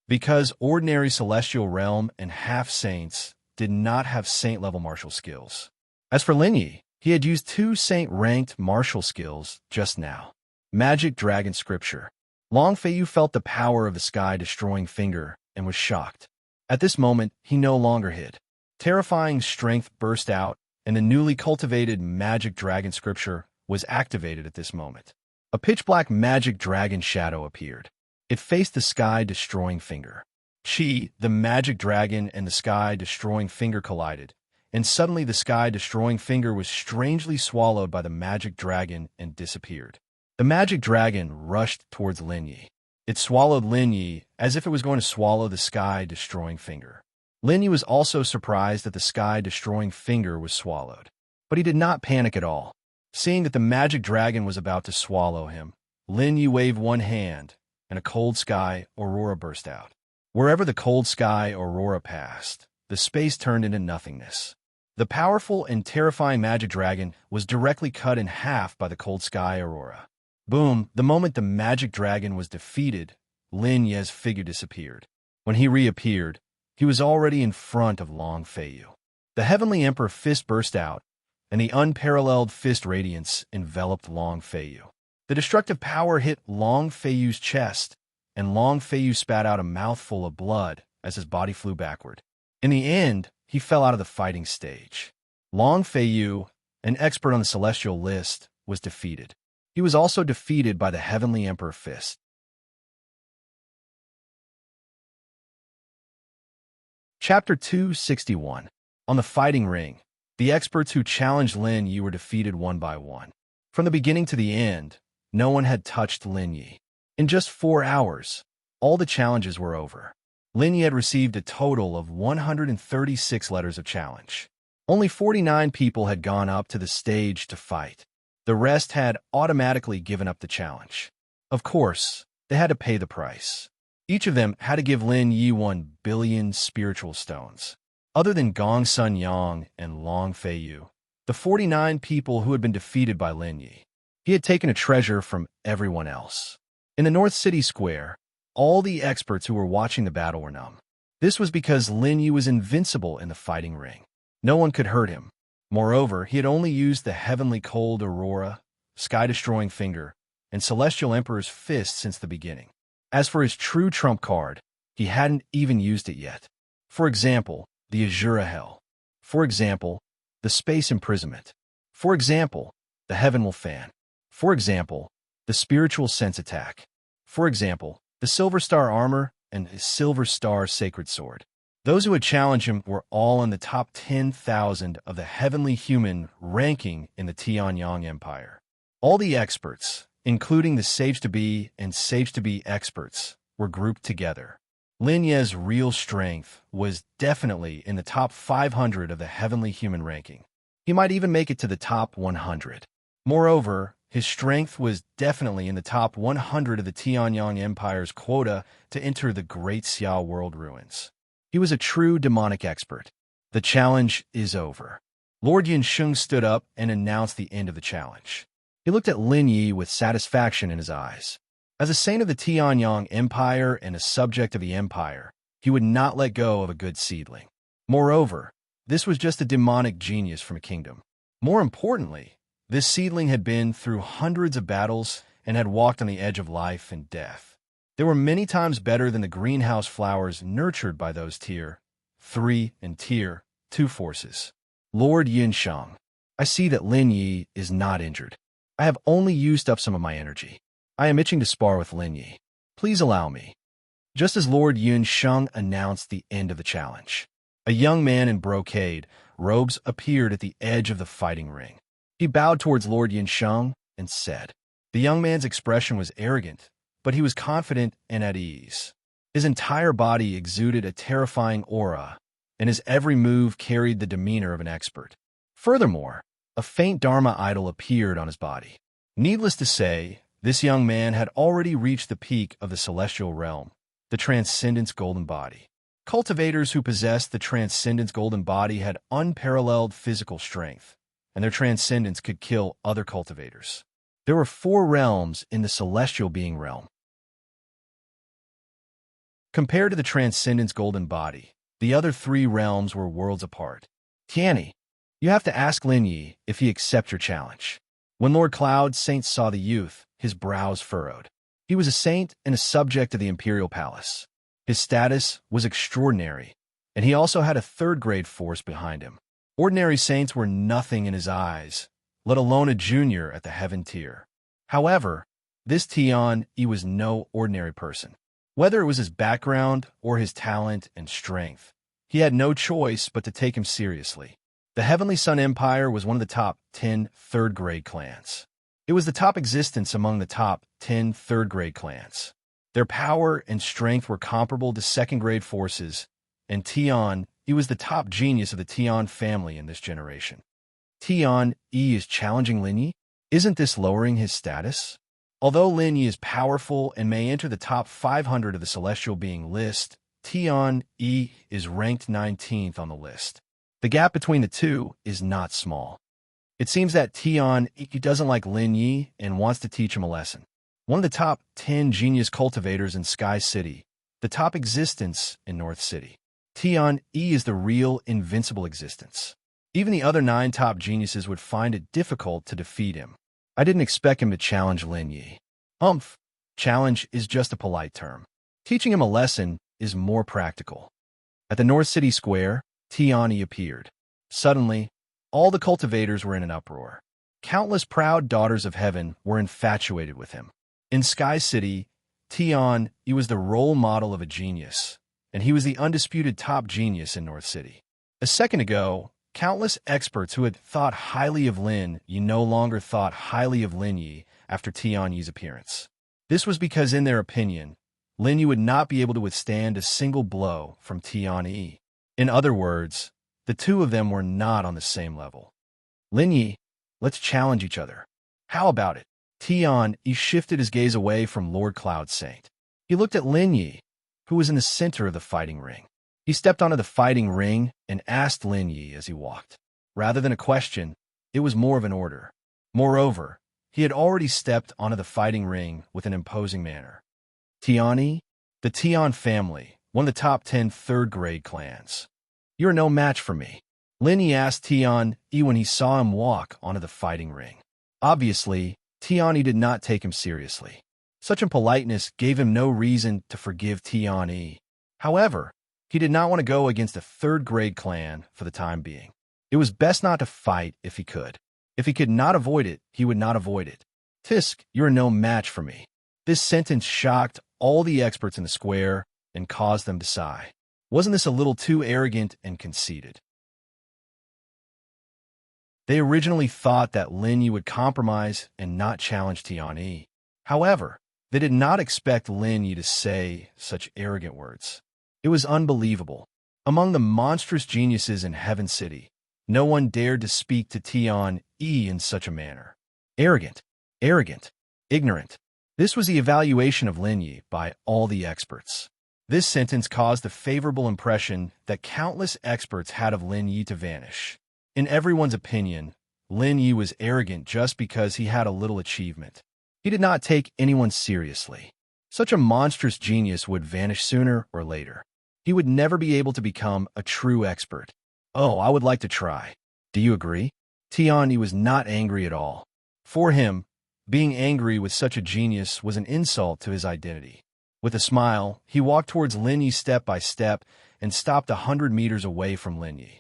Because ordinary celestial realm and half-saints did not have saint-level martial skills. As for Lin Yi, he had used 2 saint-ranked martial skills just now. Magic Dragon Scripture. Long Feiyu felt the power of the sky-destroying finger and was shocked. At this moment, he no longer hid. Terrifying strength burst out, and the newly cultivated Magic Dragon Scripture was activated at this moment. A pitch-black magic dragon shadow appeared. It faced the sky-destroying finger. Chi, the magic dragon, and the sky-destroying finger collided, and suddenly the sky-destroying finger was strangely swallowed by the magic dragon and disappeared. The magic dragon rushed towards Lin Yi. It swallowed Lin Yi as if it was going to swallow the sky-destroying finger. Lin Yi was also surprised that the sky-destroying finger was swallowed. But he did not panic at all. Seeing that the magic dragon was about to swallow him, Lin Yi waved one hand, and a cold sky aurora burst out. Wherever the cold sky aurora passed, the space turned into nothingness. The powerful and terrifying magic dragon was directly cut in half by the cold sky aurora. Boom! The moment the magic dragon was defeated, Lin Ye's figure disappeared. When he reappeared, he was already in front of Long Feiyu. The Heavenly Emperor fist burst out, and the unparalleled fist radiance enveloped Long Feiyu. The destructive power hit Long Feiyu's chest, and Long Feiyu spat out a mouthful of blood as his body flew backward. In the end, he fell out of the fighting stage. Long Feiyu, an expert on the celestial list, was defeated. He was also defeated by the Heavenly Emperor fist. Chapter 261. On the fighting ring, the experts who challenged Lin Yi were defeated one by one. From the beginning to the end, no one had touched Lin Yi. In just 4 hours, all the challenges were over. Lin Yi had received a total of 136 letters of challenge. Only 49 people had gone up to the stage to fight. The rest had automatically given up the challenge. Of course, they had to pay the price. Each of them had to give Lin Yi 1 billion spiritual stones. Other than Gong Sun Yang and Long Feiyu, the 49 people who had been defeated by Lin Yi, he had taken a treasure from everyone else. In the North City Square, all the experts who were watching the battle were numb. This was because Lin Yi was invincible in the fighting ring. No one could hurt him. Moreover, he had only used the heavenly cold aurora, sky-destroying finger, and celestial emperor's fist since the beginning. As for his true trump card, he hadn't even used it yet. For example, the Azura Hell. For example, the Space Imprisonment. For example, the Heavenly Fan. For example, the Spiritual Sense Attack. For example, the Silver Star Armor and the Silver Star Sacred Sword. Those who had challenged him were all in the top 10,000 of the heavenly human ranking in the Tianyang Empire. All the experts, including the Sage-to-Be and Sage-to-Be experts, were grouped together. Lin Ye's real strength was definitely in the top 500 of the heavenly human ranking. He might even make it to the top 100. Moreover, his strength was definitely in the top 100 of the Tianyang Empire's quota to enter the Great Xiao World Ruins. He was a true demonic expert. The challenge is over. Lord Yinsheng stood up and announced the end of the challenge. He looked at Lin Yi with satisfaction in his eyes. As a saint of the Tianyang Empire and a subject of the Empire, he would not let go of a good seedling. Moreover, This was just a demonic genius from a kingdom. More importantly, this seedling had been through hundreds of battles and had walked on the edge of life and death. They were many times better than the greenhouse flowers nurtured by those Tier 3 and Tier 2 forces. Lord Yinshang, I see that Lin Yi is not injured. I have only used up some of my energy. I am itching to spar with Lin Yi. Please allow me. Just as Lord Yinshang announced the end of the challenge, a young man in brocade robes appeared at the edge of the fighting ring. He bowed towards Lord Yinshang and said. The young man's expression was arrogant, but he was confident and at ease. His entire body exuded a terrifying aura, and his every move carried the demeanor of an expert. Furthermore, a faint Dharma idol appeared on his body. Needless to say, this young man had already reached the peak of the celestial realm, the Transcendence Golden Body. Cultivators who possessed the Transcendence Golden Body had unparalleled physical strength, and their transcendence could kill other cultivators. There were 4 realms in the celestial being realm. Compared to the Transcendence Golden Body, the other 3 realms were worlds apart. Tianyi, you have to ask Lin Yi if he accepts your challenge. When Lord Cloud Saint saw the youth, his brows furrowed. He was a saint and a subject of the imperial palace. His status was extraordinary, and he also had a third-grade force behind him. Ordinary saints were nothing in his eyes, let alone a junior at the heaven tier. However, this Tianyi was no ordinary person. Whether it was his background or his talent and strength, he had no choice but to take him seriously. The Heavenly Sun Empire was one of the top 10 third-grade clans. It was the top existence among the top 10 third-grade clans. Their power and strength were comparable to second-grade forces, and Tianyi was the top genius of the Tianyi family in this generation. Tianyi is challenging Lin Yi? Isn't this lowering his status? Although Lin Yi is powerful and may enter the top 500 of the celestial being list, Tianyi is ranked 19th on the list. The gap between the two is not small. It seems that Tianyi doesn't like Lin Yi and wants to teach him a lesson. One of the top 10 genius cultivators in Sky City, the top existence in North City. Tianyi is the real invincible existence. Even the other 9 top geniuses would find it difficult to defeat him. I didn't expect him to challenge Lin Yi. Challenge is just a polite term. Teaching him a lesson is more practical. At the North City Square, Tianyi appeared. Suddenly, all the cultivators were in an uproar. Countless proud daughters of heaven were infatuated with him. In Sky City, Tianyi was the role model of a genius, and he was the undisputed top genius in North City. A second ago, countless experts who had thought highly of Lin Yi no longer thought highly of Lin Yi after Tianyi's appearance. This was because, in their opinion, Lin Yi would not be able to withstand a single blow from Tianyi. In other words, the two of them were not on the same level. Lin Yi, let's challenge each other. How about it? Tianyi shifted his gaze away from Lord Cloud Saint. He looked at Lin Yi, who was in the center of the fighting ring. He stepped onto the fighting ring and asked Lin Yi as he walked. Rather than a question, it was more of an order. Moreover, he had already stepped onto the fighting ring with an imposing manner. Tianyi, the Tianyi family, one of the top 10 third-grade clans. You're no match for me. Lin Yi asked Tianyi when he saw him walk onto the fighting ring. Obviously, Tianyi did not take him seriously. Such impoliteness gave him no reason to forgive Tianyi. However, he did not want to go against a third-grade clan for the time being. It was best not to fight if he could. If he could not avoid it, he would not avoid it. Tisk, you're no match for me. This sentence shocked all the experts in the square and caused them to sigh. Wasn't this a little too arrogant and conceited? They originally thought that Lin Yi would compromise and not challenge Tianyi. However, they did not expect Lin Yi to say such arrogant words. It was unbelievable. Among the monstrous geniuses in Heaven City, no one dared to speak to Tianyi in such a manner. Arrogant, ignorant. This was the evaluation of Lin Yi by all the experts. This sentence caused the favorable impression that countless experts had of Lin Yi to vanish. In everyone's opinion, Lin Yi was arrogant just because he had a little achievement. He did not take anyone seriously. Such a monstrous genius would vanish sooner or later. He would never be able to become a true expert. Oh, I would like to try. Do you agree? Tian Yi was not angry at all. For him, being angry with such a genius was an insult to his identity. With a smile, he walked towards Lin Yi step by step and stopped 100 meters away from Lin Yi.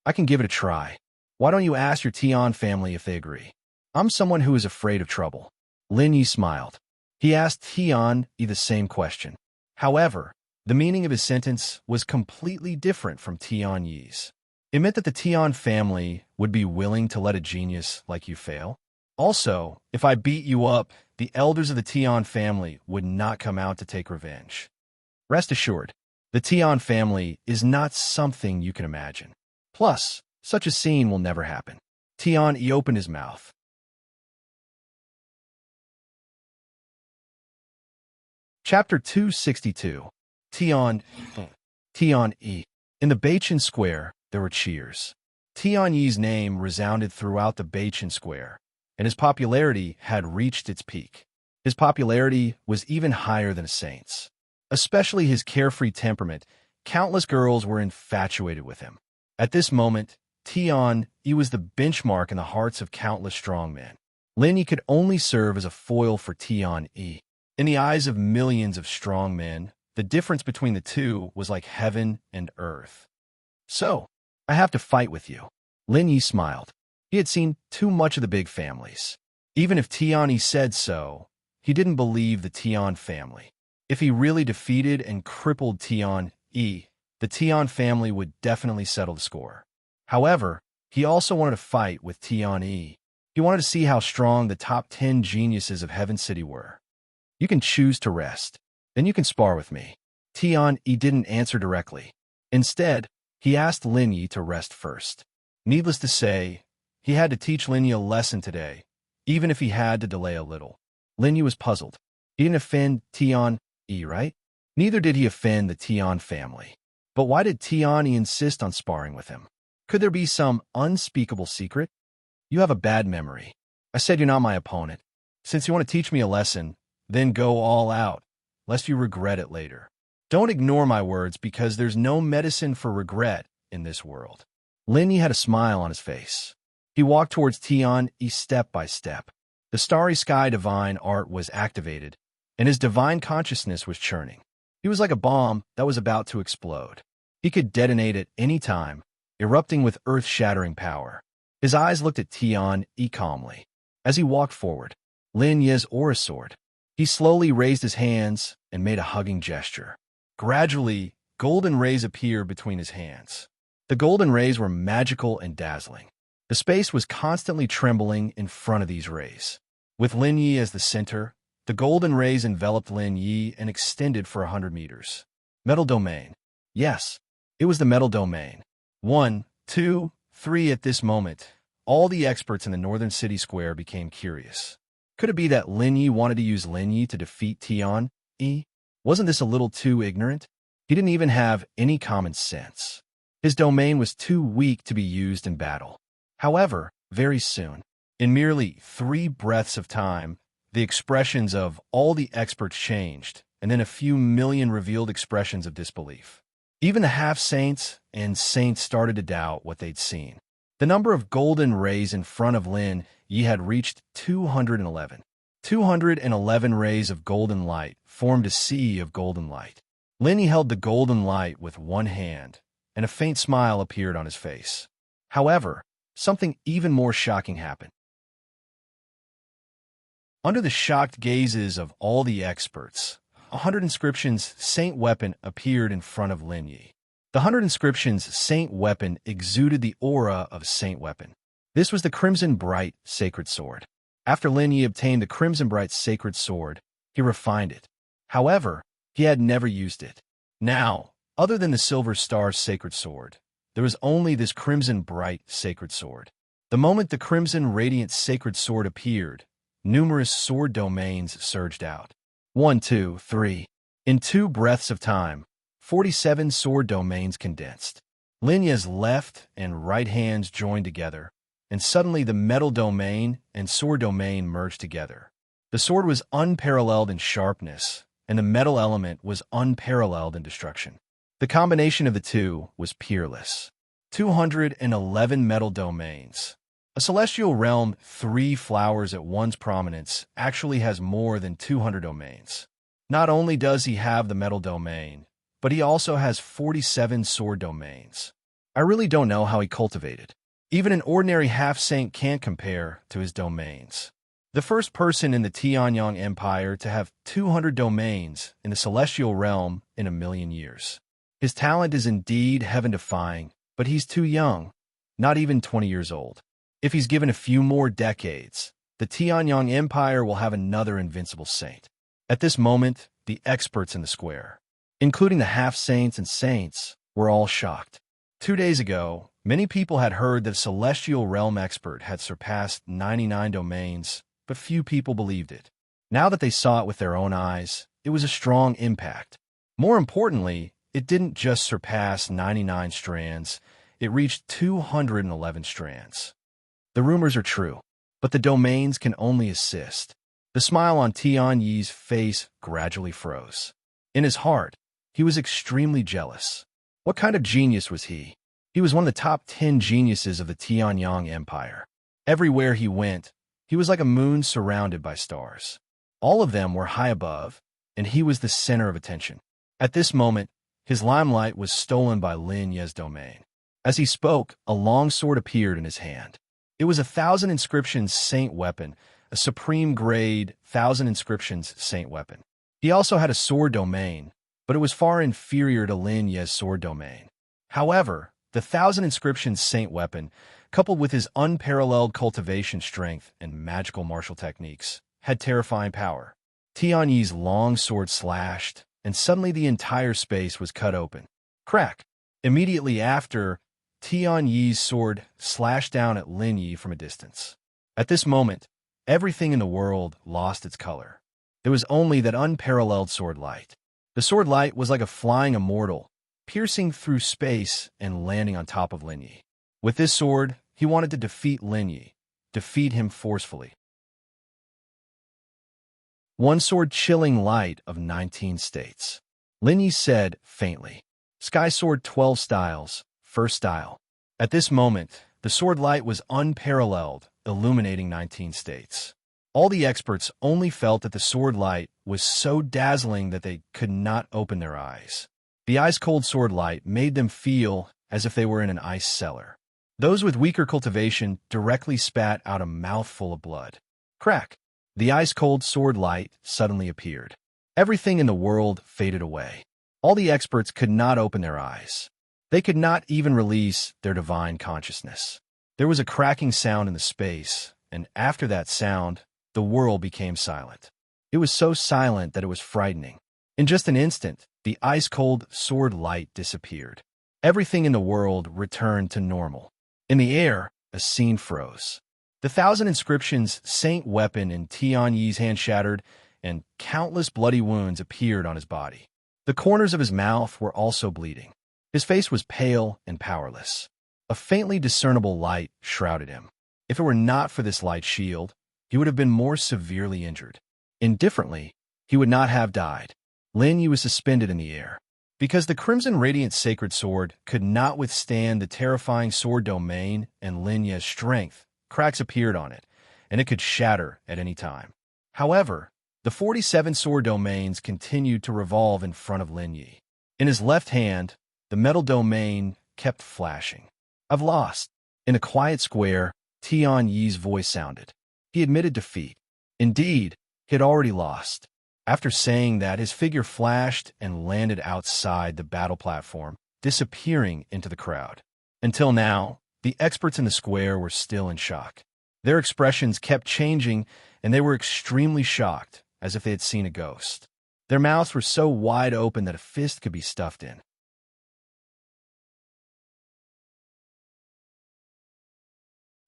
I can give it a try. Why don't you ask your Tian family if they agree? I'm someone who is afraid of trouble. Lin Yi smiled. He asked Tian Yi the same question. However, the meaning of his sentence was completely different from Tian Yi's. It meant that the Tian family would be willing to let a genius like you fail. Also, if I beat you up, the elders of the Tian family would not come out to take revenge. Rest assured, the Tian family is not something you can imagine. Plus, such a scene will never happen. Tian Yi opened his mouth. Chapter 262. Tian Yi. In the Beichin Square, there were cheers. Tian Yi's name resounded throughout the Beichin Square, and his popularity had reached its peak. His popularity was even higher than a saint's. Especially his carefree temperament, countless girls were infatuated with him. At this moment, Tian Yi was the benchmark in the hearts of countless strong men. Lin Yi could only serve as a foil for Tian Yi. In the eyes of millions of strong men, the difference between the two was like heaven and earth. So, I have to fight with you. Lin Yi smiled. He had seen too much of the big families. Even if Tian Yi said so, he didn't believe the Tian family. If he really defeated and crippled Tian Yi, the Tian family would definitely settle the score. However, he also wanted to fight with Tian Yi. He wanted to see how strong the top 10 geniuses of Heaven City were. You can choose to rest. Then you can spar with me. Tian Yi didn't answer directly. Instead, he asked Lin Yi to rest first. Needless to say, he had to teach Lin Yi a lesson today, even if he had to delay a little. Lin Yi was puzzled. He didn't offend Tian Yi, right? Neither did he offend the Tian family. But why did Tian Yi insist on sparring with him? Could there be some unspeakable secret? You have a bad memory. I said you're not my opponent. Since you want to teach me a lesson, then go all out, lest you regret it later. Don't ignore my words because there's no medicine for regret in this world. Lin Yi had a smile on his face. He walked towards Tian Yi step by step. The starry sky divine art was activated, and his divine consciousness was churning. He was like a bomb that was about to explode. He could detonate at any time, erupting with earth-shattering power. His eyes looked at Tian Yi calmly. As he walked forward, Lin Yi's aura soared. He slowly raised his hands and made a hugging gesture. Gradually, golden rays appeared between his hands. The golden rays were magical and dazzling. The space was constantly trembling in front of these rays. With Lin Yi as the center, the golden rays enveloped Lin Yi and extended for 100 meters. Metal domain. Yes, it was the metal domain. 1, 2, 3 At this moment, all the experts in the northern city square became curious. Could it be that Lin Yi wanted to use Lin Yi to defeat Tian Yi? Wasn't this a little too ignorant? He didn't even have any common sense. His domain was too weak to be used in battle. However, very soon, in merely 3 breaths of time, the expressions of all the experts changed, and then a few million revealed expressions of disbelief. Even the half-saints and saints started to doubt what they'd seen. The number of golden rays in front of Lin Yi had reached 211. 211 rays of golden light formed a sea of golden light. Lin Yi held the golden light with one hand, and a faint smile appeared on his face. However, something even more shocking happened. Under the shocked gazes of all the experts, 100 inscriptions saint weapon appeared in front of Lin Yi. The 100 inscriptions saint weapon exuded the aura of saint weapon. This was the Crimson Bright Sacred Sword. After Lin Yi obtained the Crimson Bright Sacred Sword, he refined it. However, he had never used it. Now, other than the Silver Star Sacred Sword, there was only this Crimson Bright Sacred Sword. The moment the Crimson Radiant Sacred Sword appeared, numerous sword domains surged out. 1, 2, 3. In 2 breaths of time, 47 sword domains condensed. Lin Yi's left and right hands joined together, and suddenly the metal domain and sword domain merged together. The sword was unparalleled in sharpness, and the metal element was unparalleled in destruction. The combination of the two was peerless. 211 metal domains. A celestial realm, 3 flowers at one's prominence, actually has more than 200 domains. Not only does he have the metal domain, but he also has 47 sword domains. I really don't know how he cultivated. Even an ordinary half-saint can't compare to his domains. The first person in the Tianyang Empire to have 200 domains in the celestial realm in a million years. His talent is indeed heaven-defying, but he's too young, not even 20 years old. If he's given a few more decades, the Tianyang Empire will have another invincible saint. At this moment, the experts in the square, including the half-saints and saints, were all shocked. 2 days ago, many people had heard that a celestial realm expert had surpassed 99 domains, but few people believed it. Now that they saw it with their own eyes, it was a strong impact. More importantly, it didn't just surpass 99 strands, it reached 211 strands. The rumors are true, but the domains can only assist. The smile on Tian Yi's face gradually froze. In his heart, he was extremely jealous. What kind of genius was he? He was one of the top 10 geniuses of the Tianyang Empire. Everywhere he went, he was like a moon surrounded by stars. All of them were high above, and he was the center of attention. At this moment, his limelight was stolen by Lin Ye's domain. As he spoke, a long sword appeared in his hand. It was a 1,000 inscriptions saint weapon, a supreme grade 1,000 inscriptions saint weapon. He also had a sword domain, but it was far inferior to Lin Ye's sword domain. However, the 1,000 inscriptions saint weapon, coupled with his unparalleled cultivation strength and magical martial techniques, had terrifying power. Tian Yi's long sword slashed, and suddenly the entire space was cut open. Crack! Immediately after, Tian Yi's sword slashed down at Lin Yi from a distance. At this moment, everything in the world lost its color. There was only that unparalleled sword light. The sword light was like a flying immortal, piercing through space and landing on top of Lin Yi. With this sword, he wanted to defeat Lin Yi, defeat him forcefully. One sword chilling light of 19 states. Lin Yi said faintly. Sky Sword 12 styles, first style. At this moment, the sword light was unparalleled, illuminating 19 states. All the experts only felt that the sword light was so dazzling that they could not open their eyes. The ice-cold sword light made them feel as if they were in an ice cellar. Those with weaker cultivation directly spat out a mouthful of blood. Crack! The ice-cold sword light suddenly appeared. Everything in the world faded away. All the experts could not open their eyes. They could not even release their divine consciousness. There was a cracking sound in the space, and after that sound, the world became silent. It was so silent that it was frightening. In just an instant, the ice-cold sword light disappeared. Everything in the world returned to normal. In the air, a scene froze. The 1,000 inscriptions saint weapon in Tian Yi's hand shattered, and countless bloody wounds appeared on his body. The corners of his mouth were also bleeding. His face was pale and powerless. A faintly discernible light shrouded him. If it were not for this light shield, he would have been more severely injured. Indifferently, he would not have died. Lin Yi was suspended in the air. Because the Crimson Radiant Sacred Sword could not withstand the terrifying sword domain and Lin Yi's strength, cracks appeared on it, and it could shatter at any time. However, the 47 sword domains continued to revolve in front of Lin Yi. In his left hand, the metal domain kept flashing. I've lost. In a quiet square, Tian Yi's voice sounded. He admitted defeat. Indeed, he had already lost. After saying that, his figure flashed and landed outside the battle platform, disappearing into the crowd. Until now, the experts in the square were still in shock. Their expressions kept changing, and they were extremely shocked, as if they had seen a ghost. Their mouths were so wide open that a fist could be stuffed in.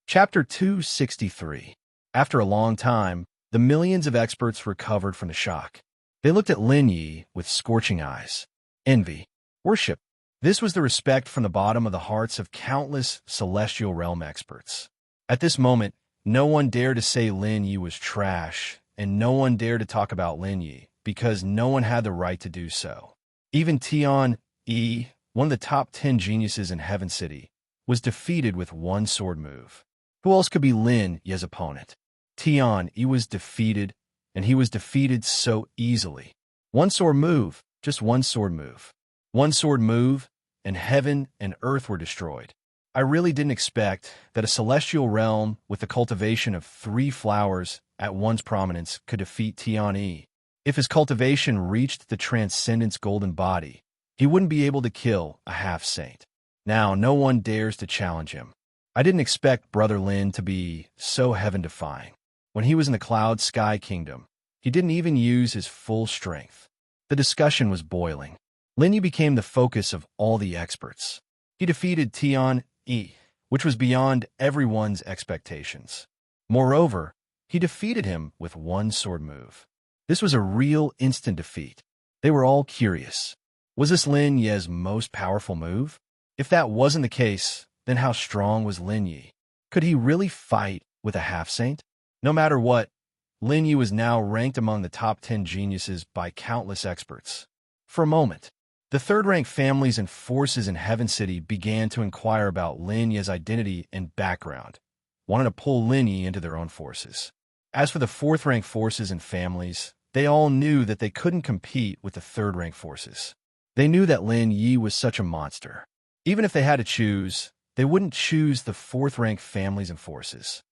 Chapter 263. After a long time, the millions of experts recovered from the shock. They looked at Lin Yi with scorching eyes. Envy. Worship. This was the respect from the bottom of the hearts of countless celestial realm experts. At this moment, no one dared to say Lin Yi was trash, and no one dared to talk about Lin Yi, because no one had the right to do so. Even Tian Yi, one of the top 10 geniuses in Heaven City, was defeated with one sword move. Who else could be Lin Ye's opponent? Tian Yi was defeated, and he was defeated so easily. One sword move, just one sword move. One sword move, and heaven and earth were destroyed. I really didn't expect that a celestial realm with the cultivation of 3 flowers at one's prominence could defeat Tian Yi. If his cultivation reached the transcendent's golden body, he wouldn't be able to kill a half-saint. Now no one dares to challenge him. I didn't expect Brother Lin to be so heaven-defying. When he was in the Cloud Sky Kingdom, he didn't even use his full strength. The discussion was boiling. Lin Yi became the focus of all the experts. He defeated Tian Yi, which was beyond everyone's expectations. Moreover, he defeated him with one sword move. This was a real instant defeat. They were all curious. Was this Lin Ye's most powerful move? If that wasn't the case, then how strong was Lin Yi? Could he really fight with a half-saint? No matter what, Lin Yi was now ranked among the top 10 geniuses by countless experts. For a moment, the third-rank families and forces in Heaven City began to inquire about Lin Ye's identity and background, wanting to pull Lin Yi into their own forces. As for the fourth-rank forces and families, they all knew that they couldn't compete with the third-rank forces. They knew that Lin Yi was such a monster. Even if they had to choose, they wouldn't choose the fourth-rank families and forces.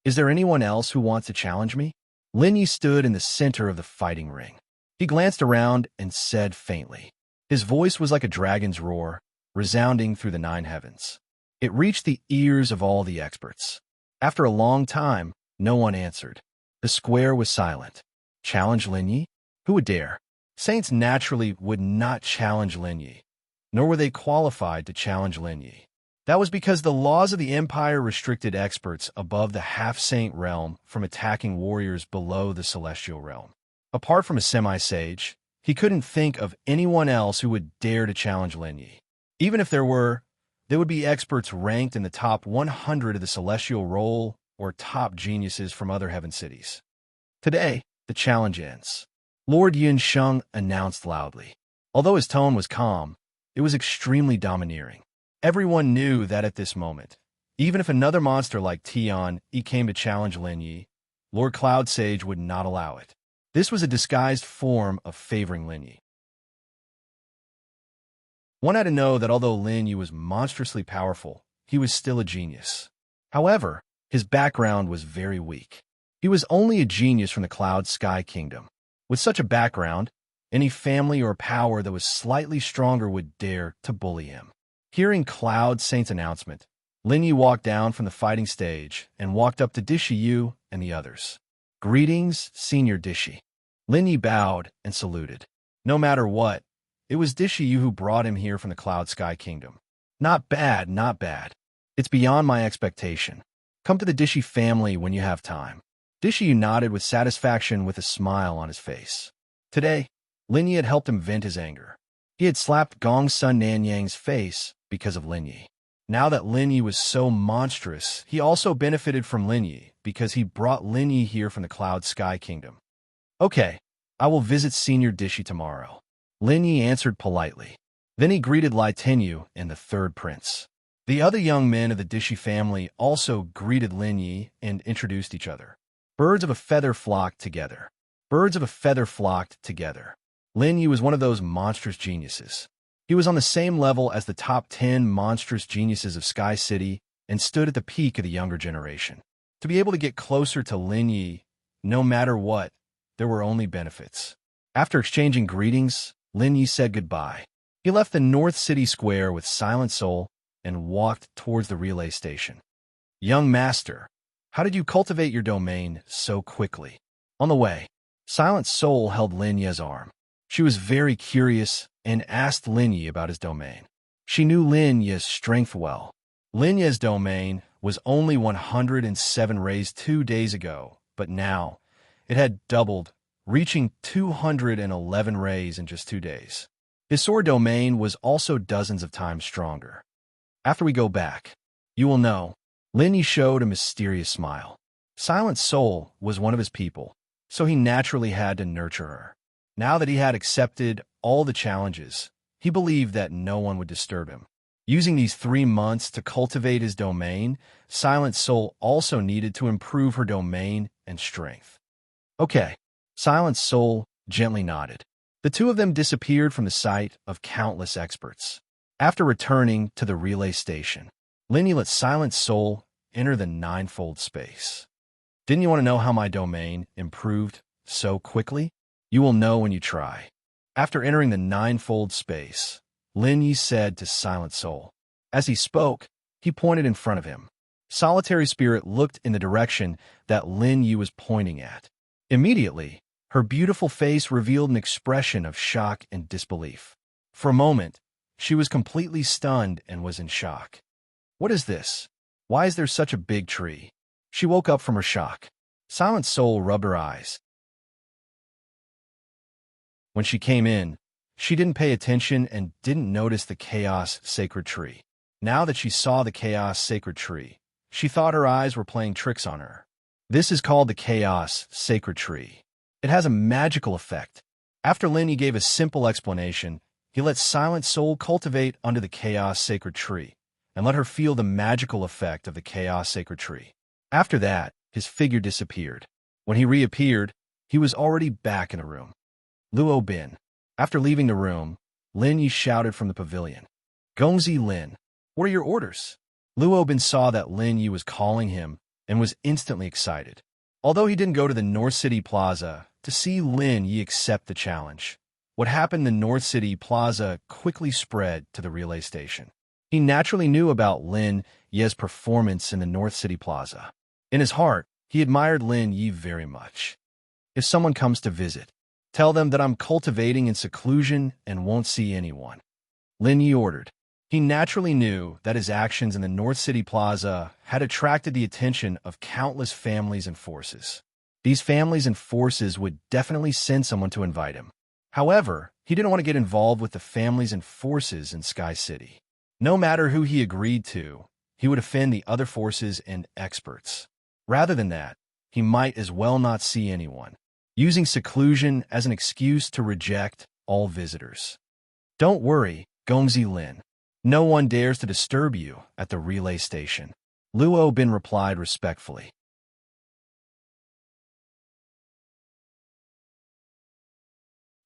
Is there anyone else who wants to challenge me? Lin Yi stood in the center of the fighting ring. He glanced around and said faintly. His voice was like a dragon's roar, resounding through the 9 heavens. It reached the ears of all the experts. After a long time, no one answered. The square was silent. Challenge Lin Yi? Who would dare? Saints naturally would not challenge Lin Yi, nor were they qualified to challenge Lin Yi. That was because the laws of the Empire restricted experts above the half-saint realm from attacking warriors below the celestial realm. Apart from a semi-sage, he couldn't think of anyone else who would dare to challenge Lin Yi. Even if there were, they would be experts ranked in the top 100 of the celestial roll or top geniuses from other heaven cities. Today, the challenge ends. Lord Yunsheng announced loudly. Although his tone was calm, it was extremely domineering. Everyone knew that at this moment, even if another monster like Tian Yi came to challenge Lin Yi, Lord Cloud Sage would not allow it. This was a disguised form of favoring Lin Yi. One had to know that although Lin Yi was monstrously powerful, he was still a genius. However, his background was very weak. He was only a genius from the Cloud Sky Kingdom. With such a background, any family or power that was slightly stronger would dare to bully him. Hearing Cloud Saint's announcement, Lin Yi walked down from the fighting stage and walked up to Dishi Yu and the others. Greetings, Senior Dishi. Lin Yi bowed and saluted. No matter what, it was Dishi Yu who brought him here from the Cloud Sky Kingdom. Not bad, not bad. It's beyond my expectation. Come to the Dishi family when you have time. Dishi Yu nodded with satisfaction with a smile on his face. Today, Lin Yi had helped him vent his anger. He had slapped Gong Sun Nanyang's face because of Lin Yi. Now that Lin Yi was so monstrous, he also benefited from Lin Yi because he brought Lin Yi here from the Cloud Sky Kingdom. Okay, I will visit Senior Dishi tomorrow. Lin Yi answered politely. Then he greeted Lai Tenyu and the third prince. The other young men of the Dishi family also greeted Lin Yi and introduced each other. Birds of a feather flocked together. Birds of a feather flocked together. Lin Yi was one of those monstrous geniuses. He was on the same level as the top 10 monstrous geniuses of Sky City and stood at the peak of the younger generation. To be able to get closer to Lin Yi, no matter what, there were only benefits. After exchanging greetings, Lin Yi said goodbye. He left the North City Square with Silent Soul and walked towards the relay station. Young master, how did you cultivate your domain so quickly? On the way, Silent Soul held Lin Yi's arm. She was very curious and asked Lin Yi about his domain. She knew Lin Yi's strength well. Lin Yi's domain was only 107 rays 2 days ago, but now it had doubled, reaching 211 rays in just 2 days. His sword domain was also dozens of times stronger. After we go back, you will know. Lin Yi showed a mysterious smile. Silent Soul was one of his people, so he naturally had to nurture her. Now that he had accepted all the challenges, he believed that no one would disturb him. Using these 3 months to cultivate his domain, Silent Soul also needed to improve her domain and strength. Okay, Silent Soul gently nodded. The two of them disappeared from the sight of countless experts. After returning to the relay station, Linny let Silent Soul enter the ninefold space. Didn't you want to know how my domain improved so quickly? You will know when you try. After entering the ninefold space, Lin Yi said to Silent Soul. As he spoke, he pointed in front of him. Solitary Spirit looked in the direction that Lin Yi was pointing at. Immediately, her beautiful face revealed an expression of shock and disbelief. For a moment, she was completely stunned and was in shock. What is this? Why is there such a big tree? She woke up from her shock. Silent Soul rubbed her eyes. When she came in, she didn't pay attention and didn't notice the Chaos Sacred Tree. Now that she saw the Chaos Sacred Tree, she thought her eyes were playing tricks on her. This is called the Chaos Sacred Tree. It has a magical effect. After Linny gave a simple explanation, he let Silent Soul cultivate under the Chaos Sacred Tree and let her feel the magical effect of the Chaos Sacred Tree. After that, his figure disappeared. When he reappeared, he was already back in the room. Luo Bin. After leaving the room, Lin Yi shouted from the pavilion. Gongzi Lin, what are your orders? Luo Bin saw that Lin Yi was calling him and was instantly excited. Although he didn't go to the North City Plaza to see Lin Yi accept the challenge, what happened in the North City Plaza quickly spread to the relay station. He naturally knew about Lin Yi's performance in the North City Plaza. In his heart, he admired Lin Yi very much. If someone comes to visit, tell them that I'm cultivating in seclusion and won't see anyone. Lin Yi ordered. He naturally knew that his actions in the North City Plaza had attracted the attention of countless families and forces. These families and forces would definitely send someone to invite him. However, he didn't want to get involved with the families and forces in Sky City. No matter who he agreed to, he would offend the other forces and experts. Rather than that, he might as well not see anyone, using seclusion as an excuse to reject all visitors. Don't worry, Gongzi Lin. No one dares to disturb you at the relay station. Luo Bin replied respectfully.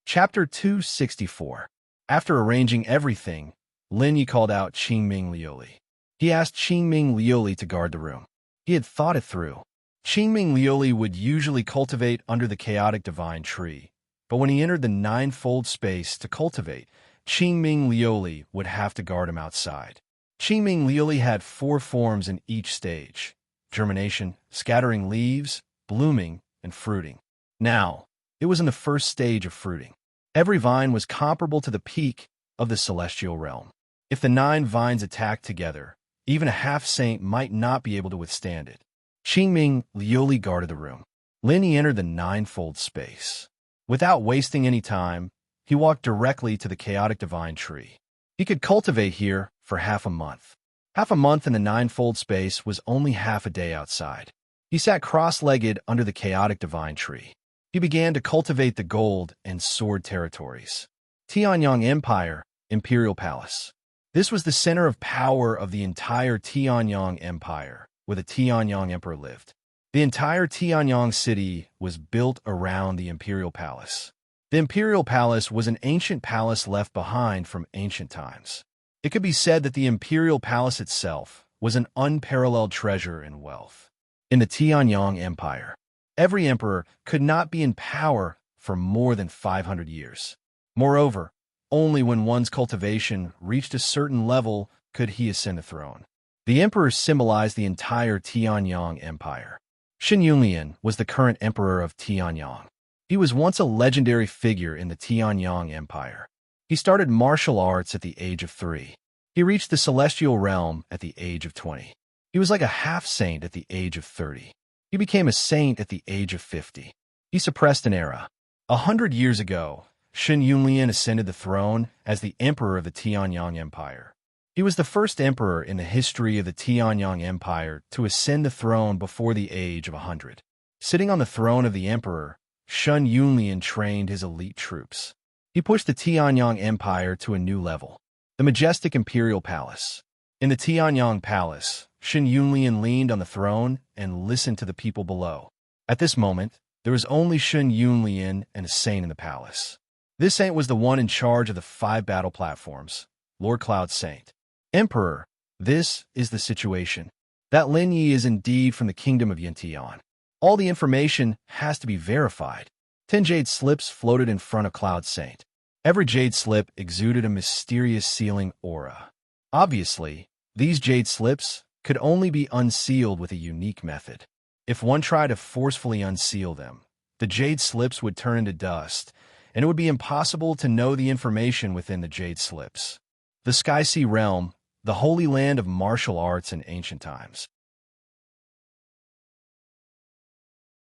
Chapter 264. After arranging everything, Lin Yi called out Qingming Liuli. He asked Qingming Liuli to guard the room. He had thought it through. Qingming Liuli would usually cultivate under the chaotic divine tree, but when he entered the ninefold space to cultivate, Qingming Liuli would have to guard him outside. Qingming Liuli had 4 forms in each stage: germination, scattering leaves, blooming, and fruiting. Now, it was in the first stage of fruiting. Every vine was comparable to the peak of the celestial realm. If the 9 vines attacked together, even a half-saint might not be able to withstand it. Qingming Liuli guarded the room. Lin Yi entered the ninefold space. Without wasting any time, he walked directly to the chaotic divine tree. He could cultivate here for half a month. Half a month in the ninefold space was only half a day outside. He sat cross-legged under the chaotic divine tree. He began to cultivate the gold and sword territories. Tianyang Empire, Imperial Palace. This was the center of power of the entire Tianyang Empire, where the Tianyang Emperor lived. The entire Tianyang city was built around the Imperial Palace. The Imperial Palace was an ancient palace left behind from ancient times. It could be said that the Imperial Palace itself was an unparalleled treasure in wealth. In the Tianyang Empire, every emperor could not be in power for more than 500 years. Moreover, only when one's cultivation reached a certain level could he ascend the throne. The emperor symbolized the entire Tianyang Empire. Shen Yunlian was the current emperor of Tianyang. He was once a legendary figure in the Tianyang Empire. He started martial arts at the age of 3. He reached the celestial realm at the age of 20. He was like a half-saint at the age of 30. He became a saint at the age of 50. He suppressed an era. 100 years ago, Shen Yunlian ascended the throne as the emperor of the Tianyang Empire. He was the first emperor in the history of the Tianyang Empire to ascend the throne before the age of 100. Sitting on the throne of the emperor, Shen Yunlian trained his elite troops. He pushed the Tianyang Empire to a new level. The majestic imperial palace. In the Tianyang Palace, Shen Yunlian leaned on the throne and listened to the people below. At this moment, there was only Shen Yunlian and a saint in the palace. This saint was the one in charge of the 5 battle platforms, Lord Cloud Saint. Emperor, this is the situation. That Lin Yi is indeed from the kingdom of Yintian. All the information has to be verified. 10 jade slips floated in front of Cloud Saint. Every jade slip exuded a mysterious sealing aura. Obviously, these jade slips could only be unsealed with a unique method. If one tried to forcefully unseal them, the jade slips would turn into dust, and it would be impossible to know the information within the jade slips. The Sky Sea Realm, the holy land of martial arts in ancient times.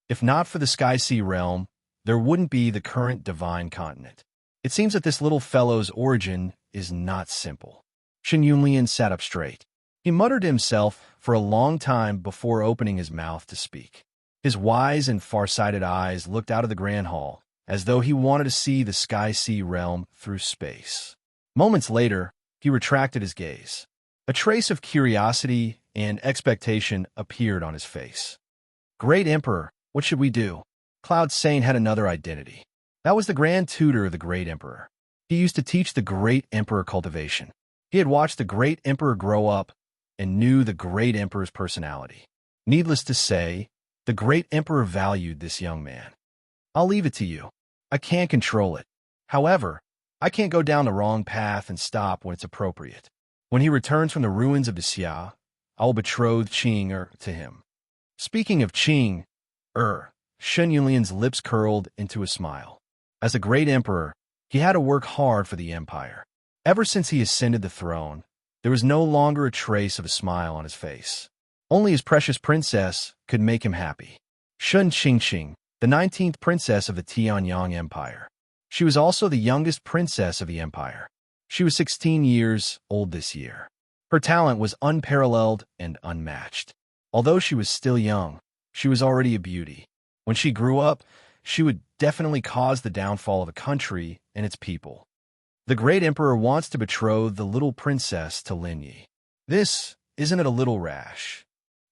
If not for the Sky Sea Realm, there wouldn't be the current divine continent. It seems that this little fellow's origin is not simple. Shen Yunlian sat up straight. He muttered to himself for a long time before opening his mouth to speak. His wise and far-sighted eyes looked out of the Grand Hall, as though he wanted to see the Sky Sea Realm through space. Moments later, he retracted his gaze. A trace of curiosity and expectation appeared on his face. Great Emperor, what should we do? Cloud Saint had another identity. That was the Grand Tutor of the Great Emperor. He used to teach the Great Emperor cultivation. He had watched the Great Emperor grow up and knew the Great Emperor's personality. Needless to say, the Great Emperor valued this young man. I'll leave it to you. I can't control it. However, I can't go down the wrong path and stop when it's appropriate. When he returns from the ruins of the Xia, I will betroth Qing to him. Speaking of Qing, Shen Yunlian's lips curled into a smile. As a great emperor, he had to work hard for the empire. Ever since he ascended the throne, there was no longer a trace of a smile on his face. Only his precious princess could make him happy. Shen Qingqing, the 19th princess of the Tianyang Empire. She was also the youngest princess of the empire. She was 16 years old this year. Her talent was unparalleled and unmatched. Although she was still young, she was already a beauty. When she grew up, she would definitely cause the downfall of a country and its people. The great emperor wants to betroth the little princess to Lin Yi. Isn't it a little rash?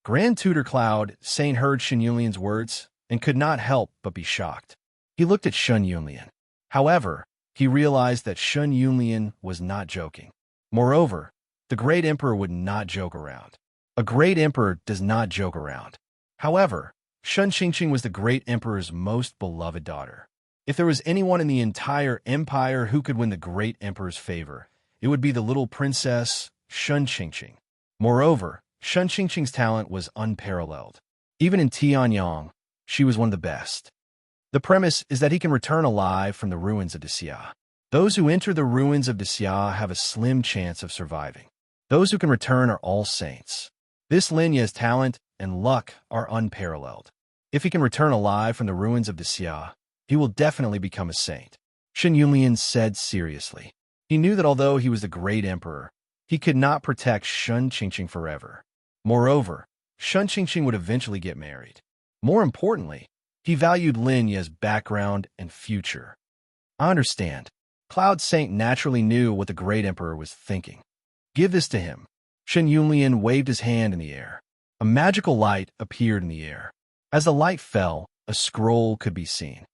Grand Tutor Cloud Saint heard Shen Yunlian's words and could not help but be shocked. He looked at Shen Yunlian. However, he realized that Shen Yunlian was not joking. Moreover, the great emperor would not joke around. A great emperor does not joke around. However, Shen Qingqing was the great emperor's most beloved daughter. If there was anyone in the entire empire who could win the great emperor's favor, it would be the little princess, Shen Qingqing. Moreover, Shen Qingqing's talent was unparalleled. Even in Tianyang, she was one of the best. The premise is that he can return alive from the ruins of Xia. Those who enter the ruins of Xia have a slim chance of surviving. Those who can return are all saints. This Lin Yi's talent and luck are unparalleled. If he can return alive from the ruins of Xia, he will definitely become a saint. Shen Yunlian said seriously. He knew that although he was the great emperor, he could not protect Shen Qingqing forever. Moreover, Shen Qingqing would eventually get married. More importantly, he valued Lin Yi's background and future. I understand. Cloud Saint naturally knew what the great emperor was thinking. Give this to him. Shen Yunlian waved his hand in the air. A magical light appeared in the air. As the light fell, a scroll could be seen.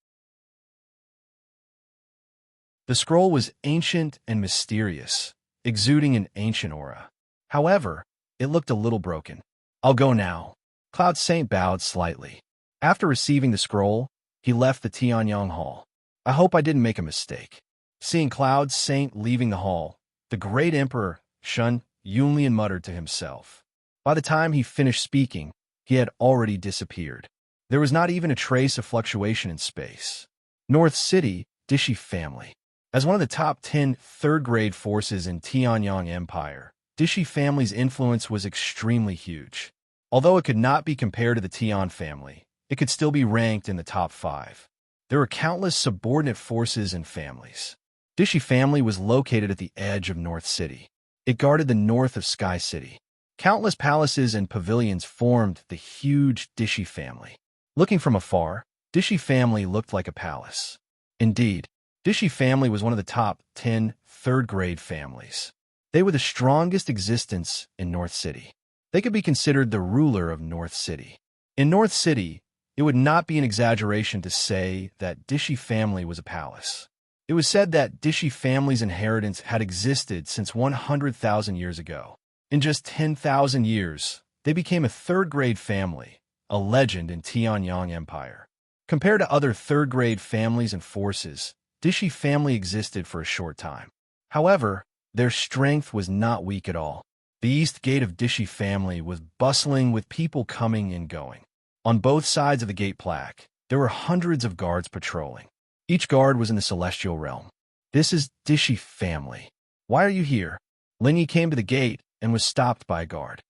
The scroll was ancient and mysterious, exuding an ancient aura. However, it looked a little broken. I'll go now. Cloud Saint bowed slightly. After receiving the scroll, he left the Tianyang Hall. I hope I didn't make a mistake. Seeing Cloud Saint leaving the hall, the great emperor, Shen Yunlian muttered to himself. By the time he finished speaking, he had already disappeared. There was not even a trace of fluctuation in space. North City, Dishi family. As one of the top 10 third-grade forces in Tianyang Empire, Dishi family's influence was extremely huge. Although it could not be compared to the Tian family, it could still be ranked in the top 5. There were countless subordinate forces and families. Dishi family was located at the edge of North City. It guarded the north of Sky City. Countless palaces and pavilions formed the huge Dishi family. Looking from afar, Dishi family looked like a palace. Indeed, Dishi family was one of the top 10 third-grade families. They were the strongest existence in North City. They could be considered the ruler of North City. In North City, it would not be an exaggeration to say that Dishi family was a palace. It was said that Dishi family's inheritance had existed since 100,000 years ago. In just 10,000 years, they became a third-grade family, a legend in Tianyang Empire. Compared to other third-grade families and forces, Dishi family existed for a short time. However, their strength was not weak at all. The east gate of Dishi family was bustling with people coming and going. On both sides of the gate plaque, there were hundreds of guards patrolling. Each guard was in the celestial realm. This is Dishi family. Why are you here? Lin Yi came to the gate and was stopped by a guard.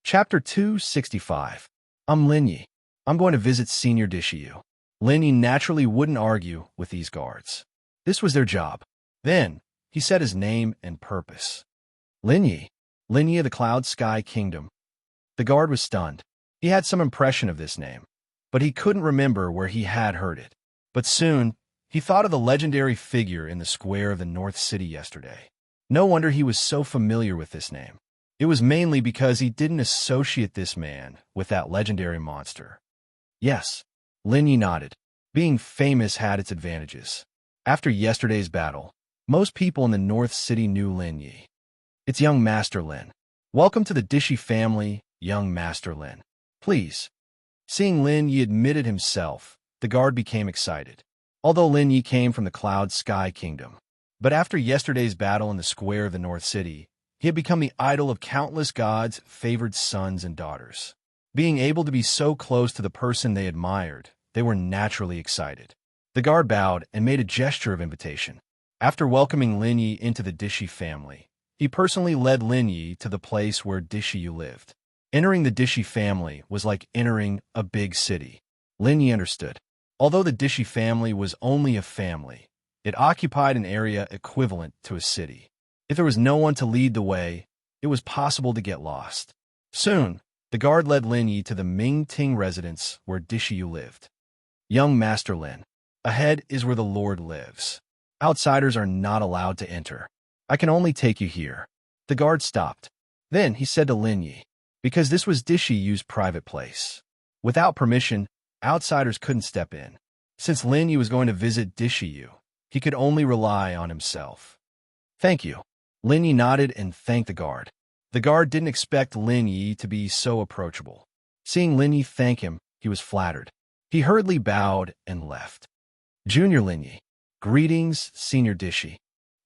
Chapter 265. I'm Lin Yi. I'm going to visit Senior Dishiyu. Lin Yi naturally wouldn't argue with these guards. This was their job. Then, he said his name and purpose. Lin Yi of the Cloud Sky Kingdom. The guard was stunned. He had some impression of this name, but he couldn't remember where he had heard it. But soon, he thought of the legendary figure in the square of the North City yesterday. No wonder he was so familiar with this name. It was mainly because he didn't associate this man with that legendary monster. Yes, Lin Yi nodded. Being famous had its advantages. After yesterday's battle, most people in the North City knew Lin Yi. It's young Master Lin. Welcome to the Dishi family, young Master Lin. Please. Seeing Lin Yi admitted himself, the guard became excited. Although Lin Yi came from the Cloud Sky Kingdom. But after yesterday's battle in the square of the North City, he had become the idol of countless gods' favored sons and daughters. Being able to be so close to the person they admired, they were naturally excited. The guard bowed and made a gesture of invitation. After welcoming Lin Yi into the Dishi family, he personally led Lin Yi to the place where Dishiyu lived. Entering the Dishi family was like entering a big city. Lin Yi understood. Although the Dishi family was only a family, it occupied an area equivalent to a city. If there was no one to lead the way, it was possible to get lost. Soon, the guard led Lin Yi to the Ming Ting residence where Dishiyu lived. Young Master Lin, ahead is where the Lord lives. Outsiders are not allowed to enter. I can only take you here. The guard stopped. Then he said to Lin Yi, because this was Dishiyu's private place. Without permission, outsiders couldn't step in. Since Lin Yi was going to visit Dishiyu, he could only rely on himself. Thank you. Lin Yi nodded and thanked the guard. The guard didn't expect Lin Yi to be so approachable. Seeing Lin Yi thank him, he was flattered. He hurriedly bowed and left. Junior Lin Yi. Greetings, Senior Dishi.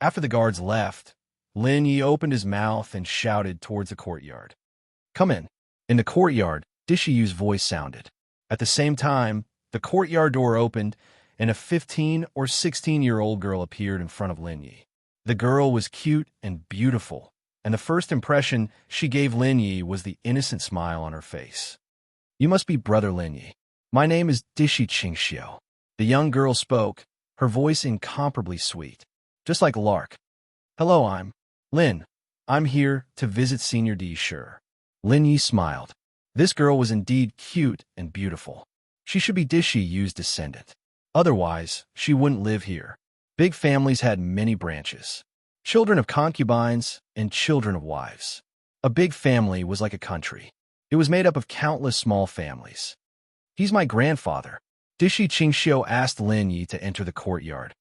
After the guards left, Lin Yi opened his mouth and shouted towards the courtyard. Come in. In the courtyard, Dishiyu's voice sounded. At the same time, the courtyard door opened, and a 15 or 16-year-old girl appeared in front of Lin Yi. The girl was cute and beautiful, and the first impression she gave Lin Yi was the innocent smile on her face. You must be Brother Lin Yi. My name is Dishi Qingxiu. The young girl spoke, her voice incomparably sweet, just like a lark. Hello, I'm Lin. I'm here to visit Senior D. Sure. Lin Yi smiled. This girl was indeed cute and beautiful. She should be Dishiyu's descendant. Otherwise, she wouldn't live here. Big families had many branches. Children of concubines and children of wives. A big family was like a country. It was made up of countless small families. He's my grandfather. Dishi Qingxiu asked Lin Yi to enter the courtyard.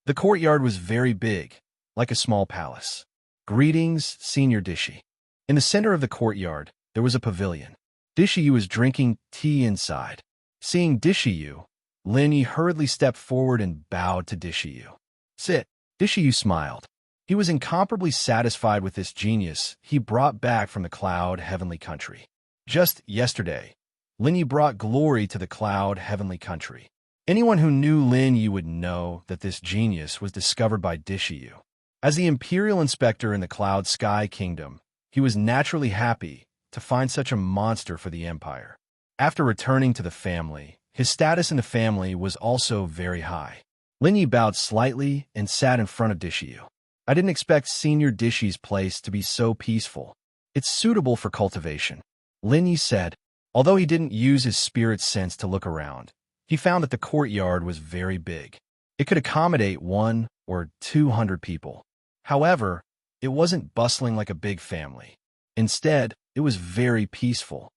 The courtyard was very big, like a small palace. Greetings, Senior Dishi. In the center of the courtyard, there was a pavilion. Dishiyu was drinking tea inside. Seeing Dishiyu, Lin Yi hurriedly stepped forward and bowed to Dishiyu. Sit. Dishiyu smiled. He was incomparably satisfied with this genius he brought back from the cloud heavenly country. Just yesterday, Lin Yi brought glory to the cloud heavenly country. Anyone who knew Lin Yi would know that this genius was discovered by Dishiyu. As the imperial inspector in the Cloud Sky Kingdom, he was naturally happy to find such a monster for the empire. After returning to the family, his status in the family was also very high. Lin Yi bowed slightly and sat in front of Dishiyu. I didn't expect Senior Dishi's place to be so peaceful. It's suitable for cultivation. Lin Yi said, although he didn't use his spirit sense to look around, He found that the courtyard was very big. It could accommodate 1 or 200 people. However, it wasn't bustling like a big family. Instead, it was very peaceful.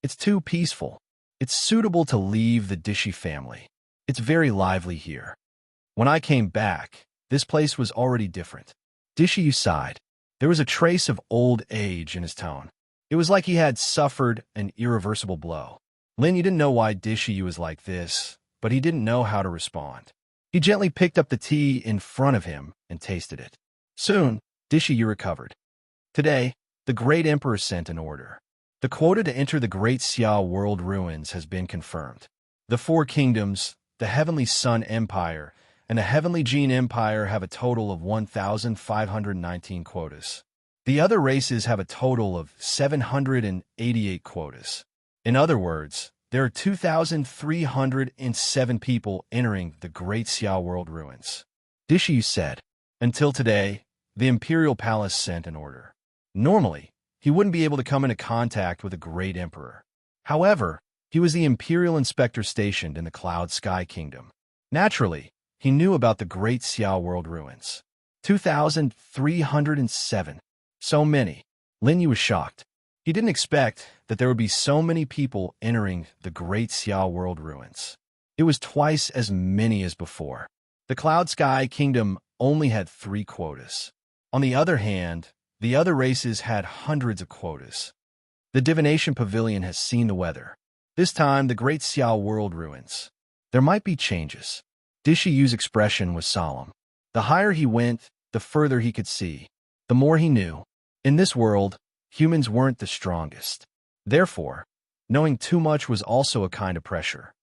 It's too peaceful. It's suitable to leave the Dishy family. It's very lively here. When I came back, this place was already different. Dishy sighed. There was a trace of old age in his tone. It was like he had suffered an irreversible blow. Lin Yi didn't know why Dishy was like this, but he didn't know how to respond. He gently picked up the tea in front of him and tasted it. Soon, Dishy recovered. Today, the great emperor sent an order. The quota to enter the Great Xiao World Ruins has been confirmed. The 4 kingdoms, the Heavenly Sun Empire, and the Heavenly Gene Empire have a total of 1,519 quotas. The other races have a total of 788 quotas. In other words, there are 2,307 people entering the Great Xiao World Ruins. Dishy said, until today, the Imperial Palace sent an order. Normally, he wouldn't be able to come into contact with the Great Emperor. However, he was the Imperial Inspector stationed in the Cloud Sky Kingdom. Naturally, he knew about the Great Xiao World Ruins. 2,307. So many. Lin Yi was shocked. He didn't expect that there would be so many people entering the Great Xiao World Ruins. It was twice as many as before. The Cloud Sky Kingdom only had 3 quotas. On the other hand, the other races had hundreds of quotas. The Divination Pavilion has seen the weather. This time, the Great Xiao World Ruins. There might be changes. Dishy Yu's expression was solemn. The higher he went, the further he could see. The more he knew. In this world, humans weren't the strongest. Therefore, knowing too much was also a kind of pressure.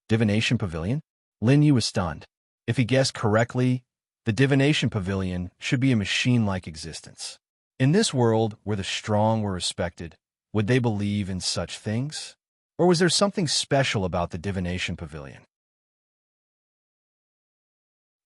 Divination Pavilion? Lin Yi was stunned. If he guessed correctly, the Divination Pavilion should be a machine-like existence. In this world where the strong were respected, would they believe in such things? Or was there something special about the Divination Pavilion?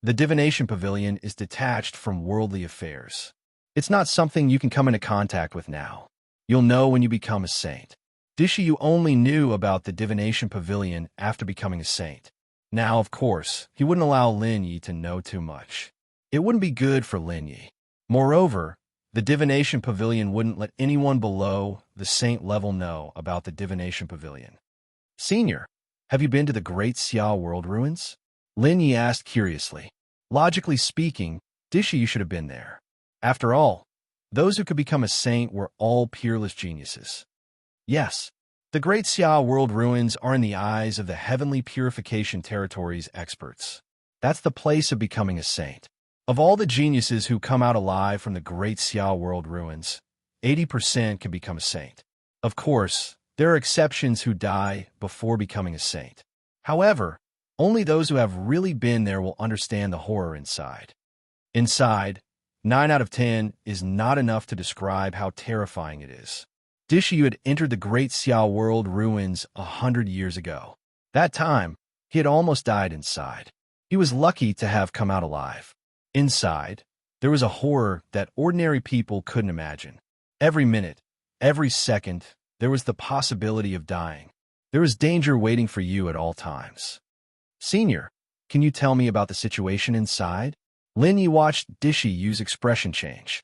The Divination Pavilion is detached from worldly affairs. It's not something you can come into contact with now. You'll know when you become a saint. Dishy Yu only knew about the Divination Pavilion after becoming a saint. Now, of course, he wouldn't allow Lin Yi to know too much. It wouldn't be good for Lin Yi. Moreover, the Divination Pavilion wouldn't let anyone below the saint level know about the Divination Pavilion. Senior, have you been to the Great Xiao World Ruins? Lin Yi asked curiously. Logically speaking, Dishy Yu should have been there. After all, those who could become a saint were all peerless geniuses. Yes, the Great Xiao World Ruins are in the eyes of the Heavenly Purification Territory's experts. That's the place of becoming a saint. Of all the geniuses who come out alive from the Great Xiao World Ruins, 80% can become a saint. Of course, there are exceptions who die before becoming a saint. However, only those who have really been there will understand the horror inside. Inside, 9 out of 10 is not enough to describe how terrifying it is. Dishy Yu had entered the Great Xiao World Ruins 100 years ago. That time, he had almost died inside. He was lucky to have come out alive. Inside, there was a horror that ordinary people couldn't imagine. Every minute, every second, there was the possibility of dying. There was danger waiting for you at all times. Senior, can you tell me about the situation inside? Lin Yi watched Dishy Yu's expression change.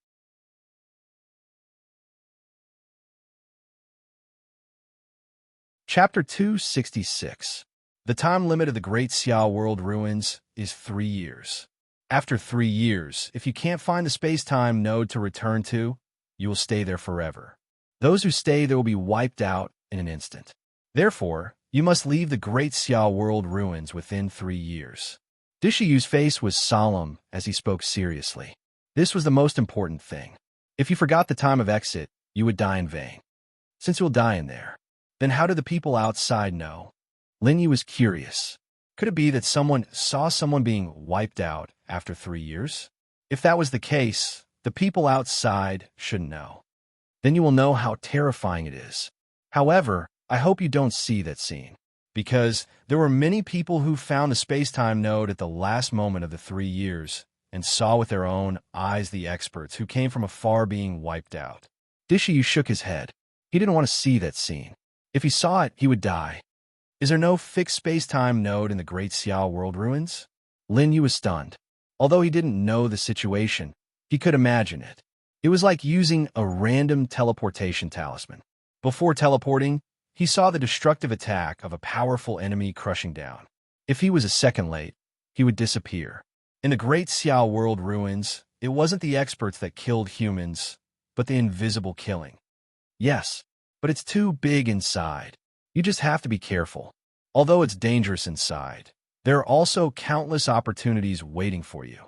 Chapter 266. The time limit of the Great Xiao World Ruins is 3 years. After 3 years, if you can't find the space-time node to return to, you will stay there forever. Those who stay there will be wiped out in an instant. Therefore, you must leave the Great Xiao World Ruins within 3 years. Dishy Yu's face was solemn as he spoke seriously. This was the most important thing. If you forgot the time of exit, you would die in vain. Since you'll die in there, then how do the people outside know? Lin Yi was curious. Could it be that someone saw someone being wiped out after 3 years? If that was the case, the people outside shouldn't know. Then you will know how terrifying it is. However, I hope you don't see that scene, because there were many people who found the space-time node at the last moment of the 3 years and saw with their own eyes the experts who came from afar being wiped out. Dishy Yu shook his head. He didn't want to see that scene. If he saw it, he would die. Is there no fixed space-time node in the Great Xiao World Ruins? Lin Yu was stunned. Although he didn't know the situation, he could imagine it. It was like using a random teleportation talisman. Before teleporting, he saw the destructive attack of a powerful enemy crushing down. If he was a second late, he would disappear. In the Great Xiao World Ruins, it wasn't the experts that killed humans, but the invisible killing. Yes, but it's too big inside. You just have to be careful. Although it's dangerous inside, there are also countless opportunities waiting for you.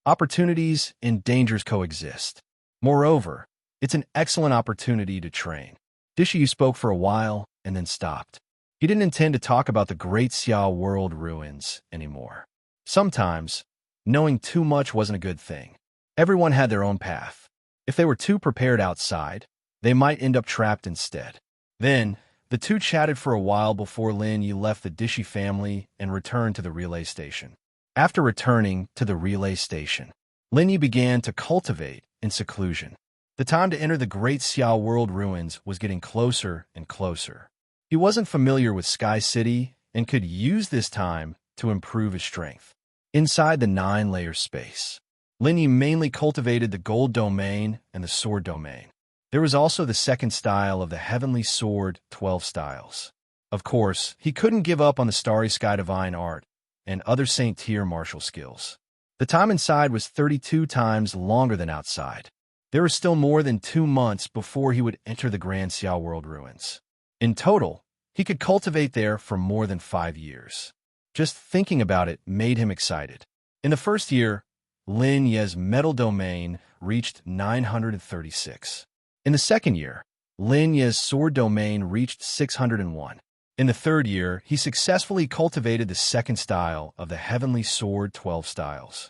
Opportunities and dangers coexist. Moreover, it's an excellent opportunity to train. Dishiyu spoke for a while and then stopped. He didn't intend to talk about the Great Xiao World Ruins anymore. Sometimes, knowing too much wasn't a good thing. Everyone had their own path. If they were too prepared outside, they might end up trapped instead. Then, the two chatted for a while before Lin Yu left the Dishi family and returned to the relay station. After returning to the relay station, Lin Yu began to cultivate in seclusion. The time to enter the Great Xiao World Ruins was getting closer and closer. He wasn't familiar with Sky City and could use this time to improve his strength. Inside the 9-layer space, Lin Yu mainly cultivated the Gold Domain and the Sword Domain. There was also the second style of the Heavenly Sword 12 styles. Of course, he couldn't give up on the Starry Sky Divine Art and other Saint-tier martial skills. The time inside was 32 times longer than outside. There was still more than 2 months before he would enter the Grand Xiao World Ruins. In total, he could cultivate there for more than 5 years. Just thinking about it made him excited. In the first year, Lin Yu's Metal Domain reached 936. In the second year, Lin Yu's Sword Domain reached 601. In the third year, he successfully cultivated the second style of the Heavenly Sword 12 styles.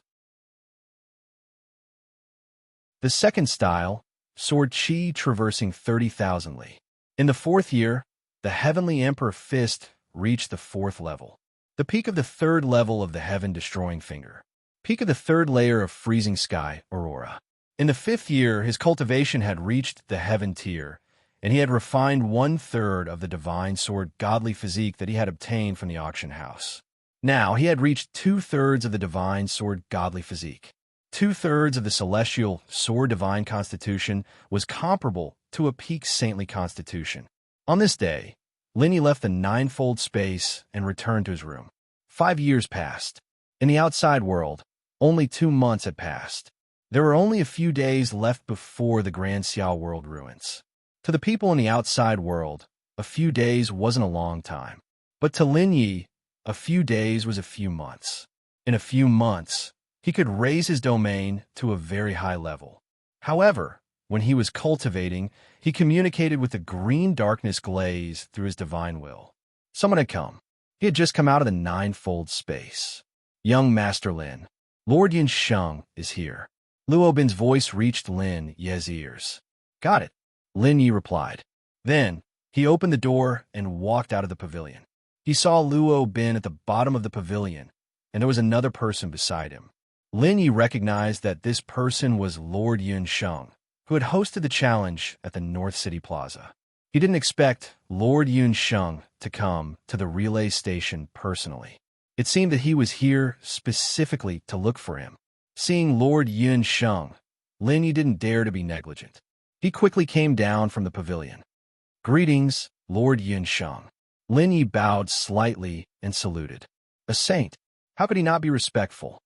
The second style, Sword Qi traversing 30,000 li. In the fourth year, the Heavenly Emperor Fist reached the 4th level. The peak of the 3rd level of the Heaven-Destroying Finger. Peak of the 3rd layer of Freezing Sky, Aurora. In the 5th year, his cultivation had reached the Heaven tier, and he had refined 1/3 of the Divine Sword Godly Physique that he had obtained from the auction house. Now he had reached 2/3 of the Divine Sword Godly Physique. 2/3 of the Celestial Sword Divine Constitution was comparable to a peak saintly constitution. On this day, Lin Yu left the 9-fold space and returned to his room. 5 years passed. In the outside world, only 2 months had passed. There were only a few days left before the Grand Xiao World Ruins. To the people in the outside world, a few days wasn't a long time. But to Lin Yu, a few days was a few months. In a few months, he could raise his domain to a very high level. However, when he was cultivating, he communicated with the green darkness glaze through his divine will. Someone had come. He had just come out of the 9-fold space. Young Master Lin, Lord Yin Sheng is here. Luo Bin's voice reached Lin Yu's ears. Got it, Lin Yu replied. Then, he opened the door and walked out of the pavilion. He saw Luo Bin at the bottom of the pavilion, and there was another person beside him. Lin Yu recognized that this person was Lord Yin Sheng, who had hosted the challenge at the North City Plaza. He didn't expect Lord Yin Sheng to come to the relay station personally. It seemed that he was here specifically to look for him. Seeing Lord Yin Sheng, Lin Yu didn't dare to be negligent. He quickly came down from the pavilion. Greetings, Lord Yin Sheng. Lin Yu bowed slightly and saluted. A saint, how could he not be respectful?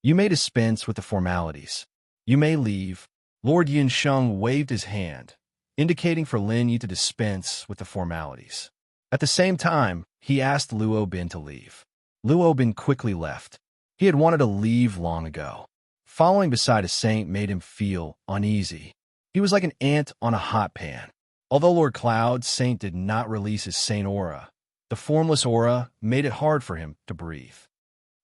You may dispense with the formalities. You may leave. Lord Yin Sheng waved his hand, indicating for Lin Yu to dispense with the formalities. At the same time, he asked Luo Bin to leave. Luo Bin quickly left. He had wanted to leave long ago. Following beside a saint made him feel uneasy. He was like an ant on a hot pan. Although Lord Cloud's saint did not release his saint aura, the formless aura made it hard for him to breathe.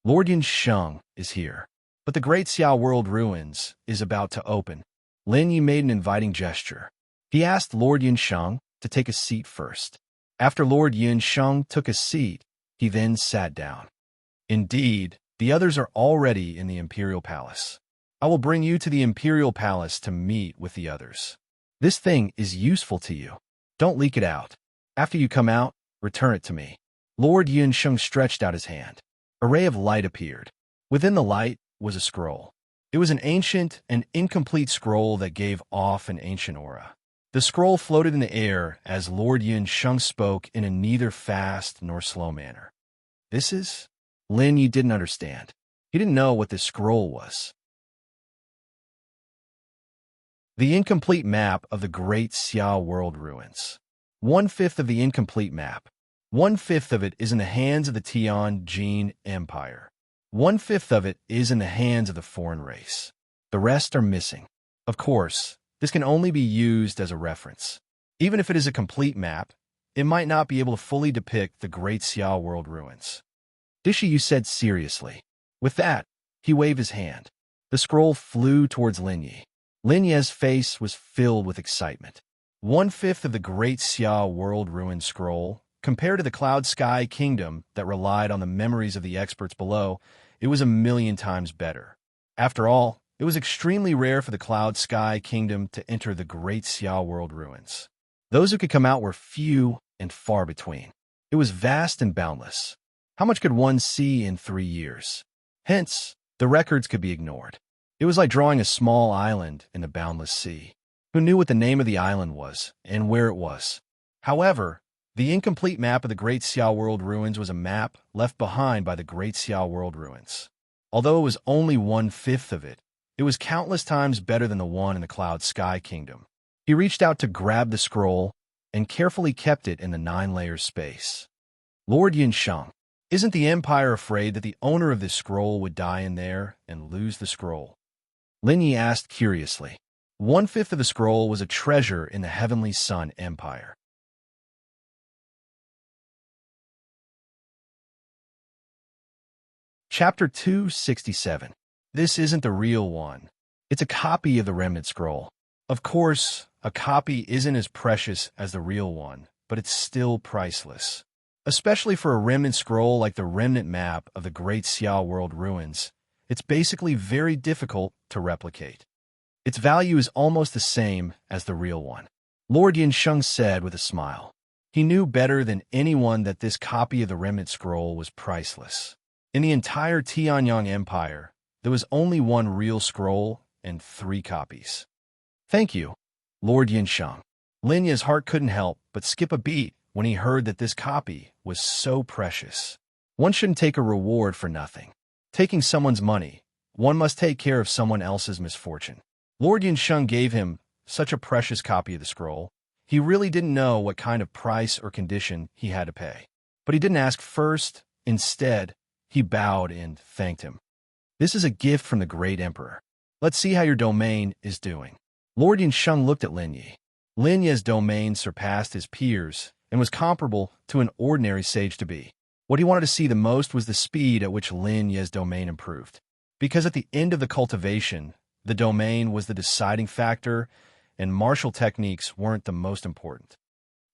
Lord Yin Sheng is here, but the Great Xiao World Ruins is about to open. Lin Yu made an inviting gesture. He asked Lord Yin Sheng to take a seat first. After Lord Yin Sheng took a seat, he then sat down. Indeed, the others are already in the Imperial Palace. I will bring you to the Imperial Palace to meet with the others. This thing is useful to you. Don't leak it out. After you come out, return it to me. Lord Yunsheng stretched out his hand. A ray of light appeared. Within the light was a scroll. It was an ancient and incomplete scroll that gave off an ancient aura. The scroll floated in the air as Lord Yunsheng spoke in a neither fast nor slow manner. This is? Lin Yi didn't understand. He didn't know what this scroll was. The incomplete map of the Great Xia World ruins. 1/5 of the incomplete map. 1/5 of it is in the hands of the Tianjin Empire. 1/5 of it is in the hands of the foreign race. The rest are missing. Of course, this can only be used as a reference. Even if it is a complete map, it might not be able to fully depict the Great Xia World ruins. Dishiyu said seriously. With that, he waved his hand. The scroll flew towards Lin Yi. Lin Yi's face was filled with excitement. 1/5 of the Great Xia World ruin scroll, compared to the Cloud Sky Kingdom that relied on the memories of the experts below, it was 1,000,000 times better. After all, it was extremely rare for the Cloud Sky Kingdom to enter the Great Xia World ruins. Those who could come out were few and far between. It was vast and boundless. How much could one see in 3 years? Hence, the records could be ignored. It was like drawing a small island in the boundless sea. Who knew what the name of the island was and where it was? However, the incomplete map of the Great Xia World ruins was a map left behind by the Great Xia World ruins. Although it was only 1/5 of it, it was countless times better than the one in the Cloud Sky Kingdom. He reached out to grab the scroll and carefully kept it in the 9-layer space. Lord Yunsheng, isn't the Empire afraid that the owner of this scroll would die in there and lose the scroll? Lin Yi asked curiously. 1/5 of the scroll was a treasure in the Heavenly Sun Empire. Chapter 267. This isn't the real one. It's a copy of the remnant scroll. Of course, a copy isn't as precious as the real one, but it's still priceless. Especially for a remnant scroll like the remnant map of the Great Xia World ruins, it's basically very difficult to replicate. Its value is almost the same as the real one. Lord Yunsheng said with a smile. He knew better than anyone that this copy of the remnant scroll was priceless. In the entire Tianyang Empire, there was only one real scroll and 3 copies. Thank you, Lord Yunsheng. Lin Yi's heart couldn't help but skip a beat when he heard that this copy was so precious. One shouldn't take a reward for nothing. Taking someone's money, one must take care of someone else's misfortune. Lord Yunsheng gave him such a precious copy of the scroll. He really didn't know what kind of price or condition he had to pay. But he didn't ask first. Instead, he bowed and thanked him. This is a gift from the great emperor. Let's see how your domain is doing. Lord Yunsheng looked at Lin Yi. Lin Yi's domain surpassed his peers and was comparable to an ordinary sage to be. What he wanted to see the most was the speed at which Lin Yi's domain improved. Because at the end of the cultivation, the domain was the deciding factor, and martial techniques weren't the most important.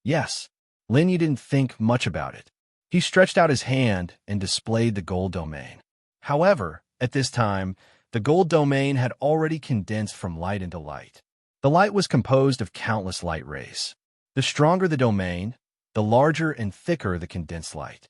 Yes, Lin Yi didn't think much about it. He stretched out his hand and displayed the gold domain. However, at this time, the gold domain had already condensed from light into light. The light was composed of countless light rays. The stronger the domain, the larger and thicker the condensed light.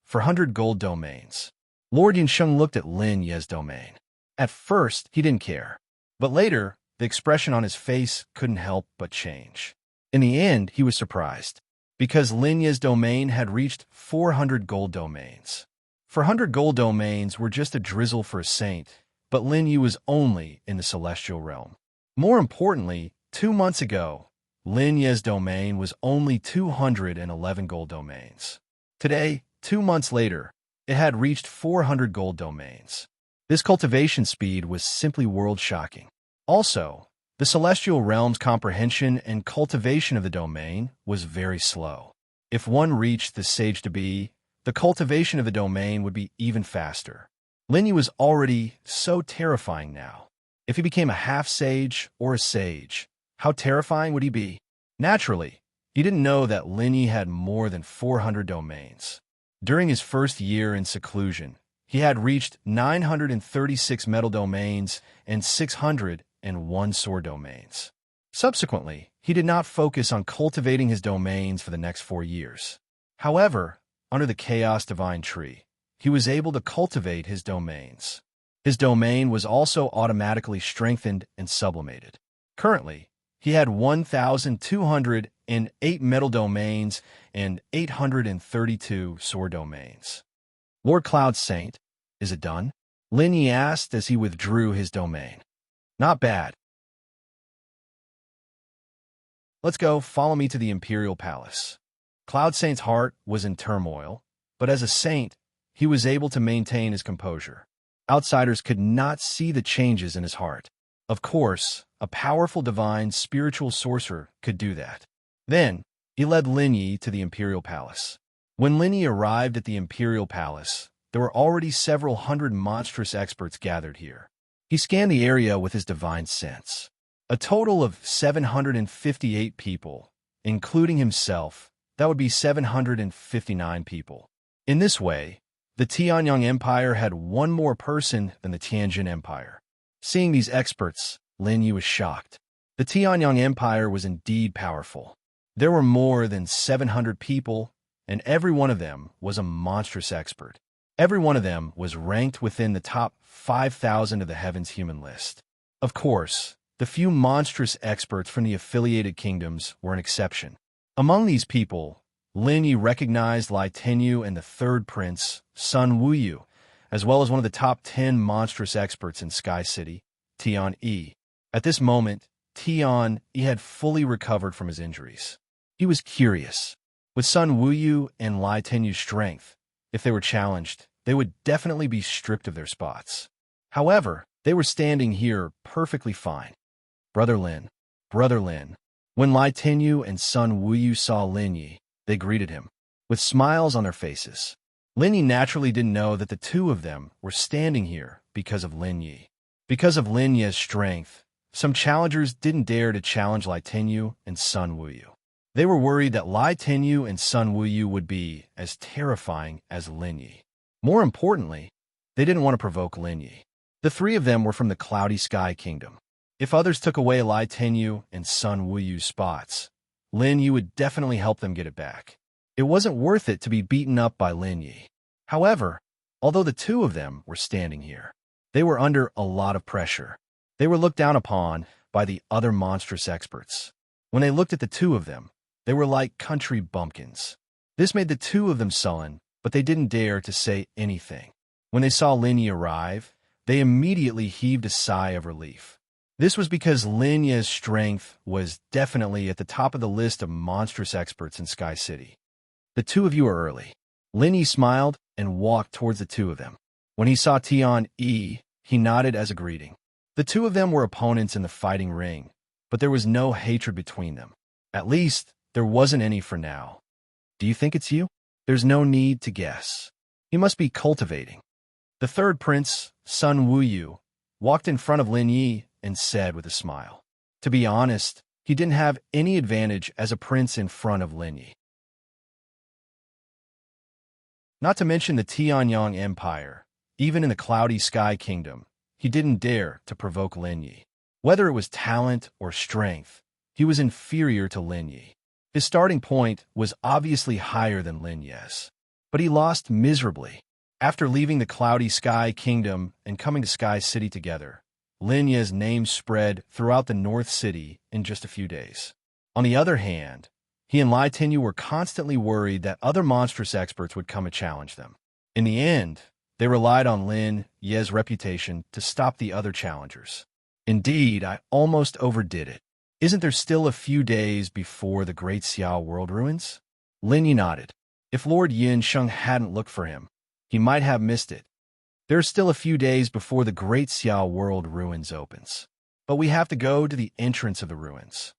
For 100 gold domains. Lord Yunsheng looked at Lin Yi's domain. At first, he didn't care. But later, the expression on his face couldn't help but change. In the end, he was surprised, because Lin Yi's domain had reached 400 gold domains. 400 gold domains were just a drizzle for a saint, but Lin Yi was only in the celestial realm. More importantly, 2 months ago, Lin Yi's domain was only 211 gold domains. Today, 2 months later, it had reached 400 gold domains. This cultivation speed was simply world-shocking. Also, the celestial realm's comprehension and cultivation of the domain was very slow. If one reached the sage-to-be, the cultivation of the domain would be even faster. Lin Yi was already so terrifying now. If he became a half-sage or a sage, how terrifying would he be? Naturally, he didn't know that Lin Yi had more than 400 domains. During his first year in seclusion, he had reached 936 metal domains and 601 sword domains. Subsequently, he did not focus on cultivating his domains for the next 4 years. However, under the Chaos Divine Tree, he was able to cultivate his domains. His domain was also automatically strengthened and sublimated. Currently, he had 1,208 metal domains and 832 sword domains. Lord Cloud Saint, is it done? Lin Yi asked as he withdrew his domain. Not bad. Let's go, follow me to the Imperial Palace. Cloud Saint's heart was in turmoil, but as a saint, he was able to maintain his composure. Outsiders could not see the changes in his heart. Of course, a powerful divine spiritual sorcerer could do that. Then, he led Lin Yi to the Imperial Palace. When Lin Yi arrived at the Imperial Palace, there were already several hundred monstrous experts gathered here. He scanned the area with his divine sense. A total of 758 people, including himself, that would be 759 people. In this way, the Tianyang Empire had one more person than the Tianjin Empire. Seeing these experts, Lin Yi was shocked. The Tianyang Empire was indeed powerful. There were more than 700 people, and every one of them was a monstrous expert. Every one of them was ranked within the top 5,000 of the Heaven's Human list. Of course, the few monstrous experts from the affiliated kingdoms were an exception. Among these people, Lin Yi recognized Lai Tenyu and the third prince, Sun Wuyu, as well as one of the top 10 monstrous experts in Sky City, Tian Yi. At this moment, Tian Yi had fully recovered from his injuries. He was curious. With Sun Wuyu and Lai Tenyu's strength, if they were challenged, they would definitely be stripped of their spots. However, they were standing here perfectly fine. Brother Lin. When Lai Tenyu and Sun Wuyu saw Lin Yi, they greeted him with smiles on their faces. Lin Yi naturally didn't know that the two of them were standing here because of Lin Yi. Because of Lin Yi's strength, some challengers didn't dare to challenge Lai Tenyu and Sun Wuyu. They were worried that Lai Tenyu and Sun Wuyu would be as terrifying as Lin Yi. More importantly, they didn't want to provoke Lin Yi. The three of them were from the Cloudy Sky Kingdom. If others took away Lai Tenyu and Sun Wuyu's spots, Lin Yi would definitely help them get it back. It wasn't worth it to be beaten up by Lin Yi. However, although the two of them were standing here, they were under a lot of pressure. They were looked down upon by the other monstrous experts. When they looked at the two of them, they were like country bumpkins. This made the two of them sullen, but they didn't dare to say anything. When they saw Lin Yi arrive, they immediately heaved a sigh of relief. This was because Lin Yi's strength was definitely at the top of the list of monstrous experts in Sky City. The two of you are early. Lin Yi smiled and walked towards the two of them. When he saw Tian Yi, he nodded as a greeting. The two of them were opponents in the fighting ring, but there was no hatred between them. At least, there wasn't any for now. Do you think it's you? There's no need to guess. He must be cultivating. The third prince, Sun Wuyu, walked in front of Lin Yi and said with a smile. To be honest, he didn't have any advantage as a prince in front of Lin Yi. Not to mention the Tianyang Empire, even in the Cloudy Sky Kingdom, he didn't dare to provoke Lin Yi. Whether it was talent or strength, he was inferior to Lin Yi. His starting point was obviously higher than Lin Yi's, but he lost miserably. After leaving the Cloudy Sky Kingdom and coming to Sky City together, Lin Yi's name spread throughout the North City in just a few days. On the other hand, he and Lai Tenyu were constantly worried that other monstrous experts would come and challenge them. In the end, they relied on Lin Yi's reputation to stop the other challengers. Indeed, I almost overdid it. Isn't there still a few days before the Great Xiao World ruins? Lin Yi nodded. If Lord Yin Sheng hadn't looked for him, he might have missed it. There are still a few days before the Great Xiao World ruins opens. But we have to go to the entrance of the ruins.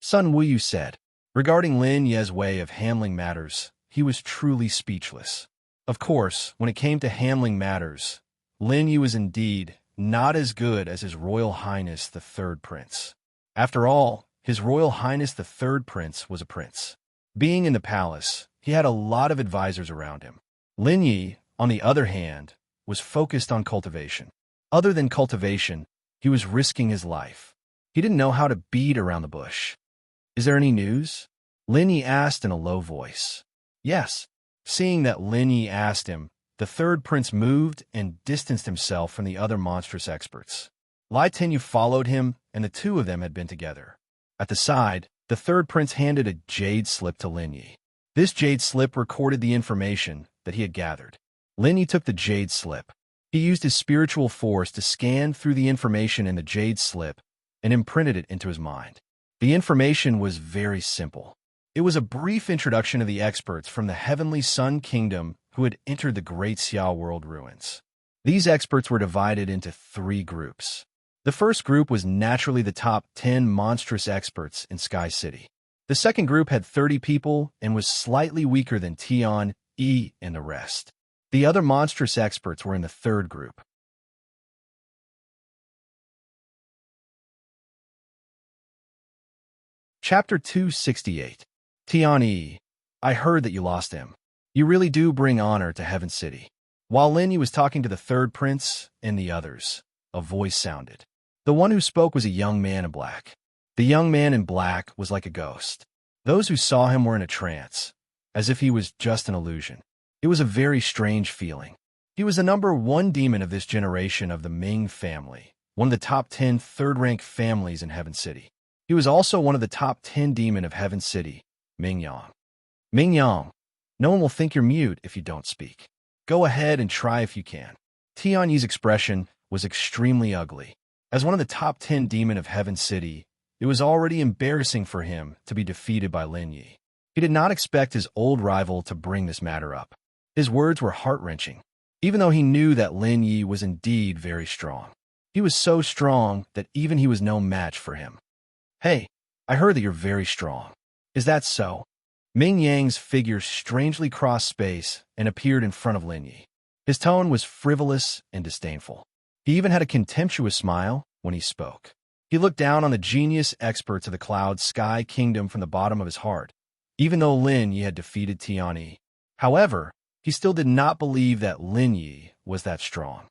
Sun Wuyu said. Regarding Lin Yi's way of handling matters, he was truly speechless. Of course, when it came to handling matters, Lin Yi was indeed not as good as His Royal Highness the Third Prince. After all, His Royal Highness the Third Prince was a prince. Being in the palace, he had a lot of advisors around him. Lin Yi, on the other hand, was focused on cultivation. Other than cultivation, he was risking his life. He didn't know how to beat around the bush. Is there any news? Lin Yi asked in a low voice. Yes. Seeing that Lin Yi asked him, the third prince moved and distanced himself from the other monstrous experts. Lai Tenyu followed him, and the two of them had been together. At the side, the third prince handed a jade slip to Lin Yi. This jade slip recorded the information that he had gathered. Lin Yi took the jade slip. He used his spiritual force to scan through the information in the jade slip and imprinted it into his mind. The information was very simple. It was a brief introduction of the experts from the Heavenly Sun Kingdom who had entered the Great Xiao World ruins. These experts were divided into 3 groups. The first group was naturally the top 10 monstrous experts in Sky City. The second group had 30 people and was slightly weaker than Tian, Yi, and the rest. The other monstrous experts were in the third group. Chapter 268. Tian Yi, I heard that you lost him. You really do bring honor to Heaven City. While Lin Yi was talking to the third prince and the others, a voice sounded. The one who spoke was a young man in black. The young man in black was like a ghost. Those who saw him were in a trance, as if he was just an illusion. It was a very strange feeling. He was the number 1 demon of this generation of the Ming family, one of the top 10 third-rank families in Heaven City. He was also one of the top 10 demon of Heaven City, Ming Yang. Ming Yang, no one will think you're mute if you don't speak. Go ahead and try if you can. Tian Yi's expression was extremely ugly. As one of the top 10 demon of Heaven City, it was already embarrassing for him to be defeated by Lin Yi. He did not expect his old rival to bring this matter up. His words were heart-wrenching, even though he knew that Lin Yi was indeed very strong. He was so strong that even he was no match for him. Hey, I heard that you're very strong. Is that so? Ming Yang's figure strangely crossed space and appeared in front of Lin Yi. His tone was frivolous and disdainful. He even had a contemptuous smile when he spoke. He looked down on the genius experts of the Cloud Sky Kingdom from the bottom of his heart, even though Lin Yi had defeated Tian Yi. However, he still did not believe that Lin Yi was that strong.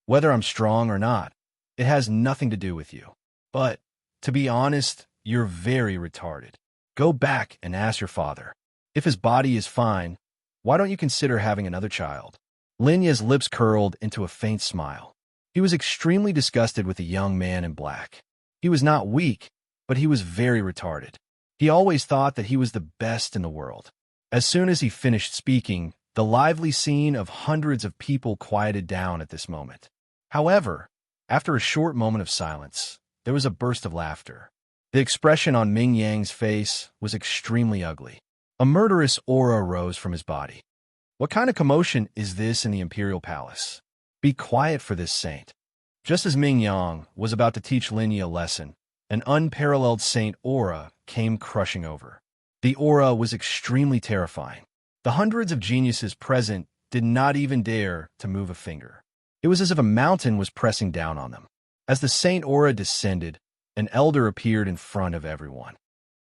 Whether I'm strong or not, it has nothing to do with you. But, to be honest, you're very retarded. Go back and ask your father. If his body is fine, why don't you consider having another child? Lin Yi's lips curled into a faint smile. He was extremely disgusted with the young man in black. He was not weak, but he was very retarded. He always thought that he was the best in the world. As soon as he finished speaking, the lively scene of hundreds of people quieted down at this moment. However, after a short moment of silence, there was a burst of laughter. The expression on Ming Yang's face was extremely ugly. A murderous aura rose from his body. What kind of commotion is this in the Imperial Palace? Be quiet for this saint. Just as Ming Yang was about to teach Lin Yi a lesson, an unparalleled saint aura came crushing over. The aura was extremely terrifying. The hundreds of geniuses present did not even dare to move a finger. It was as if a mountain was pressing down on them. As the saint aura descended, an elder appeared in front of everyone.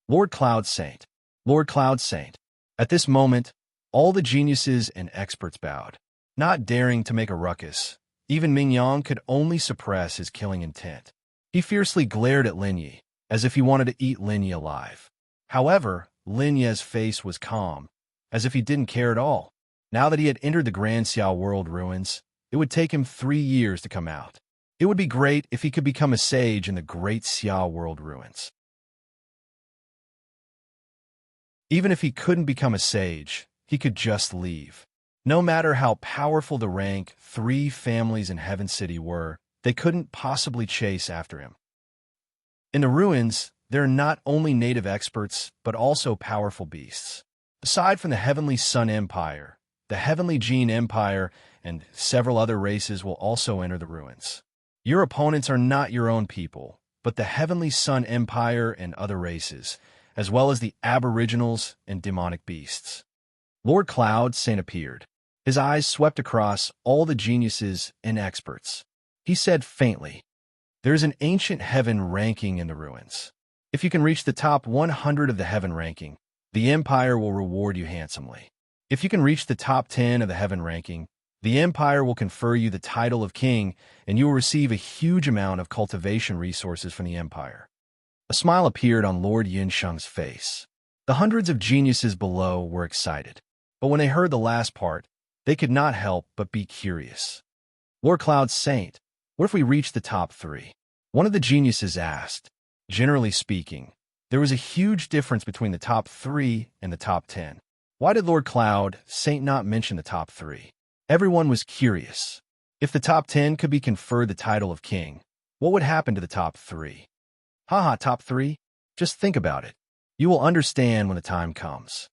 Lord Cloud Saint. Lord Cloud Saint. At this moment, all the geniuses and experts bowed, not daring to make a ruckus. Even Ming Yang could only suppress his killing intent. He fiercely glared at Lin Yi, as if he wanted to eat Lin Yi alive. However, Lin Yi's face was calm, as if he didn't care at all. Now that he had entered the Grand Xiao World ruins, it would take him 3 years to come out. It would be great if he could become a sage in the Great Xiao World ruins. Even if he couldn't become a sage, he could just leave. No matter how powerful the rank 3 families in Heaven City were, they couldn't possibly chase after him. In the ruins, there are not only native experts, but also powerful beasts. Aside from the Heavenly Sun Empire, the Heavenly Gene Empire, and several other races will also enter the ruins. Your opponents are not your own people, but the Heavenly Sun Empire and other races, as well as the aboriginals and demonic beasts. Lord Cloud Saint appeared. His eyes swept across all the geniuses and experts. He said faintly, "There is an ancient heaven ranking in the ruins. If you can reach the top 100 of the heaven ranking, the Empire will reward you handsomely. If you can reach the top 10 of the heaven ranking, the Empire will confer you the title of king, and you will receive a huge amount of cultivation resources from the Empire." A smile appeared on Lord Yinsheng's face. The hundreds of geniuses below were excited. But when they heard the last part, they could not help but be curious. Lord Cloud's Saint, what if we reach the top 3? One of the geniuses asked. Generally speaking, there was a huge difference between the top 3 and the top 10. Why did Lord Cloud Saint not mention the top 3? Everyone was curious. If the top 10 could be conferred the title of king, what would happen to the top 3? Haha, top 3? Just think about it. You will understand when the time comes.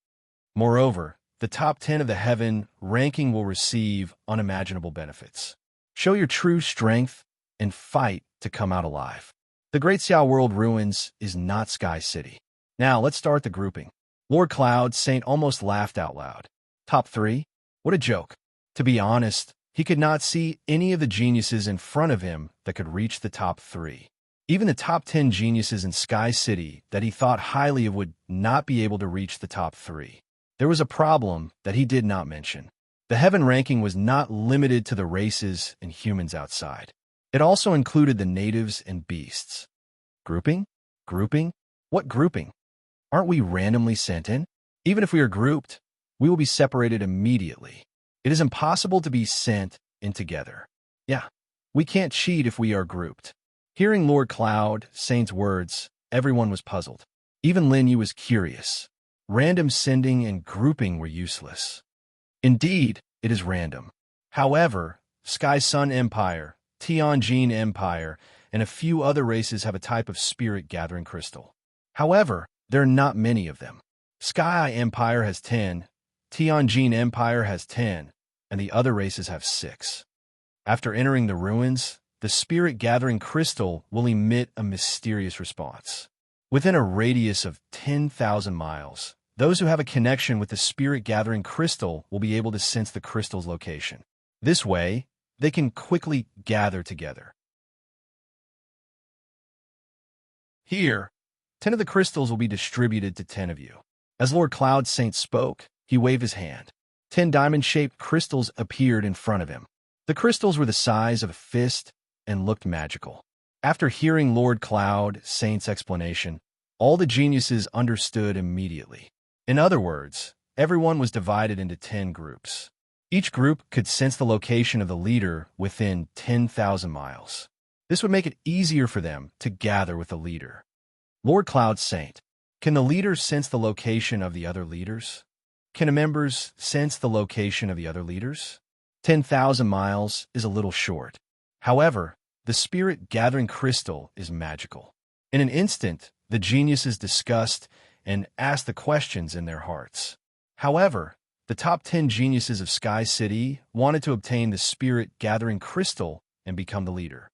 Moreover, the top 10 of the heaven ranking will receive unimaginable benefits. Show your true strength and fight to come out alive. The Great Xiao World Ruins is not Sky City. Now, let's start the grouping. Lord Cloud Saint almost laughed out loud. Top 3? What a joke. To be honest, he could not see any of the geniuses in front of him that could reach the top 3. Even the top 10 geniuses in Sky City that he thought highly of would not be able to reach the top 3. There was a problem that he did not mention. The heaven ranking was not limited to the races and humans outside. It also included the natives and beasts. Grouping? Grouping? What grouping? Aren't we randomly sent in? Even if we are grouped, we will be separated immediately. It is impossible to be sent in together. Yeah, we can't cheat if we are grouped. Hearing Lord Cloud Saint's words, everyone was puzzled. Even Lin Yu was curious. Random sending and grouping were useless. Indeed, it is random. However, Sky Sun Empire, Tianjin Empire, and a few other races have a type of spirit-gathering crystal. However, there are not many of them. Sky Empire has 10, Tianjin Empire has 10, and the other races have 6. After entering the ruins, the spirit-gathering crystal will emit a mysterious response. Within a radius of 10,000 miles, those who have a connection with the spirit-gathering crystal will be able to sense the crystal's location. This way, they can quickly gather together. Here, 10 of the crystals will be distributed to 10 of you. As Lord Cloud Saint spoke, he waved his hand. 10 diamond-shaped crystals appeared in front of him. The crystals were the size of a fist and looked magical. After hearing Lord Cloud Saint's explanation, all the geniuses understood immediately. In other words, everyone was divided into 10 groups. Each group could sense the location of the leader within 10,000 miles. This would make it easier for them to gather with the leader. Lord Cloud Saint, can the leaders sense the location of the other leaders? Can the members sense the location of the other leaders? 10,000 miles is a little short. However, the spirit-gathering crystal is magical. In an instant, the geniuses discussed and asked the questions in their hearts. However, the top 10 geniuses of Sky City wanted to obtain the spirit-gathering crystal and become the leader.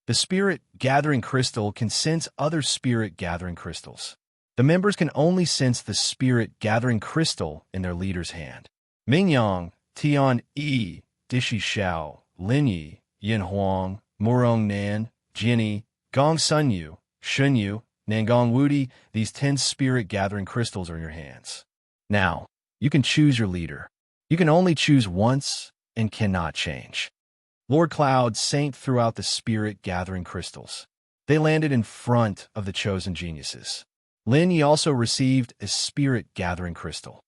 The spirit-gathering crystal can sense other spirit-gathering crystals. The members can only sense the spirit-gathering crystal in their leader's hand. Mingyang, Tian Yi, Dishi Xiao, Lin Yi, Yin Huang, Murong Nan, Jinni, Gong Sun Yu, Shun Yu, Nangong Wudi, these 10 spirit-gathering crystals are in your hands. Now, you can choose your leader. You can only choose once and cannot change. Lord Cloud Saint threw out the spirit-gathering crystals. They landed in front of the chosen geniuses. Lin Yi also received a spirit-gathering crystal.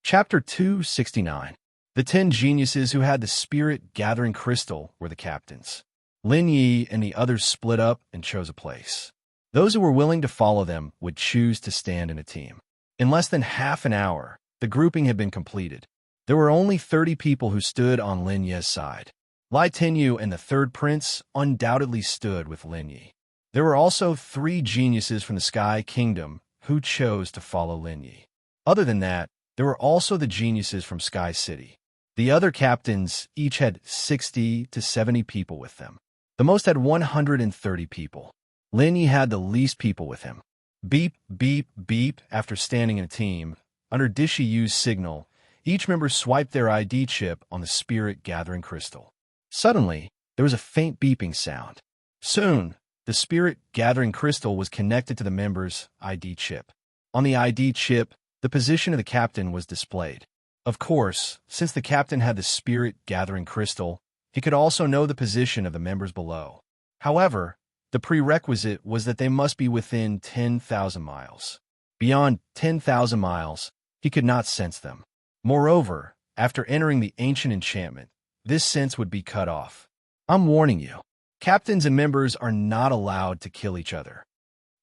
Chapter 269. The 10 geniuses who had the spirit-gathering crystal were the captains. Lin Yi and the others split up and chose a place. Those who were willing to follow them would choose to stand in a team. In less than half an hour, the grouping had been completed. There were only 30 people who stood on Lin Yi's side. Lai Tenyu and the third prince undoubtedly stood with Lin Yi. There were also 3 geniuses from the Sky Kingdom who chose to follow Lin Yi. Other than that, there were also the geniuses from Sky City. The other captains each had 60 to 70 people with them. The most had 130 people. Lin Yi had the least people with him. Beep, beep, beep. After standing in a team, under Dishi Yu's signal, each member swiped their ID chip on the spirit-gathering crystal. Suddenly, there was a faint beeping sound. Soon, the spirit-gathering crystal was connected to the member's ID chip. On the ID chip, the position of the captain was displayed. Of course, since the captain had the spirit-gathering crystal, he could also know the position of the members below. However, The prerequisite was that they must be within 10,000 miles. Beyond 10,000 miles, he could not sense them. Moreover, after entering the ancient enchantment, this sense would be cut off. I'm warning you, captains and members are not allowed to kill each other.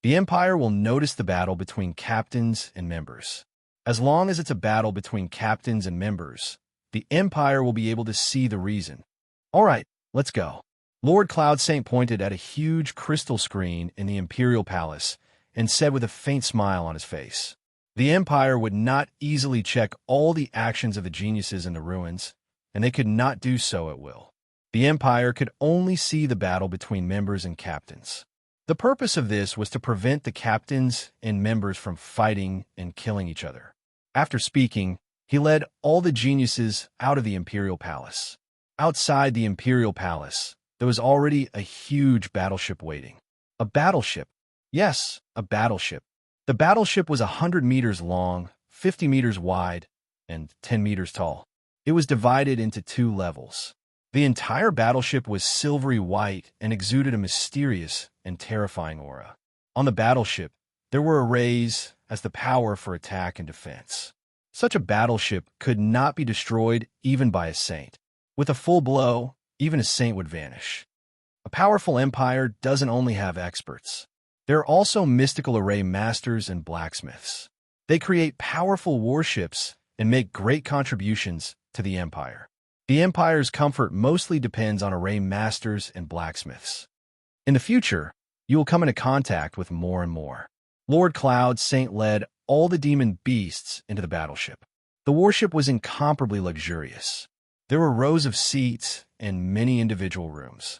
The Empire will notice the battle between captains and members. As long as it's a battle between captains and members, the Empire will be able to see the reason. All right, let's go. Lord Cloud Saint pointed at a huge crystal screen in the Imperial Palace and said with a faint smile on his face, the Empire would not easily check all the actions of the geniuses in the ruins, and they could not do so at will. The Empire could only see the battle between members and captains. The purpose of this was to prevent the captains and members from fighting and killing each other. After speaking, he led all the geniuses out of the Imperial Palace. Outside the Imperial Palace, there was already a huge battleship waiting. A battleship. Yes, a battleship. The battleship was 100 meters long, 50 meters wide, and 10 meters tall. It was divided into 2 levels. The entire battleship was silvery white and exuded a mysterious and terrifying aura. On the battleship, there were arrays as the power for attack and defense. Such a battleship could not be destroyed even by a saint. With a full blow, even a saint would vanish. A powerful empire doesn't only have experts. There are also mystical array masters and blacksmiths. They create powerful warships and make great contributions to the empire. The empire's comfort mostly depends on array masters and blacksmiths. In the future, you will come into contact with more and more. Lord Cloud Saint led all the demon beasts into the battleship. The warship was incomparably luxurious. There were rows of seats and many individual rooms.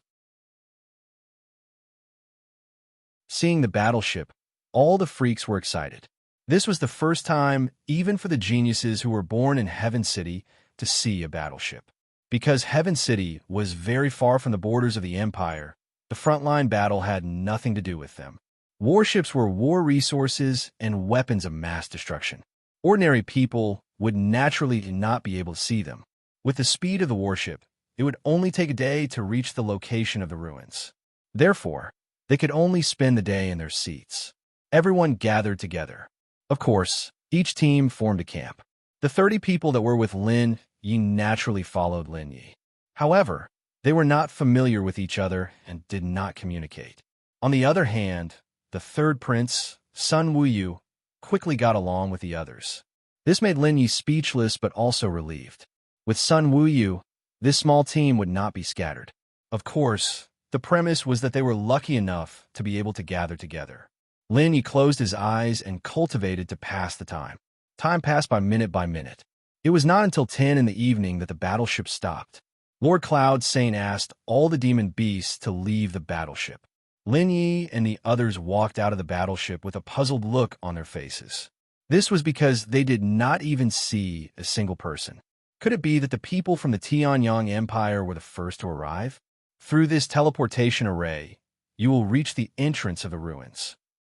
Seeing the battleship, all the freaks were excited. This was the first time, even for the geniuses who were born in Heaven City, to see a battleship. Because Heaven City was very far from the borders of the Empire, the frontline battle had nothing to do with them. Warships were war resources and weapons of mass destruction. Ordinary people would naturally not be able to see them. With the speed of the warship, it would only take a day to reach the location of the ruins. Therefore, they could only spend the day in their seats. Everyone gathered together. Of course, each team formed a camp. The 30 people that were with Lin Yi naturally followed Lin Yi. However, they were not familiar with each other and did not communicate. On the other hand, the third prince, Sun Wuyu, quickly got along with the others. This made Lin Yi speechless but also relieved. With Sun Wuyu, this small team would not be scattered. Of course, the premise was that they were lucky enough to be able to gather together. Lin Yi closed his eyes and cultivated to pass the time. Time passed by minute. It was not until 10 in the evening that the battleship stopped. Lord Cloud Saint asked all the demon beasts to leave the battleship. Lin Yi and the others walked out of the battleship with a puzzled look on their faces. This was because they did not even see a single person. Could it be that the people from the Tianyang Empire were the first to arrive? Through this teleportation array, you will reach the entrance of the ruins.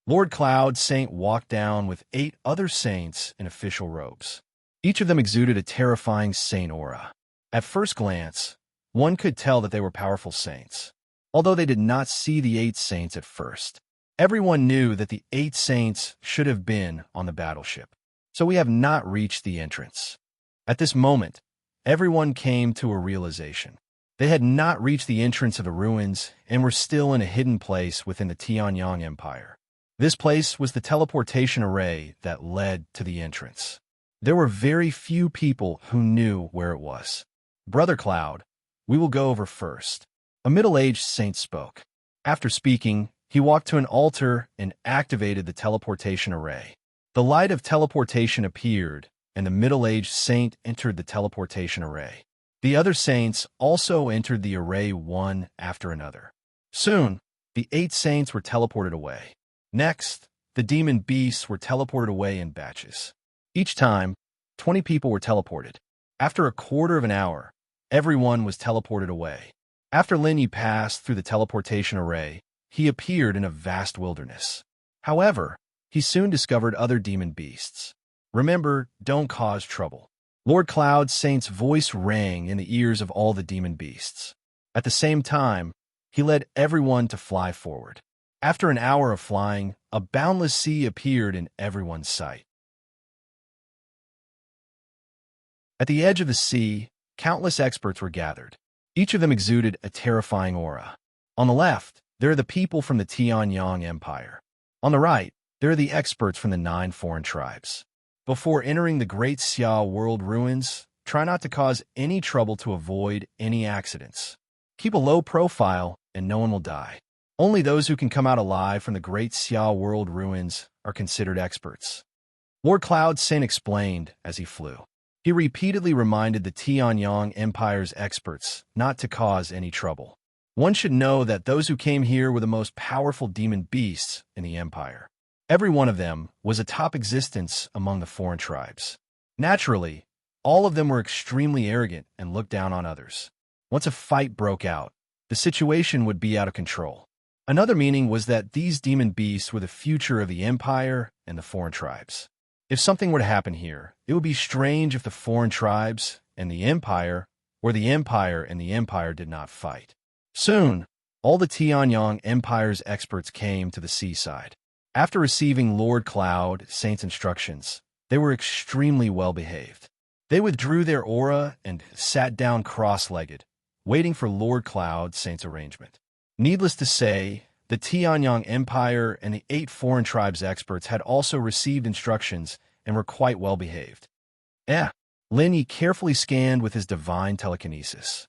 Lord Cloud Saint walked down with 8 other saints in official robes. Each of them exuded a terrifying saint aura. At first glance, one could tell that they were powerful saints. Although they did not see the 8 saints at first, everyone knew that the 8 saints should have been on the battleship. So we have not reached the entrance. At this moment, everyone came to a realization. They had not reached the entrance of the ruins and were still in a hidden place within the Tianyang Empire. This place was the teleportation array that led to the entrance. There were very few people who knew where it was. Brother Cloud, we will go over first. A middle-aged saint spoke. After speaking, he walked to an altar and activated the teleportation array. The light of teleportation appeared, and the middle-aged saint entered the teleportation array. The other saints also entered the array one after another. Soon, the 8 saints were teleported away. Next, the demon beasts were teleported away in batches. Each time, 20 people were teleported. After a quarter of an hour, everyone was teleported away. After Lin Yi passed through the teleportation array, he appeared in a vast wilderness. However, he soon discovered other demon beasts. Remember, don't cause trouble. Lord Cloud Saint's voice rang in the ears of all the demon beasts. At the same time, He led everyone to fly forward. After an hour of flying, a boundless sea appeared in everyone's sight. At the edge of the sea, countless experts were gathered. Each of them exuded a terrifying aura. On the left, there are the people from the Tianyang Empire. On the right, there are the experts from the 9 foreign tribes. Before entering the Great Xia World Ruins, try not to cause any trouble to avoid any accidents. Keep a low profile and no one will die. Only those who can come out alive from the Great Xia World Ruins are considered experts. Lord Cloud Saint explained as he flew. He repeatedly reminded the Tianyang Empire's experts not to cause any trouble. One should know that those who came here were the most powerful demon beasts in the Empire. Every one of them was a top existence among the foreign tribes. Naturally, all of them were extremely arrogant and looked down on others. Once a fight broke out, the situation would be out of control. Another meaning was that these demon beasts were the future of the Empire and the foreign tribes. If something were to happen here, it would be strange if the foreign tribes and the Empire, or the Empire and the Empire did not fight. Soon, all the Tianyang Empire's experts came to the seaside. After receiving Lord Cloud Saint's instructions, they were extremely well-behaved. They withdrew their aura and sat down cross-legged, waiting for Lord Cloud Saint's arrangement. Needless to say, the Tianyang Empire and the 8 foreign tribes experts had also received instructions and were quite well-behaved. Lin Yi carefully scanned with his divine telekinesis.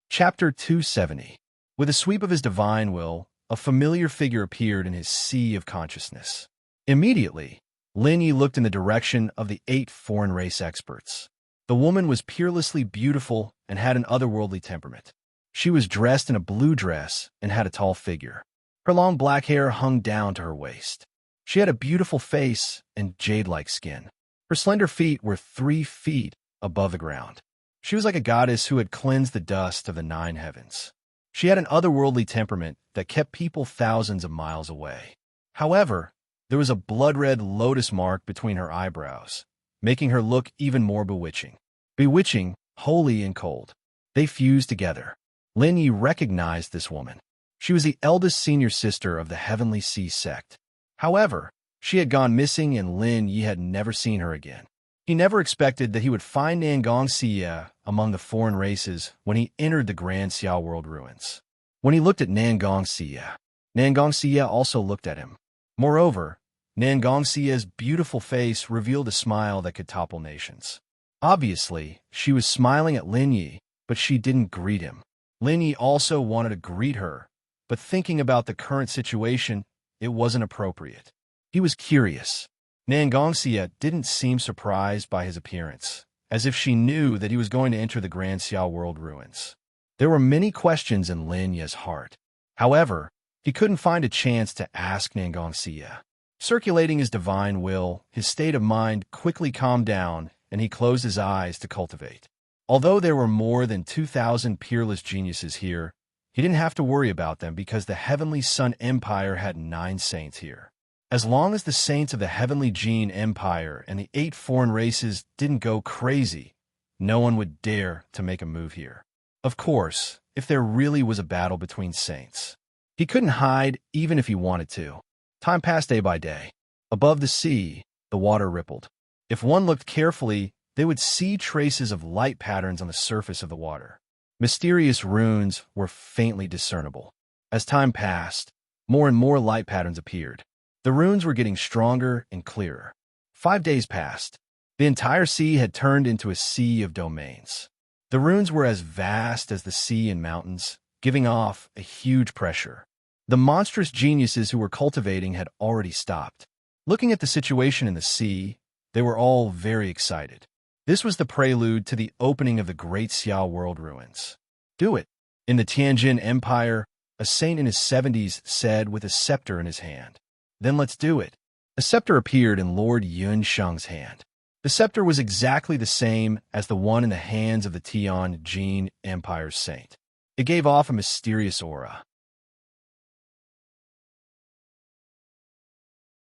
Chapter 270. With a sweep of his divine will, a familiar figure appeared in his sea of consciousness. Immediately, Lin Yi looked in the direction of the 8 foreign race experts. The woman was peerlessly beautiful and had an otherworldly temperament. She was dressed in a blue dress and had a tall figure. Her long black hair hung down to her waist. She had a beautiful face and jade-like skin. Her slender feet were 3 feet above the ground. She was like a goddess who had cleansed the dust of the 9 heavens. She had an otherworldly temperament that kept people thousands of miles away. However, there was a blood-red lotus mark between her eyebrows, making her look even more bewitching. Bewitching, holy, and cold. They fused together. Lin Yi recognized this woman. She was the eldest senior sister of the Heavenly Sea sect. However, she had gone missing and Lin Yi had never seen her again. He never expected that he would find Nangong Xia among the foreign races when he entered the Grand Xia World Ruins. When he looked at Nangong Xia also looked at him. Moreover, Nangong Xia's beautiful face revealed a smile that could topple nations. Obviously, she was smiling at Lin Yi, but she didn't greet him. Lin Yi also wanted to greet her, but thinking about the current situation, it wasn't appropriate. He was curious. Nangong Xia didn't seem surprised by his appearance, as if she knew that he was going to enter the Grand Xia World Ruins. There were many questions in Lin Yi's heart. However, he couldn't find a chance to ask Nangong Xia. Circulating his divine will, his state of mind quickly calmed down, and he closed his eyes to cultivate. Although there were more than 2,000 peerless geniuses here, he didn't have to worry about them because the Heavenly Sun Empire had 9 saints here. As long as the saints of the Heavenly Gene Empire and the 8 foreign races didn't go crazy, no one would dare to make a move here. Of course, if there really was a battle between saints. He couldn't hide even if he wanted to. Time passed day by day. Above the sea, the water rippled. If one looked carefully, they would see traces of light patterns on the surface of the water. Mysterious runes were faintly discernible. As time passed, more and more light patterns appeared. The runes were getting stronger and clearer. 5 days passed. The entire sea had turned into a sea of domains. The runes were as vast as the sea and mountains, giving off a huge pressure. The monstrous geniuses who were cultivating had already stopped. Looking at the situation in the sea, they were all very excited. This was the prelude to the opening of the Great Xia World Ruins. Do it. In the Tianjin Empire, a saint in his 70s said with a scepter in his hand. Then let's do it. A scepter appeared in Lord Yun Sheng's hand. The scepter was exactly the same as the one in the hands of the Tianjin Empire's saint. It gave off a mysterious aura.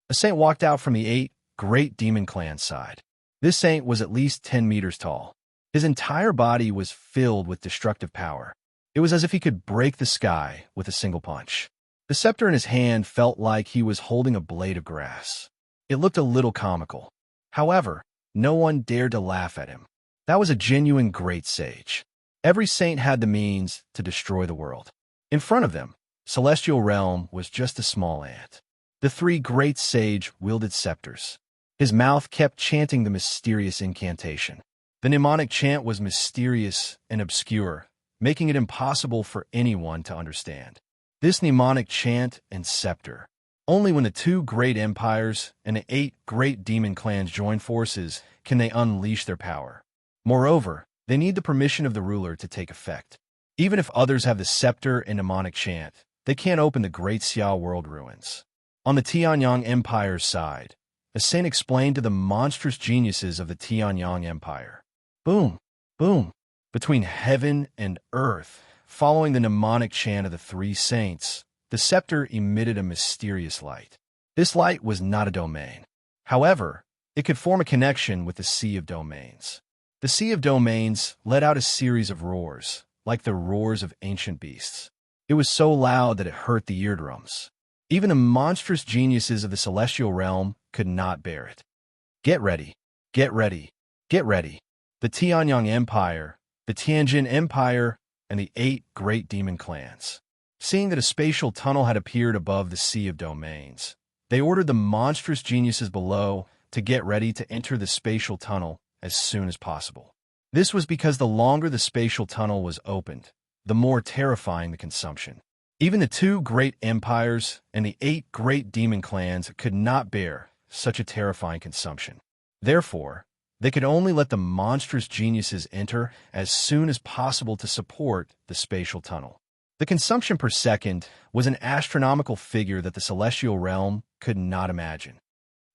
A saint walked out from the 8 great demon clan side. This saint was at least 10 meters tall. His entire body was filled with destructive power. It was as if he could break the sky with a single punch. The scepter in his hand felt like he was holding a blade of grass. It looked a little comical. However, no one dared to laugh at him. That was a genuine great sage. Every saint had the means to destroy the world. In front of them, celestial realm was just a small ant. The three great sage wielded scepters. His mouth kept chanting the mysterious incantation. The mnemonic chant was mysterious and obscure, making it impossible for anyone to understand. This mnemonic chant and scepter. Only when the two great empires and the 8 great demon clans join forces can they unleash their power. Moreover, they need the permission of the ruler to take effect. Even if others have the scepter and mnemonic chant, they can't open the great Xiao world ruins. On the Tianyang Empire's side, a saint explained to the monstrous geniuses of the Tianyang Empire. Boom, boom, between heaven and earth, following the mnemonic chant of the 3 saints, the scepter emitted a mysterious light. This light was not a domain. However, it could form a connection with the Sea of Domains. The Sea of Domains let out a series of roars, like the roars of ancient beasts. It was so loud that it hurt the eardrums. Even the monstrous geniuses of the celestial realm could not bear it. Get ready, get ready, get ready. The Tianyang Empire, the Tianjin Empire, and the 8 great demon clans. Seeing that a spatial tunnel had appeared above the Sea of Domains, they ordered the monstrous geniuses below to get ready to enter the spatial tunnel as soon as possible. This was because the longer the spatial tunnel was opened, the more terrifying the consumption. Even the 2 great empires and the 8 great demon clans could not bear such a terrifying consumption. Therefore, they could only let the monstrous geniuses enter as soon as possible to support the spatial tunnel. The consumption per second was an astronomical figure that the celestial realm could not imagine.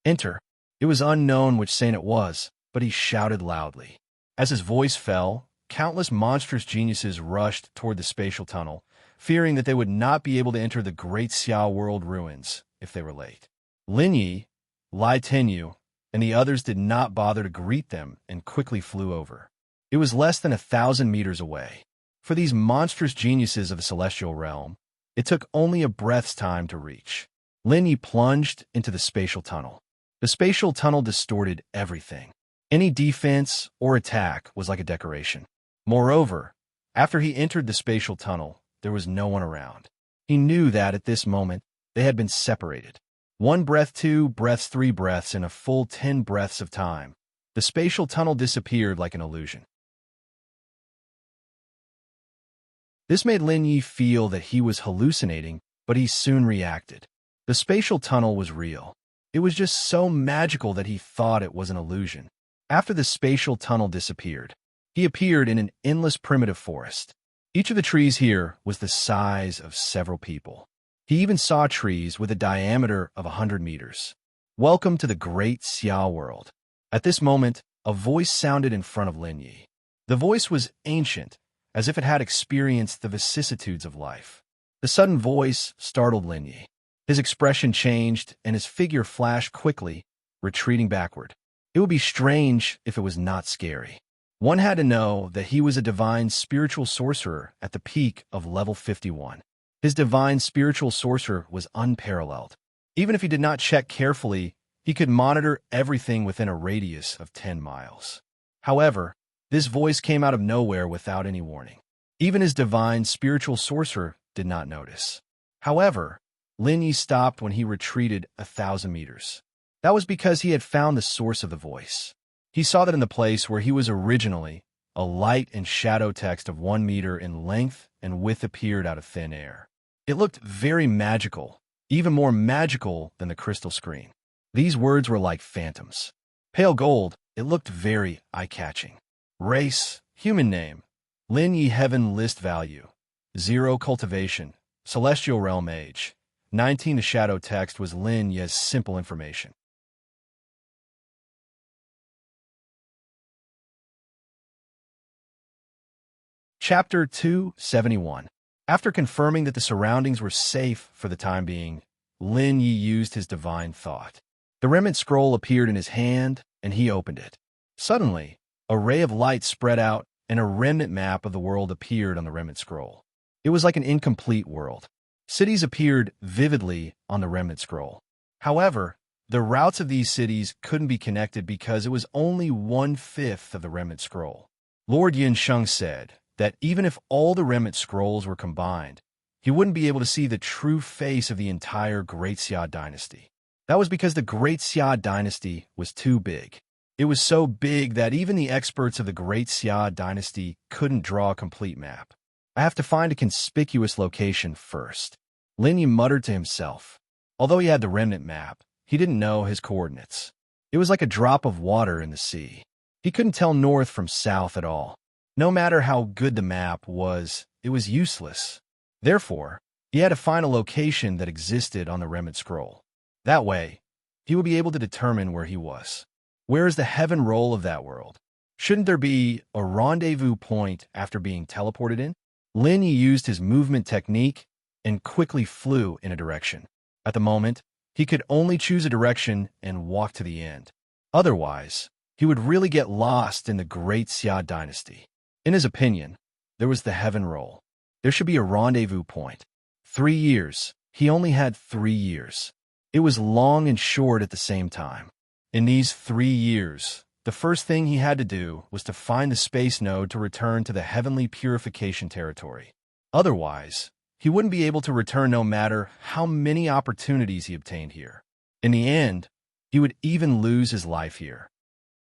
Enter. It was unknown which saint it was, but he shouted loudly. As his voice fell, countless monstrous geniuses rushed toward the spatial tunnel, fearing that they would not be able to enter the great Xiao world ruins if they were late. Lin Yi, Lai Tenyu, and the others did not bother to greet them and quickly flew over. It was less than 1,000 meters away. For these monstrous geniuses of the celestial realm, it took only a breath's time to reach. Lin Yi plunged into the spatial tunnel. The spatial tunnel distorted everything. Any defense or attack was like a decoration. Moreover, after he entered the spatial tunnel, there was no one around. He knew that at this moment, they had been separated. 1 breath, 2 breaths, 3 breaths, in a full 10 breaths of time. The spatial tunnel disappeared like an illusion. This made Lin Yi feel that he was hallucinating, but he soon reacted. The spatial tunnel was real. It was just so magical that he thought it was an illusion. After the spatial tunnel disappeared, he appeared in an endless primitive forest. Each of the trees here was the size of several people. He even saw trees with a diameter of 100 meters. Welcome to the great Xiao world. At this moment, a voice sounded in front of Lin Yi. The voice was ancient, as if it had experienced the vicissitudes of life. The sudden voice startled Lin Yi. His expression changed, and his figure flashed quickly, retreating backward. It would be strange if it was not scary. One had to know that he was a divine spiritual sorcerer at the peak of level 51. His divine spiritual sorcerer was unparalleled. Even if he did not check carefully, he could monitor everything within a radius of 10 miles. However, this voice came out of nowhere without any warning. Even his divine spiritual sorcerer did not notice. However, Lin Yi stopped when he retreated 1,000 meters. That was because he had found the source of the voice. He saw that in the place where he was originally, a light and shadow text of 1 meter in length and width appeared out of thin air. It looked very magical, even more magical than the crystal screen. These words were like phantoms. Pale gold, it looked very eye-catching. Race, human name, Lin Yi heaven list value, 0 cultivation, celestial realm age, 19. The shadow text was Lin Yi's simple information. Chapter 271. After confirming that the surroundings were safe for the time being, Lin Yi used his divine thought. The remnant scroll appeared in his hand, and he opened it. Suddenly, a ray of light spread out and a remnant map of the world appeared on the remnant scroll. It was like an incomplete world. Cities appeared vividly on the remnant scroll. However, the routes of these cities couldn't be connected because it was only 1/5 of the remnant scroll. Lord Yin Sheng said that even if all the remnant scrolls were combined, he wouldn't be able to see the true face of the entire Great Xia dynasty. That was because the Great Xia dynasty was too big. It was so big that even the experts of the Great Xia dynasty couldn't draw a complete map. I have to find a conspicuous location first. Lin Yi muttered to himself. Although he had the remnant map, he didn't know his coordinates. It was like a drop of water in the sea. He couldn't tell north from south at all. No matter how good the map was, it was useless. Therefore, he had to find a location that existed on the remnant scroll. That way, he would be able to determine where he was. Where is the heaven roll of that world? Shouldn't there be a rendezvous point after being teleported in? Lin Yi used his movement technique and quickly flew in a direction. At the moment, he could only choose a direction and walk to the end. Otherwise, he would really get lost in the Great Xia dynasty. In his opinion, there was the heaven roll. There should be a rendezvous point. 3 years. He only had 3 years. It was long and short at the same time. In these 3 years, the first thing he had to do was to find the space node to return to the heavenly purification territory. Otherwise, he wouldn't be able to return no matter how many opportunities he obtained here. In the end, he would even lose his life here.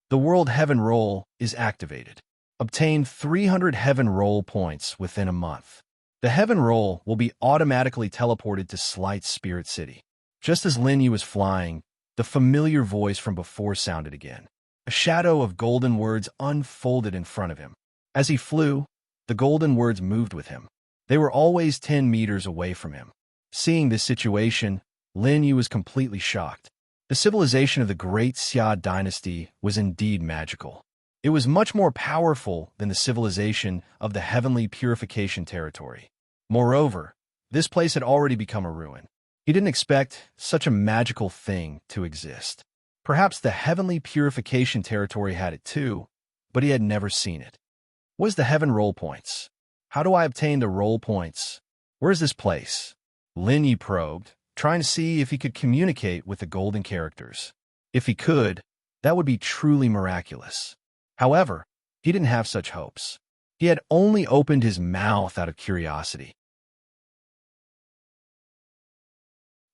The World Heaven Roll is activated. Obtain 300 Heaven Roll points within a month. The Heaven Roll will be automatically teleported to Slight Spirit City. Just as Lin Yi was flying, the familiar voice from before sounded again. A shadow of golden words unfolded in front of him. As he flew, the golden words moved with him. They were always 10 meters away from him. Seeing this situation, Lin Yi was completely shocked. The civilization of the Great Xia dynasty was indeed magical. It was much more powerful than the civilization of the heavenly purification territory. Moreover, this place had already become a ruin. He didn't expect such a magical thing to exist. Perhaps the heavenly purification territory had it too, but he had never seen it. What is the heaven roll points? How do I obtain the roll points? Where is this place? Lin Yi probed, trying to see if he could communicate with the golden characters. If he could, that would be truly miraculous. However, he didn't have such hopes. He had only opened his mouth out of curiosity.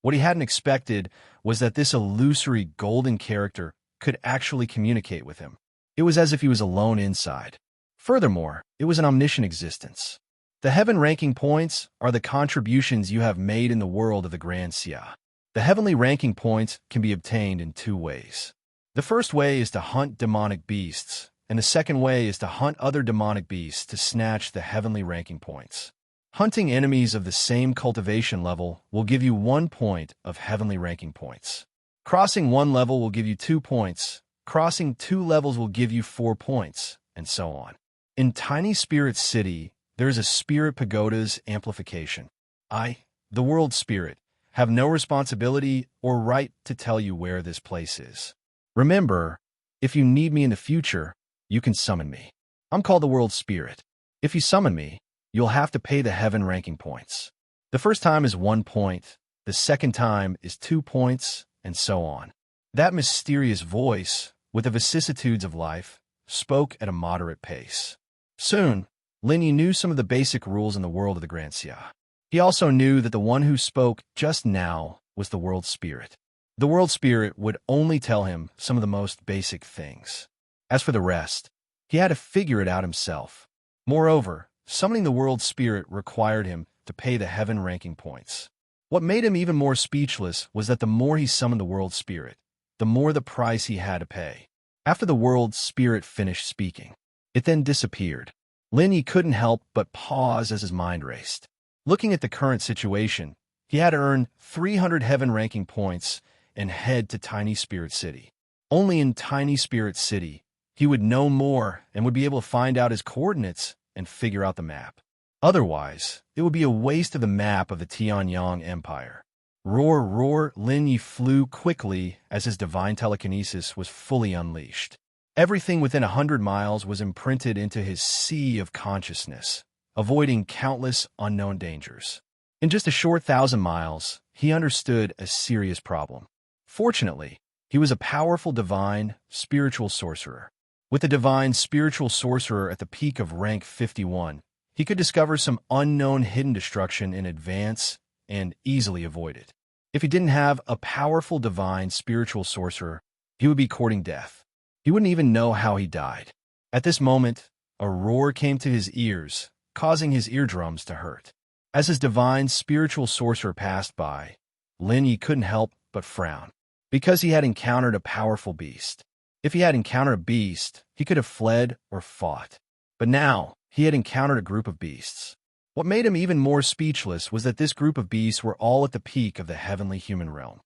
What he hadn't expected was that this illusory golden character could actually communicate with him. It was as if he was alone inside. Furthermore, it was an omniscient existence. The heaven ranking points are the contributions you have made in the world of the Grand Xia. The heavenly ranking points can be obtained in 2 ways. The first way is to hunt demonic beasts, and the second way is to hunt other demonic beasts to snatch the heavenly ranking points. Hunting enemies of the same cultivation level will give you 1 point of heavenly ranking points. Crossing 1 level will give you 2 points, crossing 2 levels will give you 4 points, and so on. In Tiny Spirit City, there is a Spirit Pagoda's amplification. I, the World Spirit, have no responsibility or right to tell you where this place is. Remember, if you need me in the future, you can summon me. I'm called the World Spirit. If you summon me, you'll have to pay the heaven ranking points. The first time is 1 point, the second time is 2 points, and so on. That mysterious voice, with the vicissitudes of life, spoke at a moderate pace. Soon, Lin Yi knew some of the basic rules in the world of the Grand Xia. He also knew that the one who spoke just now was the World Spirit. The World Spirit would only tell him some of the most basic things. As for the rest, he had to figure it out himself. Moreover, summoning the World Spirit required him to pay the heaven ranking points. What made him even more speechless was that the more he summoned the World Spirit, the more the price he had to pay. After the World Spirit finished speaking, it then disappeared. Lin Yi couldn't help but pause as his mind raced. Looking at the current situation, he had to earn 300 heaven ranking points and head to Tiny Spirit City. Only in Tiny Spirit City, he would know more and would be able to find out his coordinates and figure out the map. Otherwise, it would be a waste of the map of the Tianyang Empire. Roar, roar, Lin Yi flew quickly as his divine telekinesis was fully unleashed. Everything within 100 miles was imprinted into his sea of consciousness, avoiding countless unknown dangers. In just a short 1,000 miles, he understood a serious problem. Fortunately, he was a powerful divine, spiritual sorcerer. With the divine spiritual sorcerer at the peak of rank 51, he could discover some unknown hidden destruction in advance and easily avoid it. If he didn't have a powerful divine spiritual sorcerer, he would be courting death. He wouldn't even know how he died. At this moment, a roar came to his ears, causing his eardrums to hurt. As his divine spiritual sorcerer passed by, Lin Yi couldn't help but frown, because he had encountered a powerful beast. If he had encountered a beast, he could have fled or fought. But now, he had encountered a group of beasts. What made him even more speechless was that this group of beasts were all at the peak of the heavenly human realm.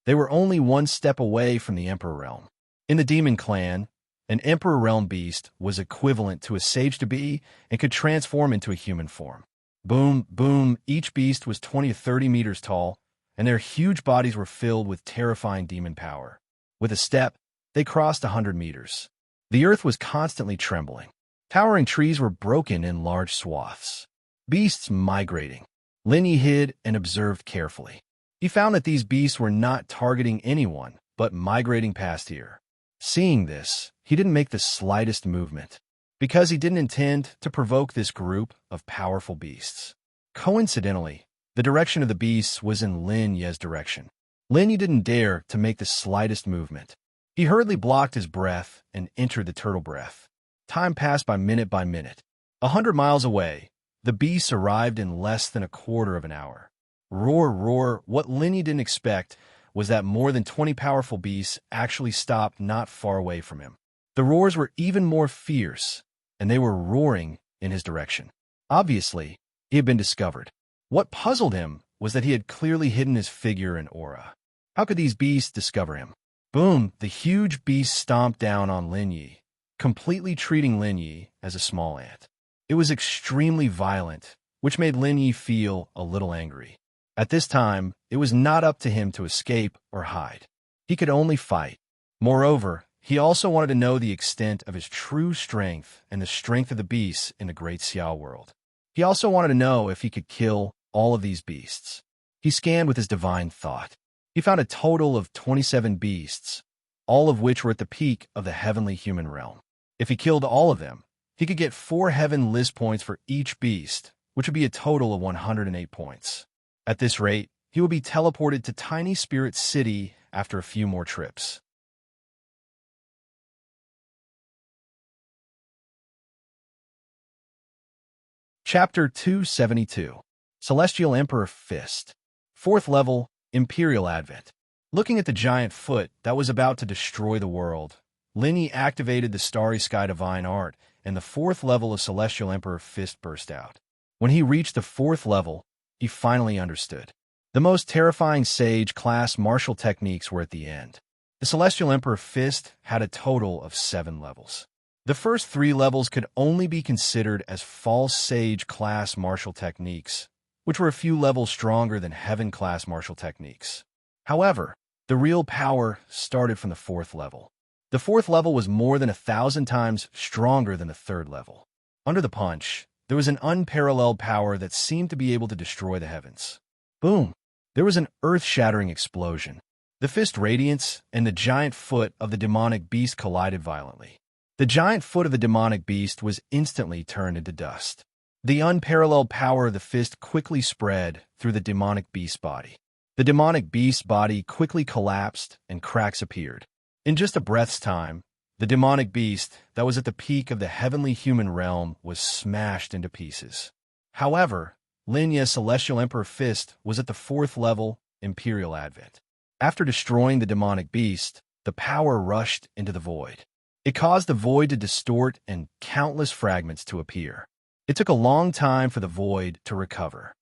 They were only one step away from the Emperor realm. In the demon clan, an Emperor realm beast was equivalent to a sage-to-be and could transform into a human form. Boom, boom, each beast was 20 to 30 meters tall, and their huge bodies were filled with terrifying demon power. With a step, they crossed 100 meters. The earth was constantly trembling. Towering trees were broken in large swaths. Beasts migrating. Lin Yi hid and observed carefully. He found that these beasts were not targeting anyone, but migrating past here. Seeing this, he didn't make the slightest movement, because he didn't intend to provoke this group of powerful beasts. Coincidentally, the direction of the beasts was in Lin Yi's direction. Lin Yi didn't dare to make the slightest movement. He hurriedly blocked his breath and entered the turtle breath. Time passed by minute. 100 miles away, the beasts arrived in less than a quarter of an hour. Roar, roar. What Lin Yi didn't expect was that more than 20 powerful beasts actually stopped not far away from him. The roars were even more fierce, and they were roaring in his direction. Obviously, he had been discovered. What puzzled him was that he had clearly hidden his figure and aura. How could these beasts discover him? Boom! The huge beast stomped down on Lin Yi, completely treating Lin Yi as a small ant. It was extremely violent, which made Lin Yi feel a little angry. At this time, it was not up to him to escape or hide. He could only fight. Moreover, he also wanted to know the extent of his true strength and the strength of the beasts in the Great Xiao world. He also wanted to know if he could kill all of these beasts. He scanned with his divine thought. He found a total of 27 beasts, all of which were at the peak of the heavenly human realm. If he killed all of them, he could get 4 heaven list points for each beast, which would be a total of 108 points. At this rate, he would be teleported to Tiny Spirit City after a few more trips. Chapter 272. Celestial Emperor Fist. 4th level, Imperial Advent. Looking at the giant foot that was about to destroy the world, Lin Yi activated the Starry Sky Divine Art, and the 4th level of Celestial Emperor Fist burst out. When he reached the 4th level, he finally understood. The most terrifying Sage-class martial techniques were at the end. The Celestial Emperor Fist had a total of 7 levels. The first 3 levels could only be considered as false Sage-class martial techniques, which were a few levels stronger than Heaven-class martial techniques. However, the real power started from the 4th level. The 4th level was more than 1,000 times stronger than the 3rd level. Under the punch, there was an unparalleled power that seemed to be able to destroy the heavens. Boom! There was an earth-shattering explosion. The fist radiance and the giant foot of the demonic beast collided violently. The giant foot of the demonic beast was instantly turned into dust. The unparalleled power of the fist quickly spread through the demonic beast's body. The demonic beast's body quickly collapsed and cracks appeared. In just a breath's time, the demonic beast that was at the peak of the heavenly human realm was smashed into pieces. However, Lin Yi's Celestial Emperor Fist was at the 4th level, Imperial Advent. After destroying the demonic beast, the power rushed into the void. It caused the void to distort and countless fragments to appear. It took a long time for the void to recover.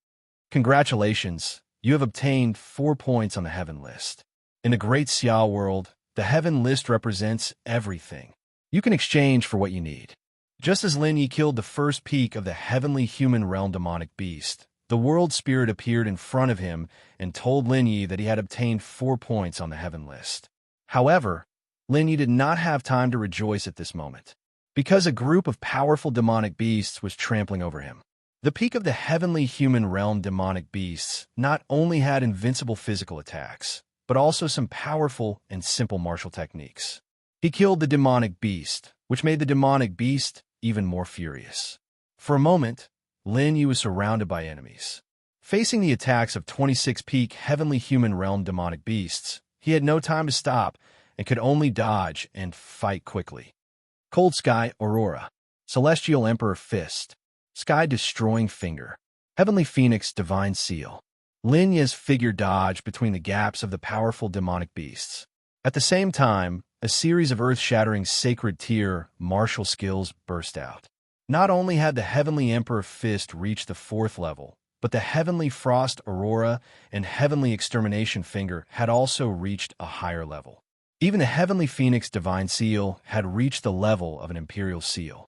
Congratulations, you have obtained 4 points on the Heaven list. In the Great Xiao world, the Heaven list represents everything. You can exchange for what you need. Just as Lin Yi killed the first peak of the heavenly human realm demonic beast, the world spirit appeared in front of him and told Lin Yi that he had obtained 4 points on the Heaven list. However, Lin Yi did not have time to rejoice at this moment, because a group of powerful demonic beasts was trampling over him. The peak of the heavenly human realm demonic beasts not only had invincible physical attacks, but also some powerful and simple martial techniques. He killed the demonic beast, which made the demonic beast even more furious. For a moment, Lin Yi was surrounded by enemies. Facing the attacks of 26 peak heavenly human realm demonic beasts, he had no time to stop and could only dodge and fight quickly. Cold Sky Aurora, Celestial Emperor Fist, Sky Destroying Finger, Heavenly Phoenix Divine Seal. Lin Yi's figure dodged between the gaps of the powerful demonic beasts. At the same time, a series of earth-shattering sacred tier martial skills burst out. Not only had the Heavenly Emperor Fist reached the 4th level, but the Heavenly Frost Aurora and Heavenly Extermination Finger had also reached a higher level. Even the Heavenly Phoenix Divine Seal had reached the level of an Imperial Seal.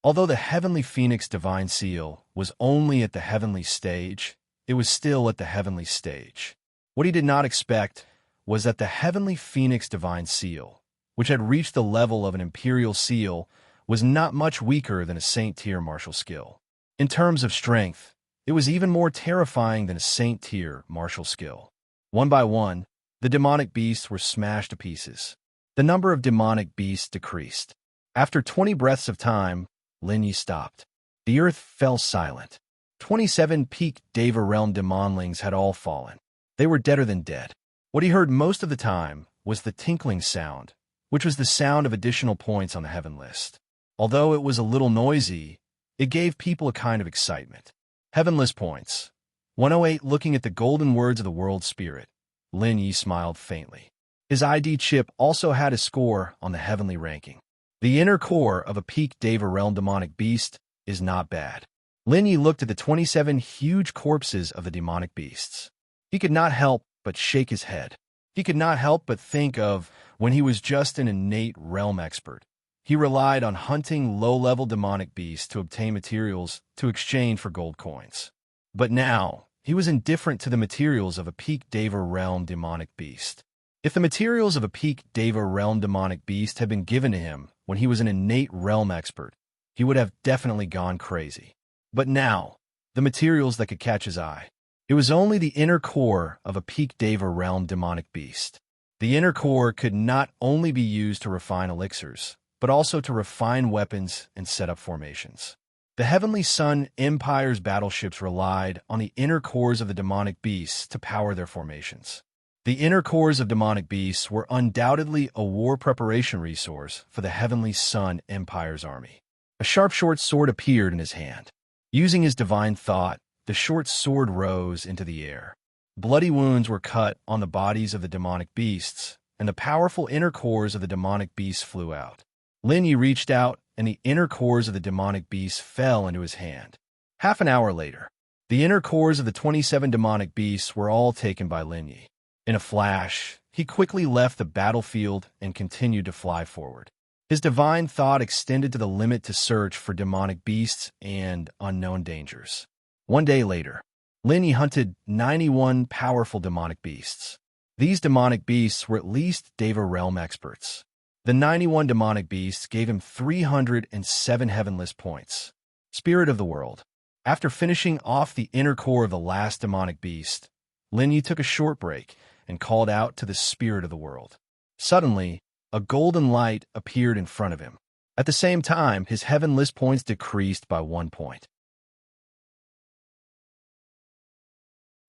Although the Heavenly Phoenix Divine Seal was only at the Heavenly stage, it was still at the Heavenly stage. What he did not expect was that the Heavenly Phoenix Divine Seal, which had reached the level of an Imperial Seal, was not much weaker than a Saint tier martial skill. In terms of strength, it was even more terrifying than a Saint tier martial skill. One by one, the demonic beasts were smashed to pieces. The number of demonic beasts decreased. After 20 breaths of time, Lin Yi stopped. The earth fell silent. 27 peak Deva realm demonlings had all fallen. They were deader than dead. What he heard most of the time was the tinkling sound, which was the sound of additional points on the heaven list. Although it was a little noisy, it gave people a kind of excitement. Heaven list points. 108. Looking at the golden words of the world spirit, Lin Yi smiled faintly. His ID chip also had a score on the heavenly ranking. The inner core of a peak Deva realm demonic beast is not bad. Lin Yi looked at the 27 huge corpses of the demonic beasts. He could not help but shake his head. He could not help but think of when he was just an innate realm expert. He relied on hunting low-level demonic beasts to obtain materials to exchange for gold coins. But now, he was indifferent to the materials of a peak Deva realm demonic beast. If the materials of a peak Deva realm demonic beast had been given to him when he was an innate realm expert, he would have definitely gone crazy. But now, the materials that could catch his eye. It was only the inner core of a peak Deva realm demonic beast. The inner core could not only be used to refine elixirs, but also to refine weapons and set up formations. The Heavenly Sun Empire's battleships relied on the inner cores of the demonic beasts to power their formations. The inner cores of demonic beasts were undoubtedly a war preparation resource for the Heavenly Sun Empire's army. A sharp short sword appeared in his hand. Using his divine thought, the short sword rose into the air. Bloody wounds were cut on the bodies of the demonic beasts, and the powerful inner cores of the demonic beasts flew out. Lin Yi reached out, and the inner cores of the demonic beasts fell into his hand. Half an hour later, the inner cores of the 27 demonic beasts were all taken by Lin Yi. In a flash, he quickly left the battlefield and continued to fly forward. His divine thought extended to the limit to search for demonic beasts and unknown dangers. One day later, Lin Yi hunted 91 powerful demonic beasts. These demonic beasts were at least Deva realm experts. The 91 demonic beasts gave him 307 heavenless points. Spirit of the World. After finishing off the inner core of the last demonic beast, Lin Yi took a short break and called out to the Spirit of the World. Suddenly, a golden light appeared in front of him. At the same time, his heavenless points decreased by 1 point.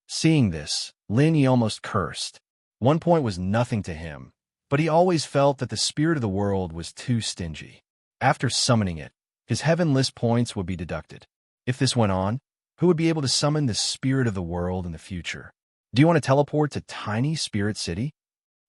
Seeing this, Lin Yi almost cursed. 1 point was nothing to him, but he always felt that the Spirit of the World was too stingy. After summoning it, his heavenless points would be deducted. If this went on, who would be able to summon the Spirit of the World in the future? Do you want to teleport to Tiny Spirit City?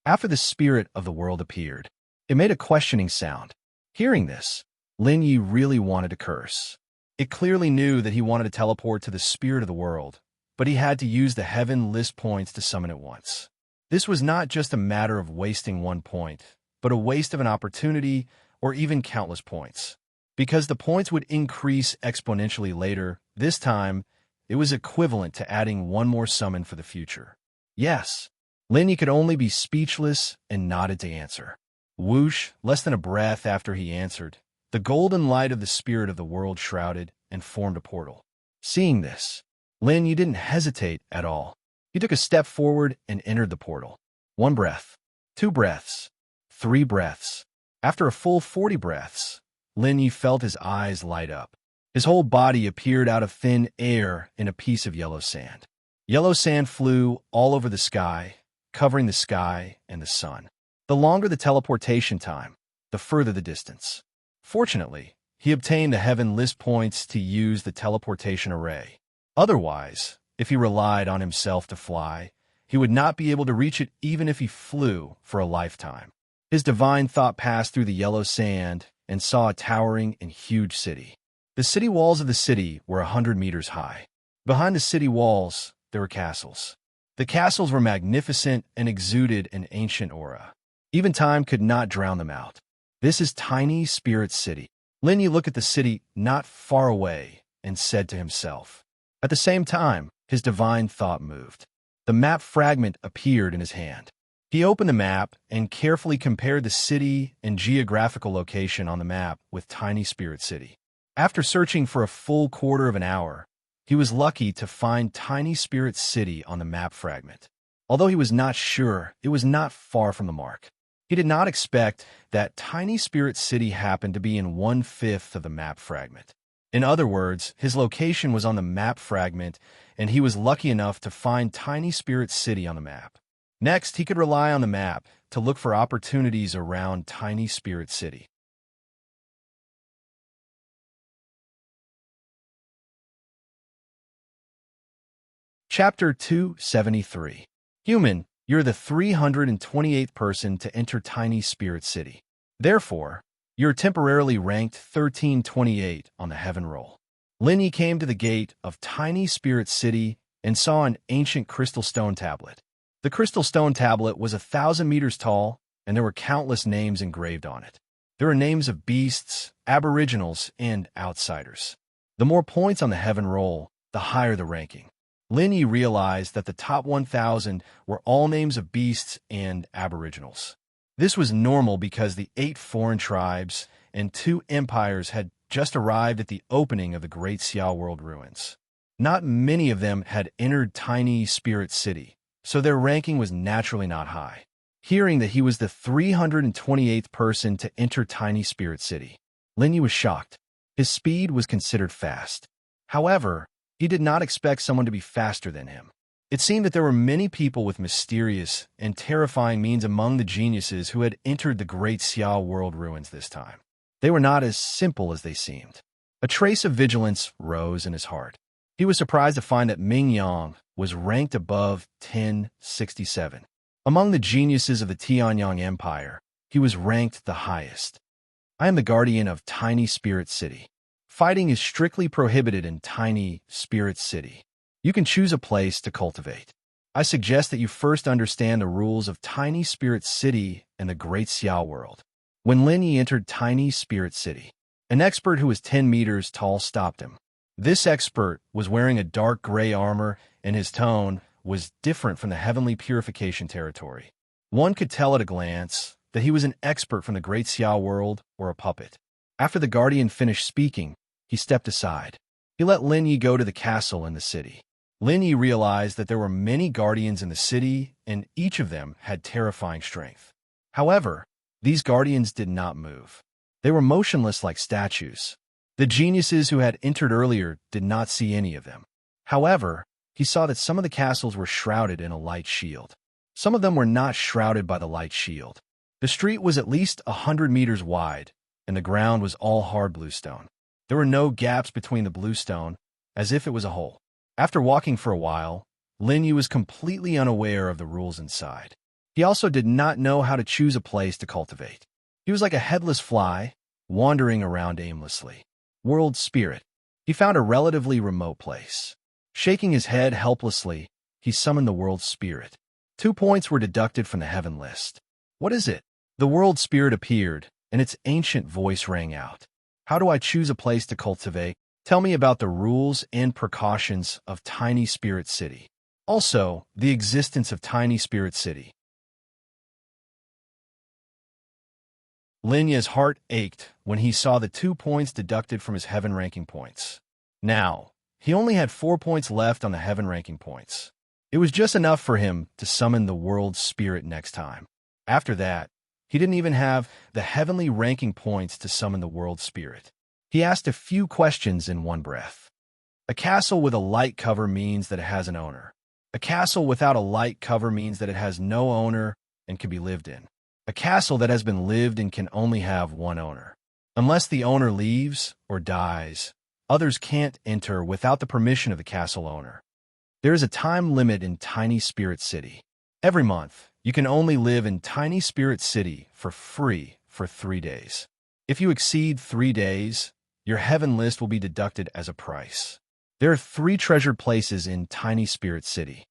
After the Spirit of the World appeared, it made a questioning sound. Hearing this, Lin Yi really wanted to curse. It clearly knew that he wanted to teleport to the Spirit of the World, but he had to use the heaven list points to summon it once. This was not just a matter of wasting 1 point, but a waste of an opportunity or even countless points. Because the points would increase exponentially later, this time, it was equivalent to adding 1 more summon for the future. Yes. Lin Yi could only be speechless and nodded to answer. Whoosh, less than a breath after he answered, the golden light of the spirit of the world shrouded and formed a portal. Seeing this, Lin Yi didn't hesitate at all. He took a step forward and entered the portal. 1 breath, 2 breaths, 3 breaths. After a full 40 breaths, Lin Yi felt his eyes light up. His whole body appeared out of thin air in a piece of yellow sand. Yellow sand flew all over the sky, covering the sky and the sun. The longer the teleportation time, the further the distance. Fortunately, he obtained the heaven list points to use the teleportation array. Otherwise, if he relied on himself to fly, he would not be able to reach it even if he flew for a lifetime. His divine thought passed through the yellow sand and saw a towering and huge city. The city walls of the city were 100 meters high. Behind the city walls, there were castles. The castles were magnificent and exuded an ancient aura. Even time could not drown them out. This is Tiny Spirit City. Lin Yi looked at the city not far away and said to himself. At the same time, his divine thought moved. The map fragment appeared in his hand. He opened the map and carefully compared the city and geographical location on the map with Tiny Spirit City. After searching for a full quarter of an hour, he was lucky to find Tiny Spirit City on the map fragment. Although he was not sure, it was not far from the mark. He did not expect that Tiny Spirit City happened to be in 1/5 of the map fragment. In other words, his location was on the map fragment, and he was lucky enough to find Tiny Spirit City on the map. Next, he could rely on the map to look for opportunities around Tiny Spirit City. Chapter 273. Human, you're the 328th person to enter Tiny Spirit City. Therefore, you're temporarily ranked 1328 on the heaven roll. Lin Yi came to the gate of Tiny Spirit City and saw an ancient crystal stone tablet. The crystal stone tablet was 1,000 meters tall, and there were countless names engraved on it. There were names of beasts, aboriginals, and outsiders. The more points on the heaven roll, the higher the ranking. Lin Yi realized that the top 1,000 were all names of beasts and aboriginals. This was normal because the 8 foreign tribes and 2 empires had just arrived at the opening of the Great Xiao World ruins. Not many of them had entered Tiny Spirit City, so their ranking was naturally not high. Hearing that he was the 328th person to enter Tiny Spirit City, Lin Yi was shocked. His speed was considered fast. However, he did not expect someone to be faster than him. It seemed that there were many people with mysterious and terrifying means among the geniuses who had entered the Great Xiao World ruins this time. They were not as simple as they seemed. A trace of vigilance rose in his heart. He was surprised to find that Ming Yang was ranked above 1067. Among the geniuses of the Tianyang Empire, he was ranked the highest. I am the guardian of Tiny Spirit City. Fighting is strictly prohibited in Tiny Spirit City. You can choose a place to cultivate. I suggest that you first understand the rules of Tiny Spirit City and the Great Xiao World. When Lin Yi entered Tiny Spirit City, an expert who was 10 meters tall stopped him. This expert was wearing a dark gray armor, and his tone was different from the heavenly purification territory. One could tell at a glance that he was an expert from the Great Xiao World or a puppet. After the guardian finished speaking, he stepped aside. He let Lin Yi go to the castle in the city. Lin Yi realized that there were many guardians in the city, and each of them had terrifying strength. However, these guardians did not move. They were motionless like statues. The geniuses who had entered earlier did not see any of them. However, he saw that some of the castles were shrouded in a light shield. Some of them were not shrouded by the light shield. The street was at least 100 meters wide, and the ground was all hard bluestone. There were no gaps between the bluestone, as if it was a hole. After walking for a while, Lin Yi was completely unaware of the rules inside. He also did not know how to choose a place to cultivate. He was like a headless fly, wandering around aimlessly. World Spirit. He found a relatively remote place. Shaking his head helplessly, he summoned the World Spirit. 2 points were deducted from the heaven list. What is it? The World Spirit appeared, and its ancient voice rang out. How do I choose a place to cultivate? Tell me about the rules and precautions of Tiny Spirit City. Also, the existence of Tiny Spirit City. Linya's heart ached when he saw the 2 points deducted from his heaven ranking points. Now, he only had 4 points left on the heaven ranking points. It was just enough for him to summon the world spirit next time. After that, he didn't even have the heavenly ranking points to summon the world spirit. He asked a few questions in one breath. A castle with a light cover means that it has an owner. A castle without a light cover means that it has no owner and can be lived in. A castle that has been lived in can only have one owner. Unless the owner leaves or dies, others can't enter without the permission of the castle owner. There is a time limit in Tiny Spirit City. Every month, you can only live in Tiny Spirit City for free for 3 days. If you exceed 3 days, your heaven list will be deducted as a price. There are 3 treasured places in Tiny Spirit City.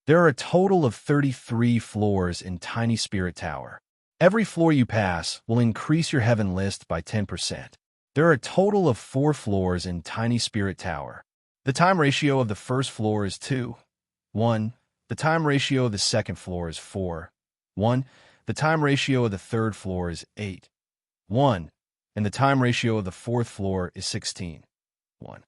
There are a total of 33 floors in Tiny Spirit Tower. Every floor you pass will increase your heaven list by 10%. There are a total of 4 floors in Tiny Spirit Tower. The time ratio of the first floor is 2:1. The time ratio of the second floor is 4:1. The time ratio of the third floor is 8:1. And the time ratio of the fourth floor is 16:1.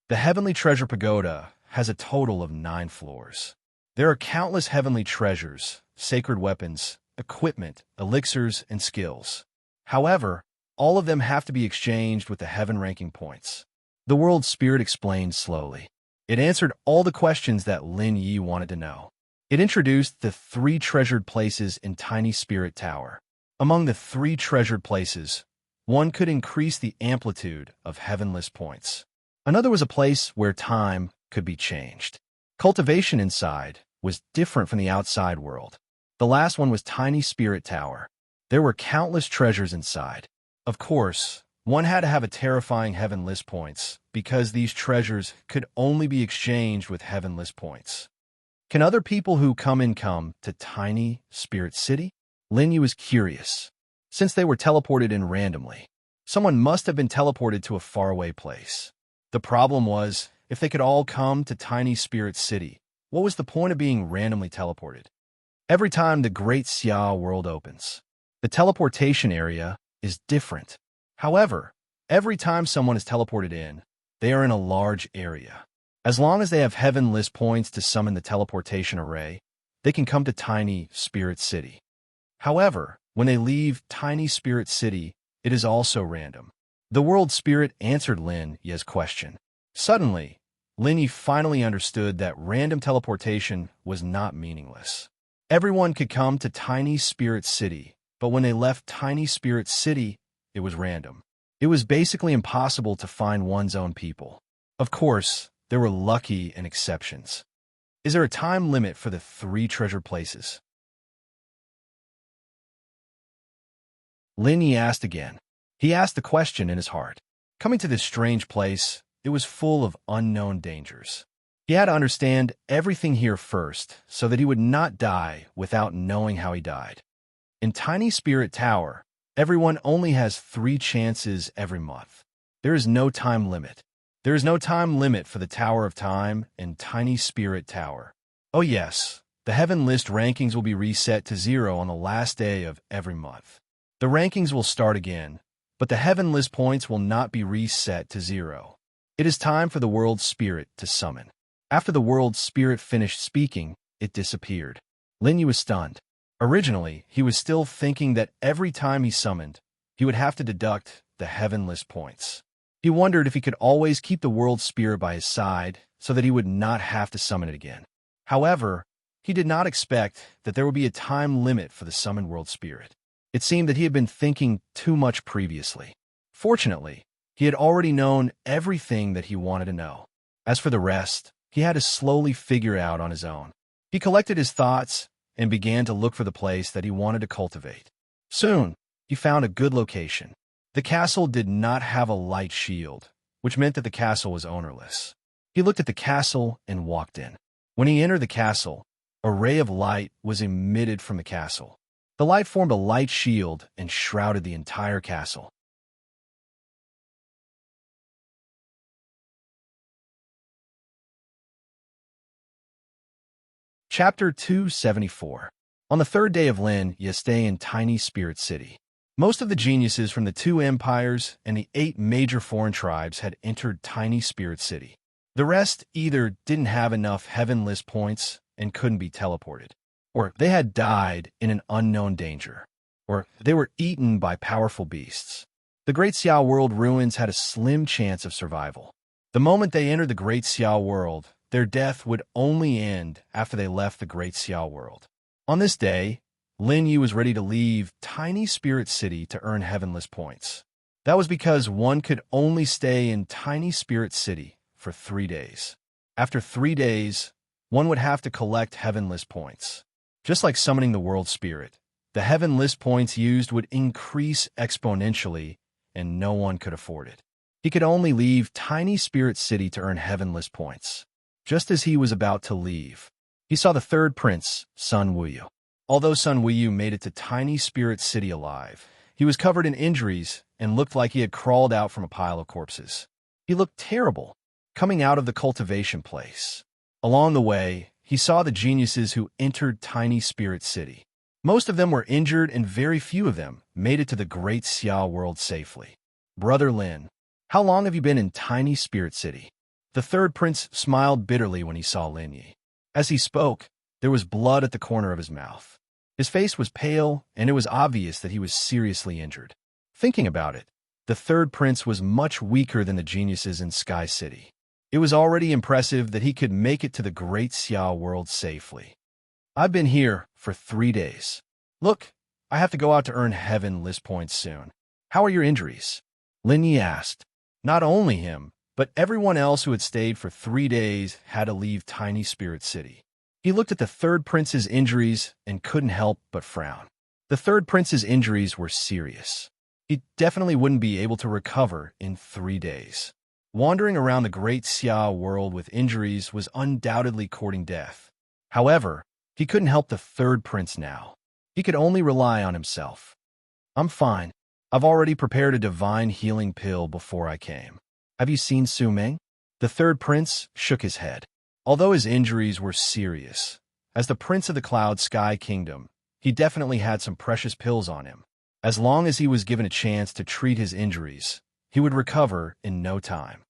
The Heavenly Treasure Pagoda has a total of 9 floors. There are countless heavenly treasures, sacred weapons, equipment, elixirs, and skills. However, all of them have to be exchanged with the heaven ranking points. The World Spirit explained slowly. It answered all the questions that Lin Yi wanted to know. It introduced the 3 treasured places in Tiny Spirit Tower. Among the 3 treasured places, one could increase the amplitude of heaven list points. Another was a place where time could be changed. Cultivation inside was different from the outside world. The last one was Tiny Spirit Tower. There were countless treasures inside. Of course, one had to have a terrifying heaven list points because these treasures could only be exchanged with heaven list points. Can other people who come to Tiny Spirit City? Lin Yu was curious. Since they were teleported in randomly, someone must have been teleported to a faraway place. The problem was, if they could all come to Tiny Spirit City, what was the point of being randomly teleported? Every time the Great Xia world opens, the teleportation area is different. However, every time someone is teleported in, they are in a large area. As long as they have heaven list points to summon the teleportation array, they can come to Tiny Spirit City. However, when they leave Tiny Spirit City, it is also random. The World Spirit answered Lin Yi's question. Suddenly, Lin Yi finally understood that random teleportation was not meaningless. Everyone could come to Tiny Spirit City, but when they left Tiny Spirit City, it was random. It was basically impossible to find one's own people. Of course, there were lucky and exceptions. Is there a time limit for the 3 treasured places? Lin Yi asked again. He asked the question in his heart. Coming to this strange place, it was full of unknown dangers. He had to understand everything here first so that he would not die without knowing how he died. In Tiny Spirit Tower, everyone only has 3 chances every month. There is no time limit. There is no time limit for the Tower of Time and Tiny Spirit Tower. Oh yes, the heaven list rankings will be reset to 0 on the last day of every month. The rankings will start again, but the heaven list points will not be reset to 0. It is time for the World Spirit to summon. After the World Spirit finished speaking, it disappeared. Lin Yu was stunned. Originally, he was still thinking that every time he summoned, he would have to deduct the heaven list points. He wondered if he could always keep the World Spirit by his side so that he would not have to summon it again. However, he did not expect that there would be a time limit for the summoned World Spirit. It seemed that he had been thinking too much previously. Fortunately, he had already known everything that he wanted to know. As for the rest, he had to slowly figure out on his own. He collected his thoughts and began to look for the place that he wanted to cultivate. Soon, he found a good location. The castle did not have a light shield, which meant that the castle was ownerless. He looked at the castle and walked in. When he entered the castle, a ray of light was emitted from the castle. The light formed a light shield and shrouded the entire castle. Chapter 274. On the third day of Lin, you stay in Tiny Spirit City. Most of the geniuses from the two empires and the 8 major foreign tribes had entered Tiny Spirit City. The rest either didn't have enough heaven list points and couldn't be teleported, or they had died in an unknown danger, or they were eaten by powerful beasts. The Great Xiao World ruins had a slim chance of survival. The moment they entered the Great Xiao World, their death would only end after they left the Great Xiao World. On this day, Lin Yu was ready to leave Tiny Spirit City to earn heavenless points. That was because one could only stay in Tiny Spirit City for 3 days. After 3 days, one would have to collect heavenless points. Just like summoning the world spirit, the heavenless points used would increase exponentially, and no one could afford it. He could only leave Tiny Spirit City to earn heavenless points. Just as he was about to leave, he saw the third prince, Sun Wuyu. Although Sun Wuyu made it to Tiny Spirit City alive, he was covered in injuries and looked like he had crawled out from a pile of corpses. He looked terrible, coming out of the cultivation place. Along the way, he saw the geniuses who entered Tiny Spirit City. Most of them were injured and very few of them made it to the Great Xiao World safely. Brother Lin, how long have you been in Tiny Spirit City? The third prince smiled bitterly when he saw Lin Yi. As he spoke, there was blood at the corner of his mouth. His face was pale, and it was obvious that he was seriously injured. Thinking about it, the third prince was much weaker than the geniuses in Sky City. It was already impressive that he could make it to the Great Xiao World safely. I've been here for 3 days. Look, I have to go out to earn heaven list points soon. How are your injuries? Lin Yi asked. Not only him, but everyone else who had stayed for 3 days had to leave Tiny Spirit City. He looked at the third prince's injuries and couldn't help but frown. The third prince's injuries were serious. He definitely wouldn't be able to recover in 3 days. Wandering around the Great Xiao World with injuries was undoubtedly courting death. However, he couldn't help the third prince now. He could only rely on himself. I'm fine. I've already prepared a divine healing pill before I came. Have you seen Su Ming? The third prince shook his head. Although his injuries were serious, as the prince of the Cloud Sky Kingdom, he definitely had some precious pills on him. As long as he was given a chance to treat his injuries, he would recover in no time.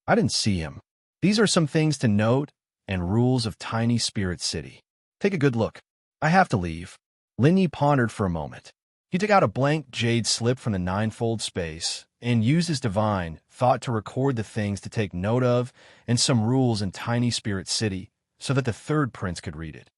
I didn't see him. These are some things to note and rules of Tiny Spirit City. Take a good look. I have to leave. Lin Yi pondered for a moment. He took out a blank jade slip from the ninefold space and used his divine thought to record the things to take note of and some rules in Tiny Spirit City so that the third prince could read it.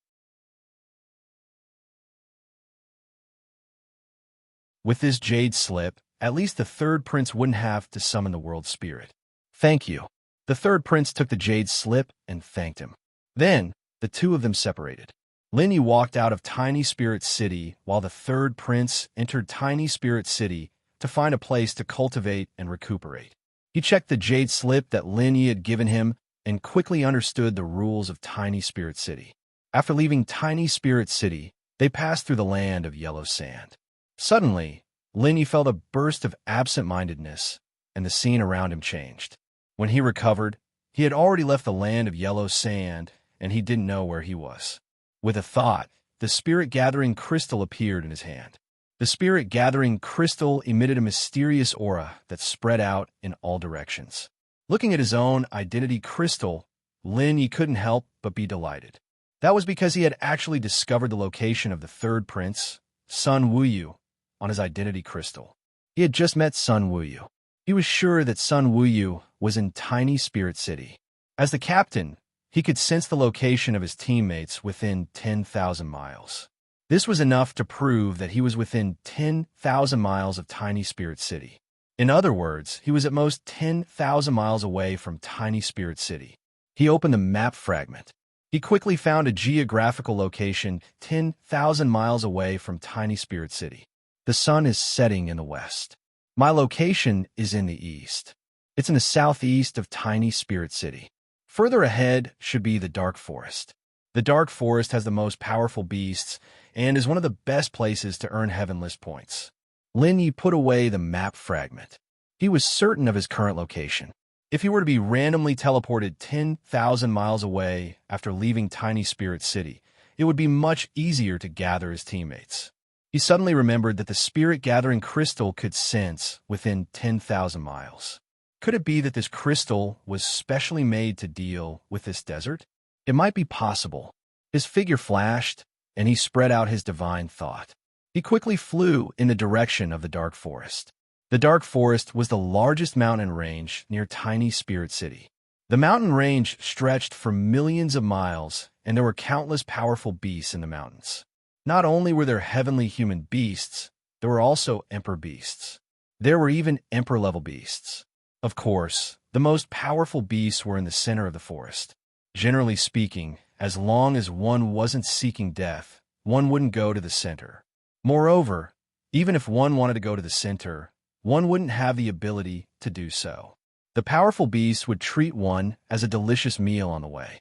With this jade slip, at least the third prince wouldn't have to summon the world spirit. Thank you. The third prince took the jade slip and thanked him. Then, the two of them separated. Lin Yi walked out of Tiny Spirit City while the third prince entered Tiny Spirit City to find a place to cultivate and recuperate. He checked the jade slip that Lin Yi had given him and quickly understood the rules of Tiny Spirit City. After leaving Tiny Spirit City, they passed through the land of yellow sand. Suddenly, Lin Yi felt a burst of absent-mindedness, and the scene around him changed. When he recovered, he had already left the land of yellow sand, and he didn't know where he was. With a thought, the spirit-gathering crystal appeared in his hand. The spirit-gathering crystal emitted a mysterious aura that spread out in all directions. Looking at his own identity crystal, Lin Yi couldn't help but be delighted. That was because he had actually discovered the location of the third prince, Sun Wuyu, on his identity crystal. He had just met Sun Wuyu. He was sure that Sun Wuyu was in Tiny Spirit City. As the captain, he could sense the location of his teammates within 10,000 miles. This was enough to prove that he was within 10,000 miles of Tiny Spirit City. In other words, he was at most 10,000 miles away from Tiny Spirit City. He opened the map fragment. He quickly found a geographical location 10,000 miles away from Tiny Spirit City. The sun is setting in the west. My location is in the east. It's in the southeast of Tiny Spirit City. Further ahead should be the Dark Forest. The Dark Forest has the most powerful beasts and is one of the best places to earn heaven list points. Lin Yi put away the map fragment. He was certain of his current location. If he were to be randomly teleported 10,000 miles away after leaving Tiny Spirit City, it would be much easier to gather his teammates. He suddenly remembered that the spirit-gathering crystal could sense within 10,000 miles. Could it be that this crystal was specially made to deal with this desert? It might be possible. His figure flashed, and he spread out his divine thought. He quickly flew in the direction of the dark forest. The dark forest was the largest mountain range near tiny Spirit City. The mountain range stretched for millions of miles, and there were countless powerful beasts in the mountains. Not only were there heavenly human beasts, there were also emperor beasts. There were even emperor-level beasts. Of course, the most powerful beasts were in the center of the forest. Generally speaking, as long as one wasn't seeking death, one wouldn't go to the center. Moreover, even if one wanted to go to the center, one wouldn't have the ability to do so. The powerful beasts would treat one as a delicious meal on the way.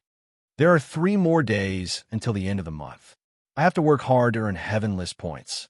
There are 3 more days until the end of the month. I have to work hard to earn heaven list points.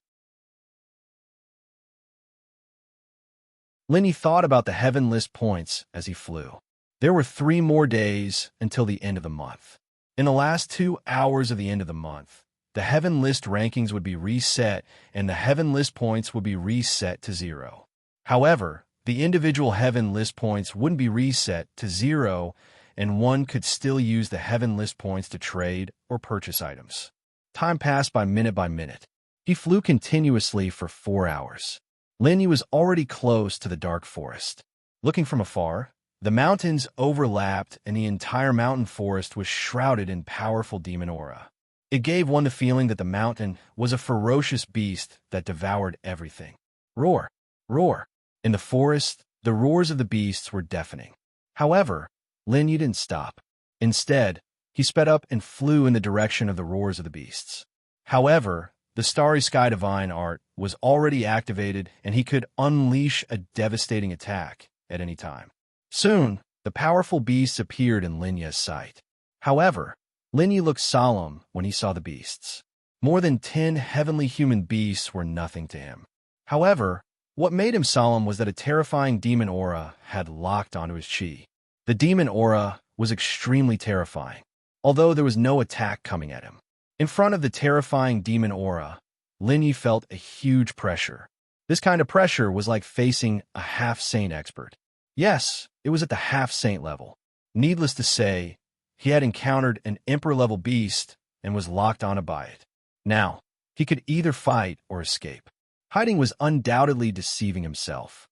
Lenny thought about the heaven list points as he flew. There were 3 more days until the end of the month. In the last 2 hours of the end of the month, the heaven list rankings would be reset and the heaven list points would be reset to 0. However, the individual heaven list points wouldn't be reset to 0, and one could still use the heaven list points to trade or purchase items. Time passed by minute. He flew continuously for 4 hours. Lenny was already close to the dark forest. Looking from afar, the mountains overlapped and the entire mountain forest was shrouded in powerful demon aura. It gave one the feeling that the mountain was a ferocious beast that devoured everything. Roar! Roar! In the forest, the roars of the beasts were deafening. However, Lenny didn't stop. Instead, he sped up and flew in the direction of the roars of the beasts. However, the Starry Sky Divine Art was already activated and he could unleash a devastating attack at any time. Soon, the powerful beasts appeared in Lenya's sight. However, Lenya looked solemn when he saw the beasts. More than 10 heavenly human beasts were nothing to him. However, what made him solemn was that a terrifying demon aura had locked onto his chi. The demon aura was extremely terrifying, although there was no attack coming at him. In front of the terrifying demon aura, Lenya felt a huge pressure. This kind of pressure was like facing a half-saint expert. Yes, it was at the half-saint level. Needless to say, he had encountered an emperor-level beast and was locked onto by it. Now, he could either fight or escape. Hiding was undoubtedly deceiving himself.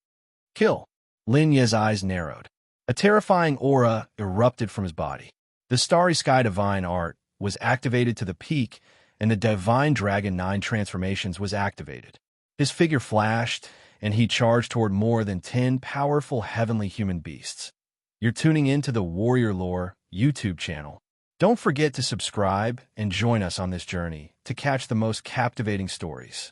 Kill. Lenya's eyes narrowed. A terrifying aura erupted from his body. The Starry Sky Divine Art was activated to the peak, and the Divine Dragon 9 transformations was activated. His figure flashed, and he charged toward more than 10 powerful heavenly human beasts. You're tuning into the Warrior Lore YouTube channel. Don't forget to subscribe and join us on this journey to catch the most captivating stories.